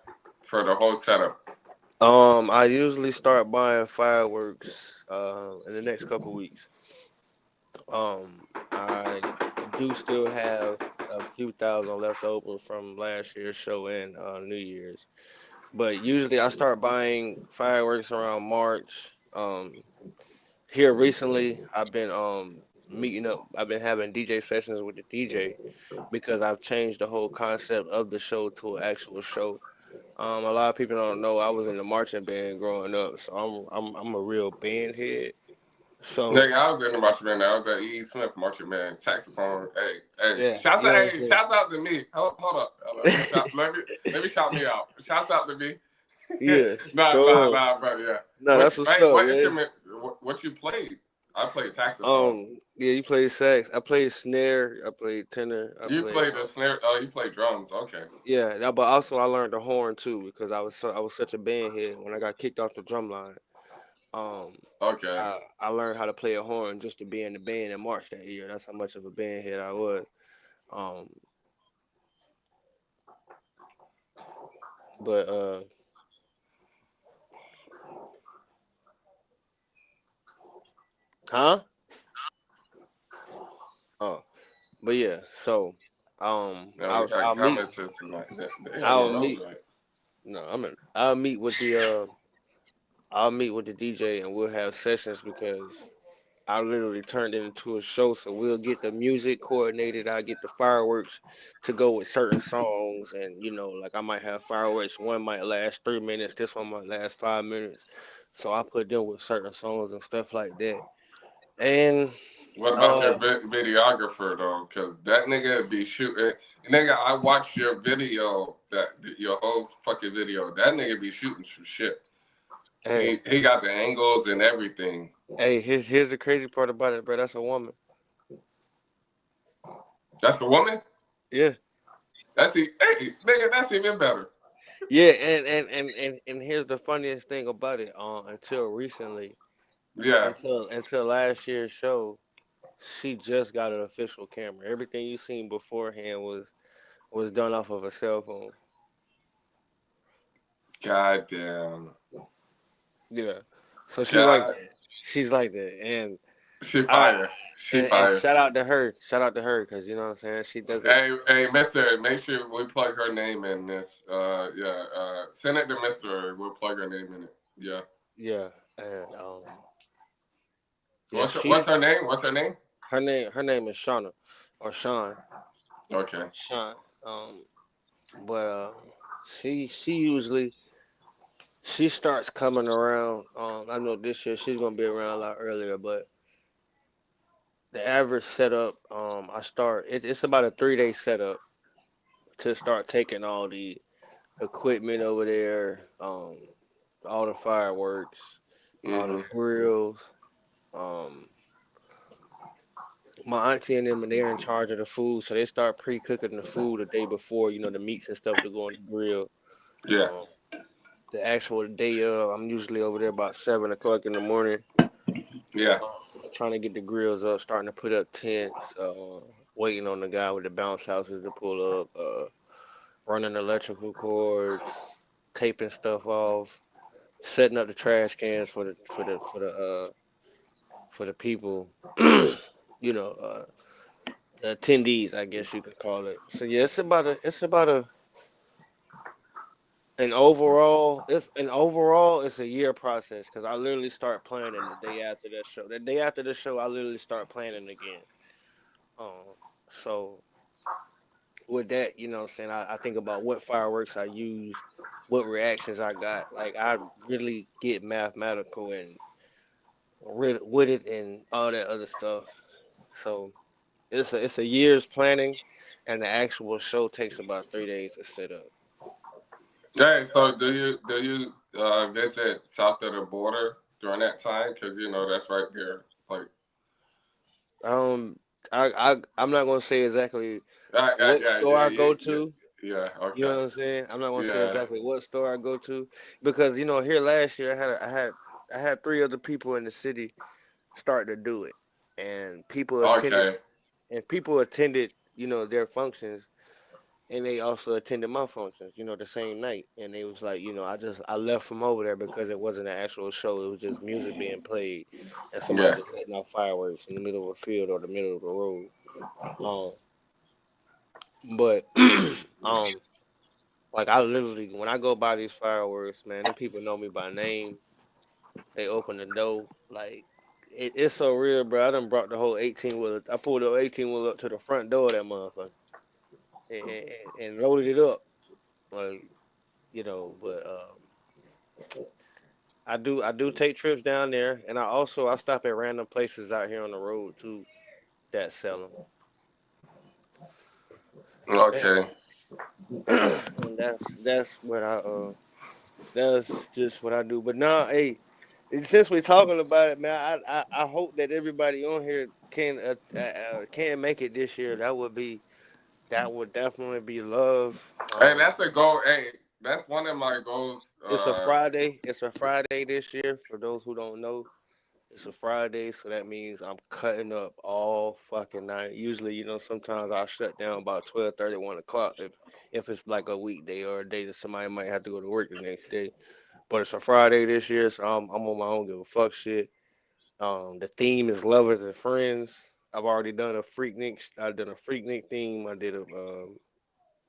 for the whole setup. I usually start buying fireworks in the next couple weeks. I do still have a few thousand left over from last year's show and New Year's, but usually I start buying fireworks around March. Here recently, I've been meeting up. I've been having DJ sessions with the DJ because I've changed the whole concept of the show to an actual show. A lot of people don't know I was in the marching band growing up, so I'm a real band head. So Nigga, I was in the marching band. I was at E. Smith marching band, saxophone. Hey, yeah, shouts you out, know what I'm hey, saying. shouts out to me. Hold up. Let me shout me out. Shouts out to me. Yeah, go ahead. Nah, brother. Yeah. No, that's what's up, What man. instrument? What you played? I played saxophone. Yeah, you played sax. I played snare. I played tenor. I You played played the snare. Oh, you played drums. Okay. but also I learned the horn too because I was such a band head when I got kicked off the drum line. Um, Okay. I learned how to play a horn just to be in the band in March that year. That's how much of a band head I was. Um, but huh? Oh, but yeah. So, Now we got I'll meet comments tonight. They on the I'll road meet tonight. no I'll meet with the I'll meet with the DJ and we'll have sessions because I literally turned it into a show. So we'll get the music coordinated. I get the fireworks to go with certain songs, and like I might have fireworks. One might last 3 minutes. This one might last 5 minutes. So I put them with certain songs and stuff like that. And What about your uh, videographer though? Cause that nigga be shooting. Nigga, I watched your video, your whole fucking video. That nigga be shooting some shit. hey, He got the angles and everything. here's the crazy part about it, bro. That's a woman. That's the woman. Yeah, Hey, nigga, that's even better. yeah. And here's the funniest thing about it. Until recently, Yeah. until last year's show. She just got an official camera. Everything you seen beforehand was done off of a cell phone. God damn. Yeah. So she's like God. that. She's like that. And She I fire. She and fire. shout out to her. Shout out to her because you know what I'm saying. She does it. Hey, Mister, make sure we plug her name in this. Yeah. Send it to Mister. We'll plug her name in it. Yeah. Yeah. And yeah, What's her name? What's her name? her name is Shauna or Sean. Okay. Sean. Um, but she usually she starts coming around. I know this year she's gonna be around a lot earlier, but the average setup, it's about a 3 day setup to start taking all the equipment over there, all the fireworks, all the Mm-hmm. grills. Um, my auntie and them, and they're in charge of the food, so they start pre-cooking the food the day before, the meats and stuff to go on the grill. Yeah. Um, the actual day of, I'm usually over there about 7 o'clock in the morning, Yeah. trying to get the grills up, starting to put up tents, waiting on the guy with the bounce houses to pull up, running electrical cords, taping stuff off, setting up the trash cans for the for the people, the attendees, I guess you could call it. So yeah, it's about a an overall it's a year process because I literally start planning the day after that show. The day after the show, I literally start planning again. Um, so with that, what I'm saying, I think about what fireworks I use, what reactions I got. Like I really get mathematical and with it and all that other stuff. So it's a year's planning, and the actual show takes about 3 days to set up. Hey, so do you visit south of the border during that time? Because you know that's right there. Like, Um, I'm not gonna say exactly what yeah, store yeah, I yeah, go yeah, to. yeah. You know Okay, what I'm saying? I'm not gonna say yeah. exactly what store I go to because here last year I had three other people in the city start to do it, and people attended Okay, and people attended their functions, and they also attended my functions the same night, and they was like I left from over there because it wasn't an actual show. It was just music being played and somebody yeah. just letting off fireworks in the middle of a field or the middle of the road. Um, but um, like I literally when I go buy these fireworks, man, them people know me by name. They open the door like. It's so real, bro. I done brought the whole 18 wheeler. I pulled the 18 wheeler up to the front door of that motherfucker and loaded it up. Like, but I do take trips down there, and I stop at random places out here on the road too that sell them, Okay. and that's just what I do. But now, hey, since we're talking about it, man, I hope that everybody on here can make it this year. That would definitely be love. Hey, that's a goal. Hey, that's one of my goals. It's a Friday. It's a Friday this year. For those who don't know, it's a Friday, so that means I'm cutting up all fucking night. Usually, sometimes I'll shut down about 12:30, 1 o'clock if it's like a weekday or a day that somebody might have to go to work the next day. But it's a Friday this year, so I'm on my own give a fuck shit. The theme is lovers and friends. I've already done a Freaknik. I done a Freaknik theme. I did a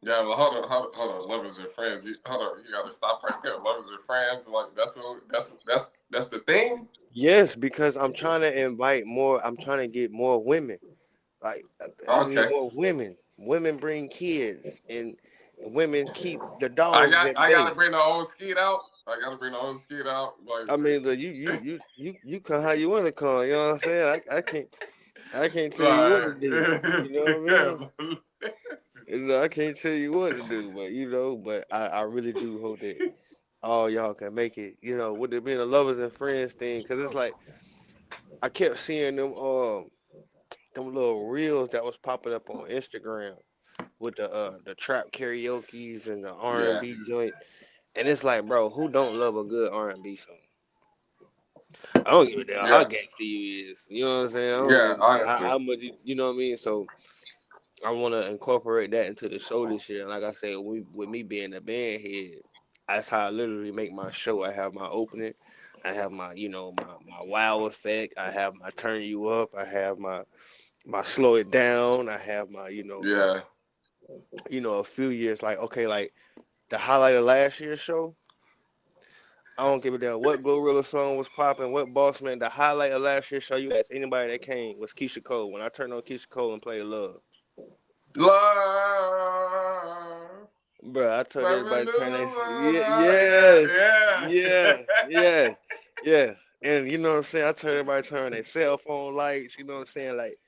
Yeah, well, hold on. Lovers and friends. Hold on, you gotta stop right there. Lovers and friends, like that's the thing. yes, because I'm trying to invite more. I'm trying to get more women. Like I need Okay, more women. Women bring kids, and women keep the dogs at I bay. gotta bring the old skeet out. I gotta bring the old skeet out. I mean, you come how you want to come. You know what I'm saying? I can't tell you what to Right. do. You know what I mean? I can't tell you what to do, but I really do hope that all y'all can make it. With it being a lovers and friends thing, because it's like I kept seeing them little reels that was popping up on Instagram with the trap karaoke's and the R and Yeah, B joint, and it's like, bro, who don't love a good R&B song? I don't give a damn how yeah, gangster you is. You know what I'm saying? I don't yeah. give a damn Honestly, how much you know what I mean. So I want to incorporate that into the show this year. And like I said, with me being a band head, that's how I literally make my show. I have my opening, I have my wow effect, I have my turn you up, I have my slow it down, I have my yeah. a few years like okay like the highlight of last year's show. I don't give a damn what Glorilla song was popping, what Boss Man. The highlight of last year's show, you ask anybody that came, was Keisha Cole. When I turned on Keisha Cole and played Love, Love, bro, I told everybody to turn yeah, yeah, yes, yeah. yes, yes, yeah. And you know what I'm saying? I told everybody to turn their cell phone lights. You know what I'm saying? Like,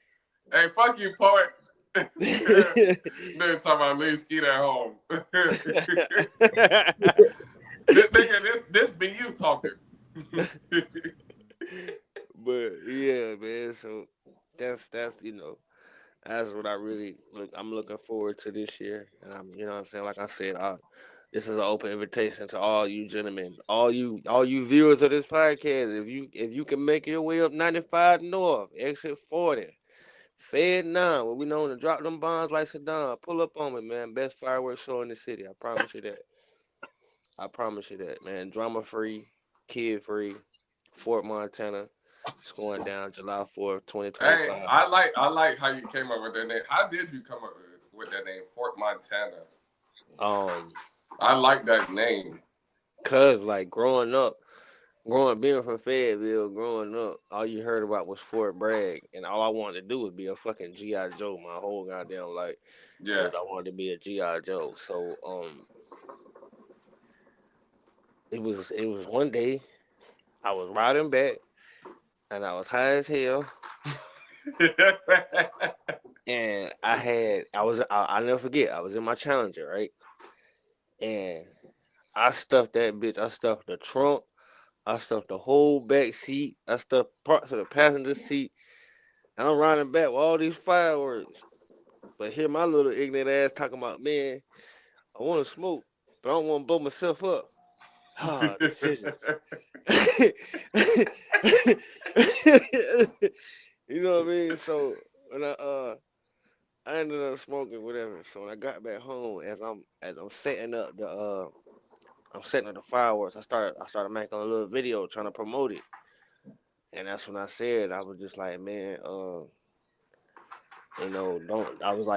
Hey, fuck you, poet. Nigga talking about leave Skeet at home. Nigga, this be you talking. but yeah, man. So that's that's what I'm looking forward to this year. And what I'm saying, like I said, this is an open invitation to all you gentlemen, all you viewers of this podcast. If you can make your way up 95 North, exit 40, Fed 9, where we known to drop them bombs like Saddam, pull up on me, man. Best fireworks show in the city. I promise you that. I promise you that, man. Drama free, kid free, Fort Montana. It's going down July 4th, Hey, 2025. I like how you came up with that name. How did you come up with that name, Fort Montana? I like that name. Cause like being from Fayetteville, growing up, all you heard about was Fort Bragg, and all I wanted to do was be a fucking GI Joe. My whole goddamn life Yeah. was I wanted to be a GI Joe. So it was one day I was riding back and I was high as hell, and I never forget I was in my Challenger, right, and I stuffed that bitch. I stuffed the trunk. I stuffed the whole back seat. I stuffed parts of the passenger seat. And I'm riding back with all these fireworks. But here my little ignorant ass talking about, man, I want to smoke, but I don't want to blow myself up. Ah, decisions. You know what I mean? So when I ended up smoking whatever. So when I got back home, as I'm setting up the fireworks, I started making a little video trying to promote it. And that's when I said I was just like, man,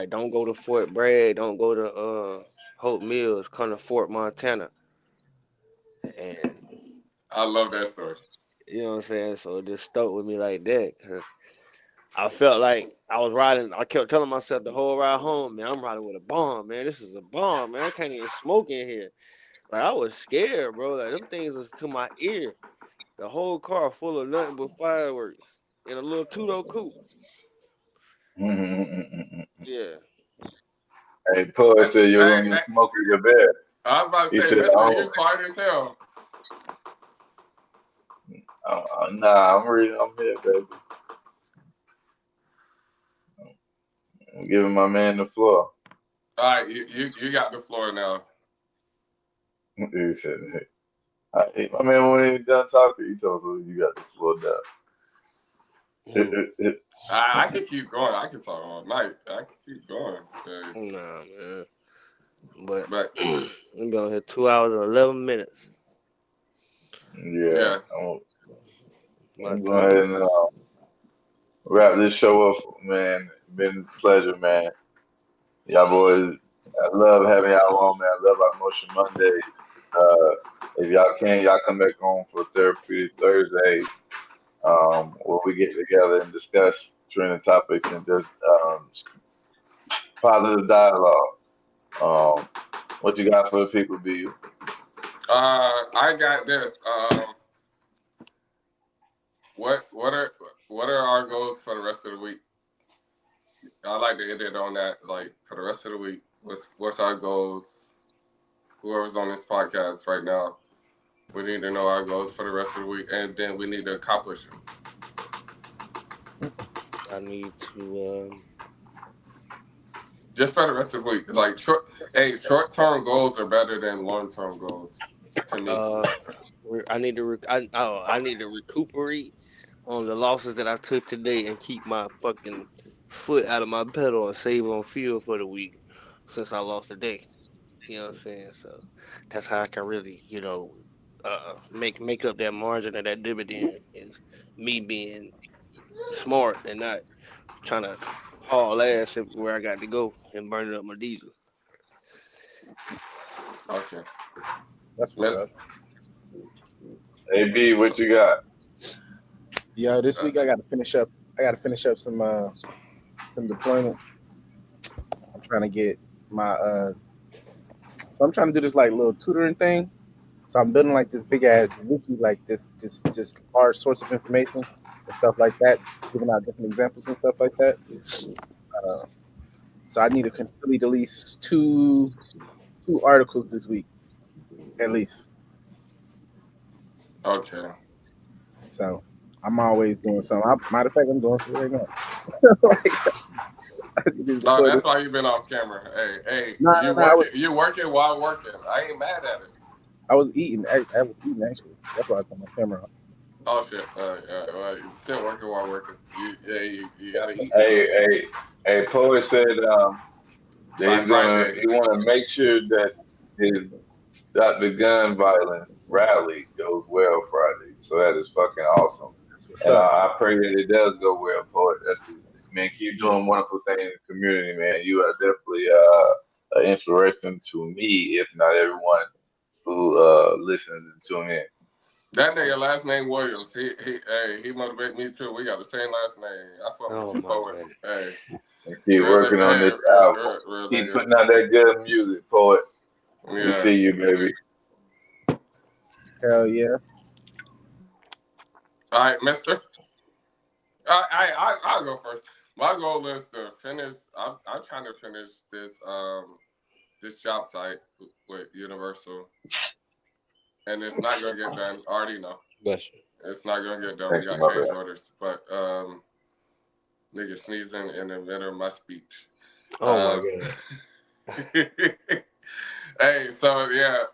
don't go to Fort Bragg, don't go to Hope Mills, come to Fort Montana. And I love that story. you know what I'm saying? So it just stuck with me like that. 'Cause I felt like I was riding. I kept telling myself the whole ride home, man, I'm riding with a bomb, man. This is a bomb, man. I can't even smoke in here. Like I was scared, bro. Like them things was to my ear. The whole car full of nothing but fireworks in a little two-door coupe. Yeah. Hey, Poe Hey, said you're hey, gonna hey, get smoke in your bed. I was about to He say, said, Mister, you "Oh, quiet as hell. nah, I'm reading. I'm here, baby. I'm giving my man the floor." All right, you got the floor now. He said, hey, my man, when he done talking, he told us you got the floor Hmm. down. I can keep going. I can talk all night. I can keep going. Nah, man. But But we've been on here 2 hours and 11 minutes. Yeah, yeah, My I'm going time. ahead and wrap this show up, man. Been a pleasure, man. Y'all boys, I love having y'all on, man. I love our Motion Mondays. Uh, if y'all can, y'all come back on for Therapeutic Thursdays, where we get together and discuss trending topics and just positive dialogue. Um, what you got for the people, be I got this. What are our goals for the rest of the week? I like to end it on that. Like for the rest of the week, what's our goals? Whoever's on this podcast right now, we need to know our goals for the rest of the week, and then we need to accomplish them. I need to. Just for the rest of the week. Like short-term goals are better than long-term goals to me. I need to. I need to recuperate on the losses that I took today and keep my fucking foot out of my pedal and save on fuel for the week since I lost today. You know what I'm saying? So that's how I can really, make up that margin of that dividend is me being smart and not trying to haul ass where I got to go and burning up my diesel. Okay. That's what's Let, up. Hey B, what you got? Yo, this week I got to finish up. I got to finish up some deployment. I'm trying to get my so I'm trying to do this like little tutoring thing. So I'm building like this big ass wiki, like this just large source of information and stuff like that, giving out different examples and stuff like that. Uh, so I need to complete at least two articles this week, at least. okay. So I'm always doing something. Matter of fact, I'm doing something right now. I need to Oh, deploy that's this. why you've been off camera. Hey, No, you no, working? You working while working? I ain't mad at it. I was eating. I was eating actually. That's why I put my camera on. Oh shit! You're still working while working. You gotta eat. Hey, Poet said that By Friday. he want to make sure that his stop the gun violence rally goes well Friday. So that is fucking awesome. What's And up? I pray that it does go well for it. Man, keep doing wonderful things in the community, man. You are definitely an inspiration to me, if not everyone who listens and tune in. That nigga last name Williams. He motivate me too. We got the same last name. I fuck with Oh you, my poet. man. Hey, And keep real working on hey, this album. real Keep nigga. putting out that good music, poet. We Yeah. see you, baby. Hell yeah. All right, Mister. I'll go first. My goal is to finish. I'm trying to finish this job site with Universal, and it's not gonna get done. I already know. Bless you. It's not gonna get done. Thank We you, got my change bad. orders, but nigga sneezing in the middle of my speech. Oh my god. Hey, so yeah,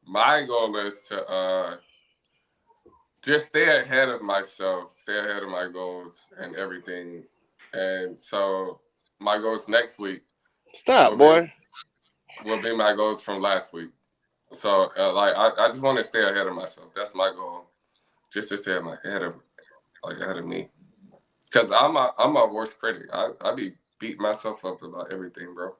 my goal is to just stay ahead of myself, stay ahead of my goals and everything. And so my goals next week Stop, will boy. be my goals from last week. So like I just want to stay ahead of myself. That's my goal. Just to stay ahead of me. Cause I'm my worst critic. I be beating myself up about everything, bro.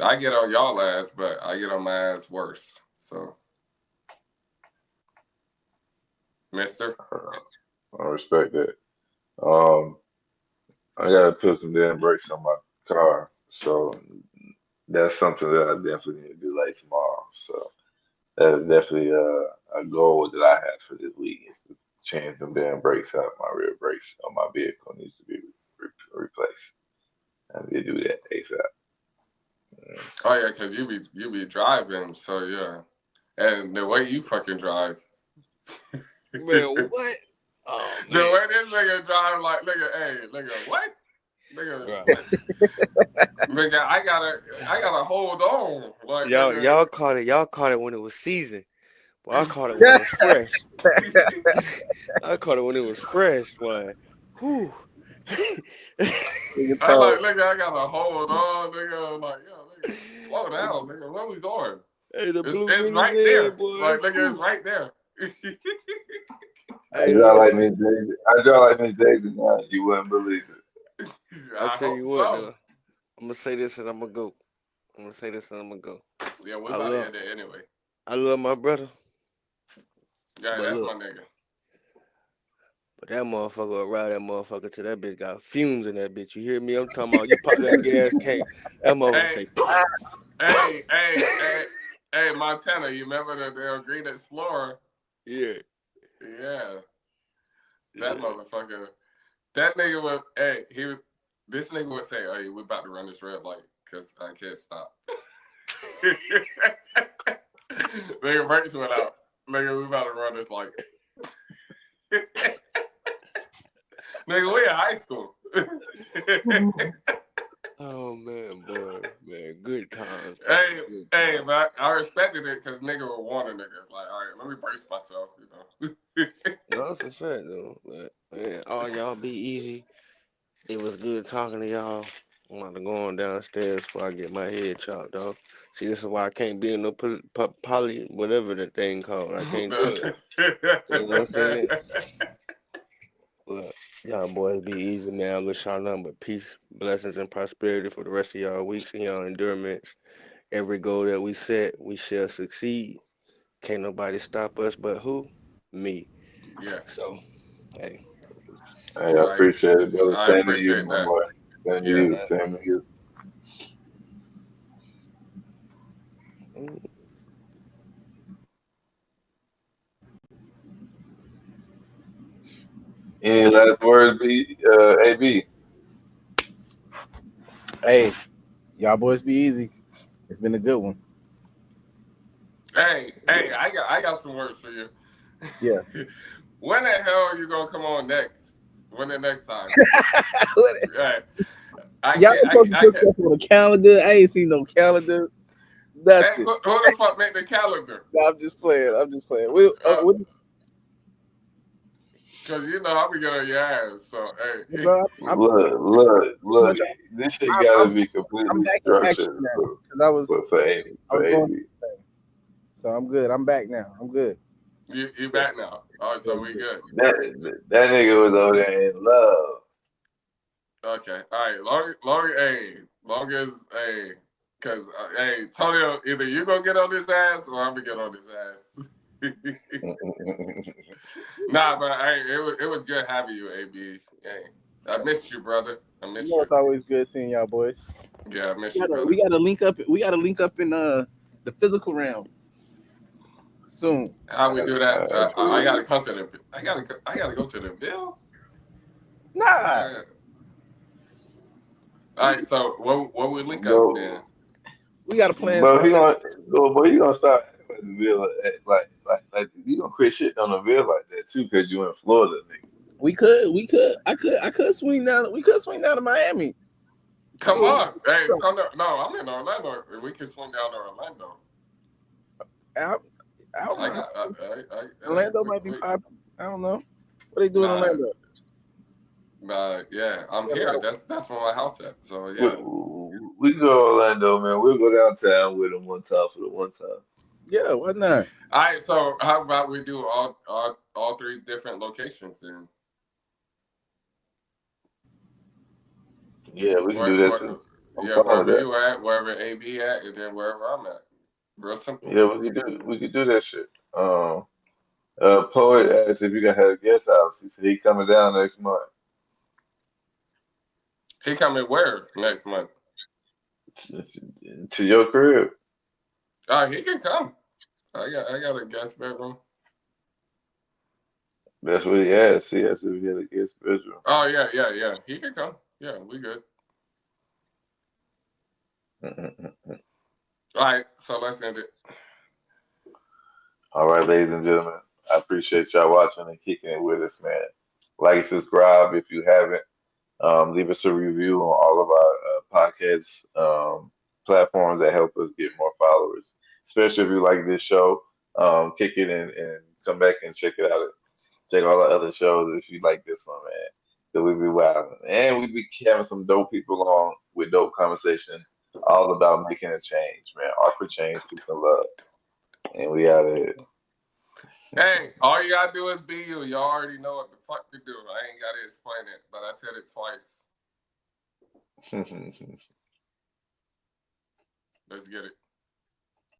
I get on y'all ass, but I get on my ass worse. So, Mister. I respect that. Um, I gotta put some damn brakes on my car, so that's something that I definitely need to do like tomorrow. So that is definitely a goal that I have for this week is to change some damn brakes out. My rear brakes on my vehicle needs to be replaced. I need to do that ASAP. Oh yeah, cause you be driving, so yeah. And the way you fucking drive. Man, what? Oh The man. way this nigga drive, like nigga, what? Nigga, Right. nigga, I gotta hold on. Like Y'all caught it when it was seasoned. Well, I caught it when it was fresh. I caught it when it was fresh, boy. Whew. I like nigga, I gotta hold on, nigga. Like, yo, nigga, slow down, nigga. Where we going? Hey, the blue It's minivan, right there. boy. Like, nigga, it's right there. I Hey, draw look, like Miss Daisy. I draw like Miss Daisy now. You wouldn't believe it. I I tell hope you what, so. though. I'm gonna say this and I'm gonna go. I'm gonna say this and I'm gonna go. Yeah, we I about to love, end it anyway. I love my brother, Yeah, but that's look, my nigga. but that motherfucker will ride that motherfucker till that bitch got fumes in that bitch. You hear me? I'm talking about you pop that gas can. That motherfucker Hey, say, hey, Montana, you remember the Green Explorer? yeah, Yeah, that yeah. motherfucker. That nigga this nigga would say, hey, we about to run this red light because I can't stop. Nigga, brakes went out. Nigga, we about to run this light. Nigga, we in high school. Oh man, boy, man, good times. Hey, Man. Good hey, times. but I respected it because nigga would warn a nigga. Like, all right, let me brace myself, you know. No, that's a fact though. But, man, all y'all be easy. It was good talking to y'all. I'm about to go on downstairs before I get my head chopped off. See, this is why I can't be in no poly, whatever the thing called. I can't do it. You know what I'm saying? But y'all boys be easy, man. I wish y'all nothing but peace, blessings, and prosperity for the rest of y'all weeks and y'all endurance. Every goal that we set, we shall succeed. Can't nobody stop us but who? Me. Yeah, So, hey. Hey, I appreciate it, brother. I Same to you, appreciate my that. boy. Same to Yeah. you. Same to you. Mm. Any last words, B? AB? Hey, y'all boys be easy. It's been a good one. Hey, I got some words for you. Yeah. When the hell are you gonna come on next? When the next time? Right. Y'all supposed to put stuff on the calendar. I ain't seen no calendar. Nothing. Hey, who the fuck make the calendar? No, I'm just playing. Cause you know I'm gonna get on your ass. So hey, Bro, Look. This shit gotta be completely I'm back in action structured now because I was for AB. going through things. So I'm good. I'm back now. I'm good. You back now. Oh, so we good. That nigga was over there in love. Okay. All right. Long as cause Tonyo, either you gonna get on his ass or I'm gonna get on his ass. Nah, but it was good having you, AB. Hey, I missed you, brother. I missed You know, you. it's always good seeing y'all boys. Yeah, I missed you, brother. We gotta link up. We gotta link up in the physical realm soon. How we do that? I Absolutely. gotta come to the. I gotta go to the Ville. Nah, All right. So what we link up then? No, we gotta plan but he something. gonna go, boy. You gonna start acting like the Ville, like you gonna quit shitting on the Ville like that too, cause you in Florida, nigga. We could. I could swing down. We could swing down to Miami. Come on, hey, come down. No, I'm in Orlando. We can swing down to Orlando. Orlando might be popping. I don't know. What they do in Orlando? Yeah, I'm here. That's where my house at. So We, yeah. we can go to Orlando, man. We'll go downtown with him one time for the one time. Yeah, why not? All right. So how about we do all three different locations then? Yeah, we can do that too. I'm Yeah, fine with wherever that. you at, wherever AB at, and then wherever I'm at. Real simple. Yeah, we could do that shit. Poet asked if you gonna have a guest house. He said he coming down next month. He coming where next month? To your crib. He can come. I got a guest bedroom. That's what he asked. He asked if he had a guest bedroom. Oh yeah. He can come. Yeah, we good. All right, so let's end it. All right, ladies and gentlemen. I appreciate y'all watching and kicking it with us, man. Like and subscribe if you haven't. Leave us a review on all of our podcast platforms that help us get more followers. Especially if you like this show, kick it and come back and check it out. Check all the other shows if you like this one, man. That we be wild, and we be having some dope people on with dope conversation, all about making a change, man. Art for change, peace and love, and we out of here. Hey, all you gotta do is be you. Y'all already know what the fuck to do. I ain't gotta explain it, but I said it twice. Let's get it.